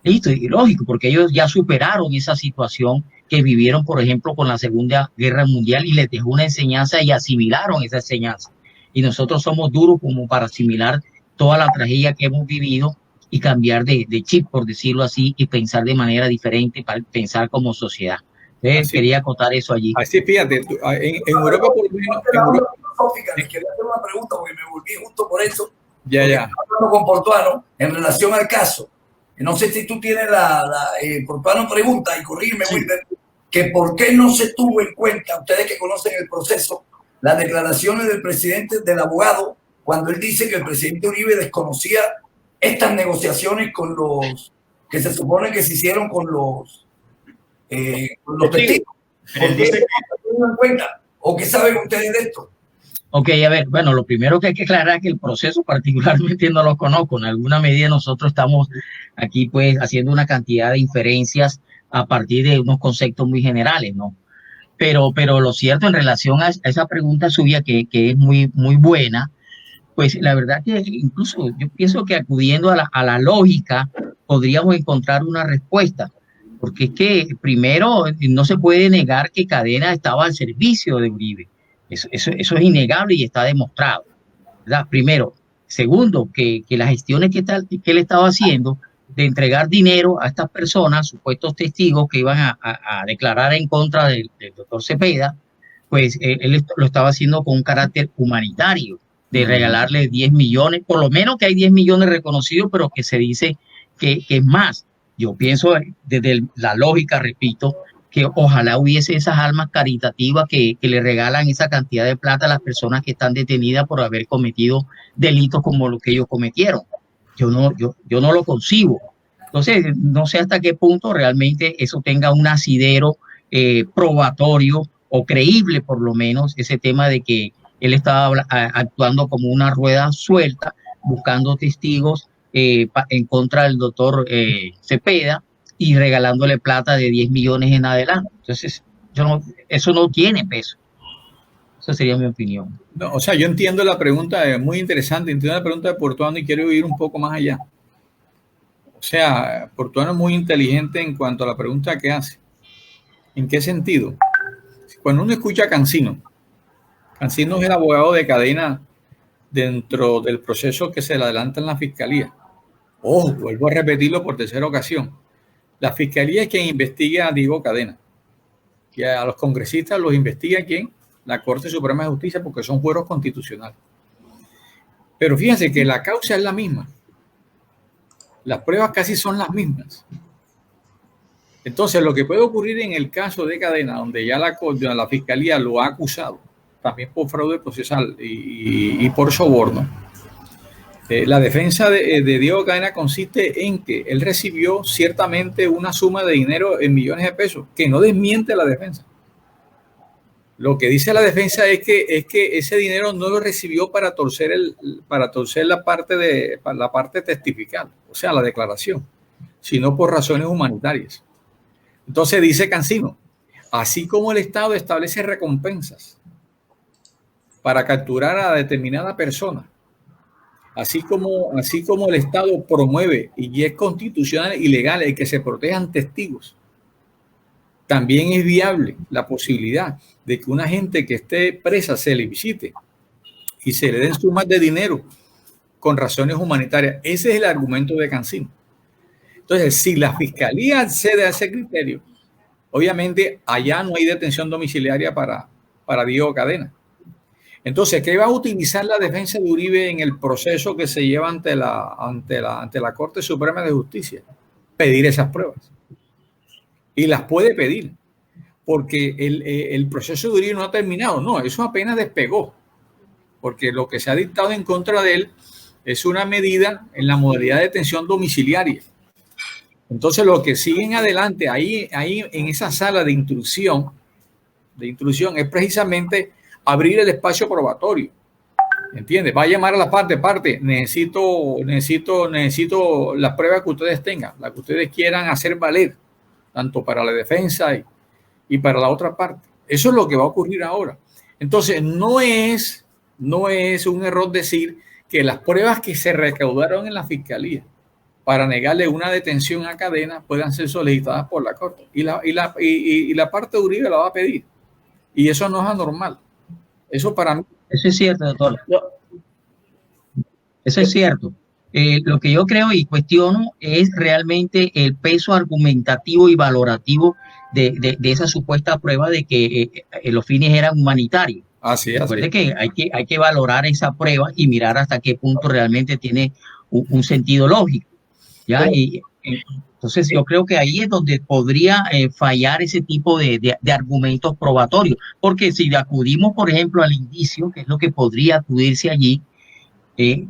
Listo, y lógico, porque ellos ya superaron esa situación que vivieron, por ejemplo, con la Segunda Guerra Mundial y les dejó una enseñanza y asimilaron esa enseñanza. Y nosotros somos duros como para asimilar toda la tragedia que hemos vivido y cambiar de chip, por decirlo así, y pensar de manera diferente, para pensar como sociedad. Entonces, quería acotar eso allí. Así, fíjate, en Europa por lo menos... Les quería hacer una pregunta porque me volví justo por eso. Ya. Hablando con Portuano en relación al caso. No sé si tú tienes Portuano pregunta, y corrígeme, sí, Wilber, que por qué no se tuvo en cuenta, ustedes que conocen el proceso, las declaraciones del presidente, del abogado, cuando él dice que el presidente Uribe desconocía estas negociaciones con los que se supone que se hicieron con los testigos. ¿Por qué no se tuvo en cuenta? ¿O qué saben ustedes de esto? Ok, a ver, bueno, lo primero que hay que aclarar es que el proceso particularmente no lo conozco. En alguna medida nosotros estamos aquí pues haciendo una cantidad de inferencias a partir de unos conceptos muy generales, ¿no? Pero lo cierto en relación a esa pregunta suya que es muy, muy buena, pues la verdad que incluso yo pienso que acudiendo a la lógica podríamos encontrar una respuesta. Porque es que primero no se puede negar que Cadena estaba al servicio de Uribe. Eso es innegable y está demostrado, ¿verdad? Primero. Segundo, que las gestiones que él estaba haciendo de entregar dinero a estas personas, supuestos testigos que iban a declarar en contra del doctor Cepeda, pues él lo estaba haciendo con un carácter humanitario, de regalarle 10 millones, por lo menos que hay 10 millones reconocidos, pero que se dice que es más. Yo pienso desde la lógica, repito, que ojalá hubiese esas almas caritativas que le regalan esa cantidad de plata a las personas que están detenidas por haber cometido delitos como los que ellos cometieron. Yo no lo concibo. Entonces, no sé hasta qué punto realmente eso tenga un asidero probatorio o creíble, por lo menos, ese tema de que él estaba actuando como una rueda suelta, buscando testigos en contra del doctor Cepeda, y regalándole plata de 10 millones en adelante. Entonces, eso no tiene peso. Esa sería mi opinión. No, o sea, yo entiendo la pregunta, es muy interesante, entiendo la pregunta de Portuano y quiero ir un poco más allá. O sea, Portuano es muy inteligente en cuanto a la pregunta que hace. ¿En qué sentido? Cuando uno escucha a Cancino es el abogado de Cadena dentro del proceso que se le adelanta en la fiscalía. Ojo, vuelvo a repetirlo por tercera ocasión. La fiscalía es quien investiga a Diego Cadena. Que a los congresistas los investiga ¿quién? La Corte Suprema de Justicia, porque son fueros constitucionales. Pero fíjense que la causa es la misma. Las pruebas casi son las mismas. Entonces, lo que puede ocurrir en el caso de Cadena, donde ya la fiscalía lo ha acusado, también por fraude procesal y por soborno, la defensa de Diego Cadena consiste en que él recibió ciertamente una suma de dinero en millones de pesos, que no desmiente la defensa. Lo que dice la defensa es que ese dinero no lo recibió para torcer la parte testifical, o sea, la declaración, sino por razones humanitarias. Entonces dice Cancino, así como el Estado establece recompensas para capturar a determinada persona, así como el Estado promueve y es constitucional y legal el que se protejan testigos, también es viable la posibilidad de que una gente que esté presa se le visite y se le den sumas de dinero con razones humanitarias. Ese es el argumento de Cancino. Entonces, si la fiscalía accede a ese criterio, obviamente allá no hay detención domiciliaria para Diego Cadena. Entonces, ¿qué va a utilizar la defensa de Uribe en el proceso que se lleva ante la Corte Suprema de Justicia? Pedir esas pruebas. Y las puede pedir, porque el proceso de Uribe no ha terminado. No, eso apenas despegó, porque lo que se ha dictado en contra de él es una medida en la modalidad de detención domiciliaria. Entonces, lo que sigue en adelante ahí en esa sala de instrucción es precisamente abrir el espacio probatorio. ¿Entiendes? Va a llamar a la parte, necesito las pruebas que ustedes tengan, las que ustedes quieran hacer valer, tanto para la defensa y para la otra parte. Eso es lo que va a ocurrir ahora. Entonces, no es un error decir que las pruebas que se recaudaron en la fiscalía para negarle una detención a Cadena puedan ser solicitadas por la Corte. Y la parte de Uribe la va a pedir. Y eso no es anormal. Eso para mí. Eso es cierto, doctor. Eso es cierto. Lo que yo creo y cuestiono es realmente el peso argumentativo y valorativo de esa supuesta prueba de que los fines eran humanitarios. Así es. Recuerde que hay que valorar esa prueba y mirar hasta qué punto realmente tiene un sentido lógico, ¿ya? Y entonces yo creo que ahí es donde podría fallar ese tipo de argumentos probatorios, porque si acudimos, por ejemplo, al indicio, que es lo que podría acudirse allí,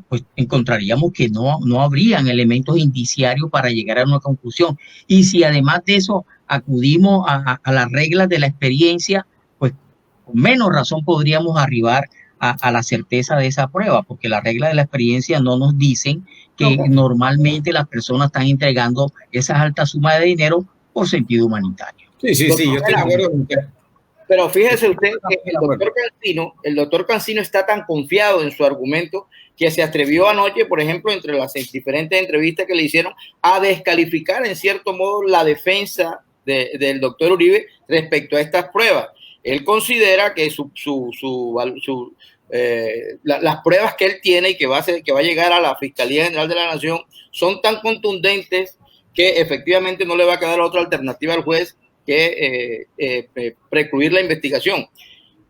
pues encontraríamos que no habrían elementos indiciarios para llegar a una conclusión. Y si además de eso acudimos a las reglas de la experiencia, pues con menos razón podríamos arribar a la certeza de esa prueba, porque las reglas de la experiencia no nos dicen que normalmente las personas están entregando esas altas sumas de dinero por sentido humanitario. Sí, yo estoy de acuerdo con usted. Pero fíjese usted que el doctor Cancino está tan confiado en su argumento que se atrevió anoche, por ejemplo, entre las diferentes entrevistas que le hicieron, a descalificar en cierto modo la defensa del doctor Uribe respecto a estas pruebas. Él considera que las pruebas que él tiene y que va a llegar a la Fiscalía General de la Nación son tan contundentes que efectivamente no le va a quedar otra alternativa al juez que precluir la investigación.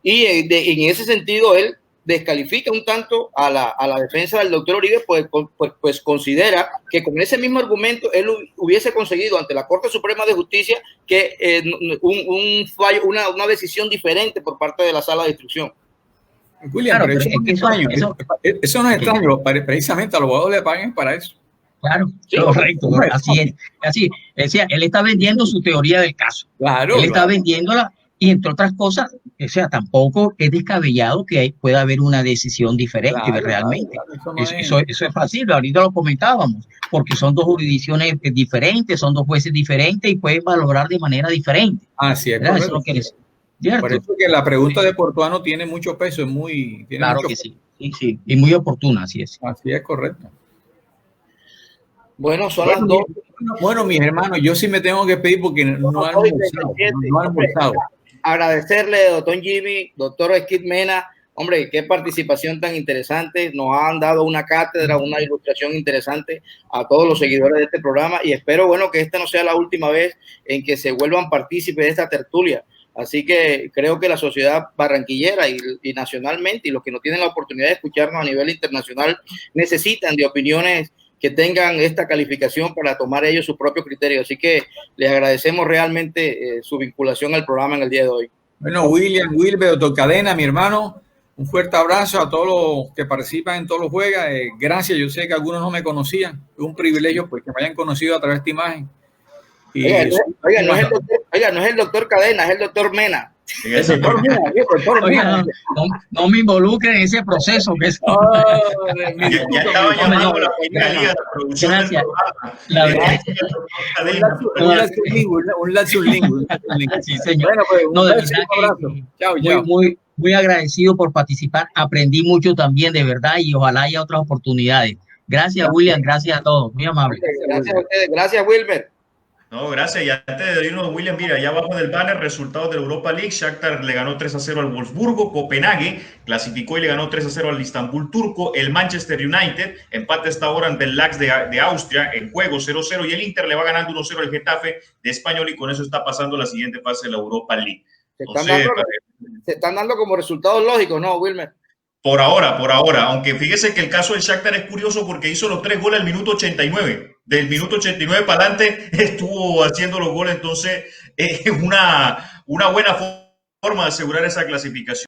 Y en ese sentido él descalifica un tanto a la defensa del doctor Uribe, pues considera que con ese mismo argumento él hubiese conseguido ante la Corte Suprema de Justicia que un fallo, una decisión diferente por parte de la Sala de instrucción. William, claro, pero eso no es extraño, precisamente a los abogados le pagan para eso. Claro, sí, correcto, así es. Así es. Él está vendiendo su teoría del caso. Claro. Él está vendiéndola y entre otras cosas, o sea, tampoco es descabellado que pueda haber una decisión diferente realmente. Claro, eso es fácil, ahorita lo comentábamos, porque son dos jurisdicciones diferentes, son dos jueces diferentes y pueden valorar de manera diferente. Así es. Eso no quiere decir. Por eso que la pregunta de Portuano tiene mucho peso, es muy... Claro que sí, y muy oportuna, así es. Así es, correcto. Bueno, son las dos. Bueno, mis hermanos, yo sí me tengo que pedir porque no han almorzado. Agradecerle, doctor Jimmy, doctor Skip Mena, hombre, qué participación tan interesante. Nos han dado una cátedra, una ilustración interesante a todos los seguidores de este programa y espero, bueno, que esta no sea la última vez en que se vuelvan partícipes de esta tertulia. Así que creo que la sociedad barranquillera y nacionalmente y los que no tienen la oportunidad de escucharnos a nivel internacional necesitan de opiniones que tengan esta calificación para tomar ellos sus propios criterios. Así que les agradecemos realmente su vinculación al programa en el día de hoy. Bueno, William, Wilber, doctor Cadena, mi hermano, un fuerte abrazo a todos los que participan en todos los juegos. Gracias, yo sé que algunos no me conocían. Es un privilegio pues, que me hayan conocido a través de esta imagen. Oiga, no es el doctor Cadena, es el doctor Mena. Oiga, no me involucren en ese proceso. Que es... ya estaba llamando la primera liga de producción. Gracias. Un lazo lingo. Sí, señor. Bueno, pues, no, de verdad que muy agradecido por participar. Aprendí mucho también, de verdad, y ojalá haya otras oportunidades. Gracias, William. Gracias a todos. Muy amable. Gracias a ustedes. Gracias, Wilmer. No, gracias. Y antes de irnos, William, mira, allá abajo del banner, resultados de la Europa League. Shakhtar le ganó 3-0 al Wolfsburgo. Copenhague clasificó y le ganó 3-0 al Istanbul turco. El Manchester United empate hasta ahora ante el Lax de Austria en juego 0-0. Y el Inter le va ganando 1-0 al Getafe de Español. Y con eso está pasando la siguiente fase de la Europa League. Se están dando como resultados lógicos, ¿no, Wilmer? Por ahora. Aunque fíjese que el caso del Shakhtar es curioso porque hizo los 3 goles al minuto 89. Del minuto 89 para adelante estuvo haciendo los goles. Entonces, es una buena forma de asegurar esa clasificación.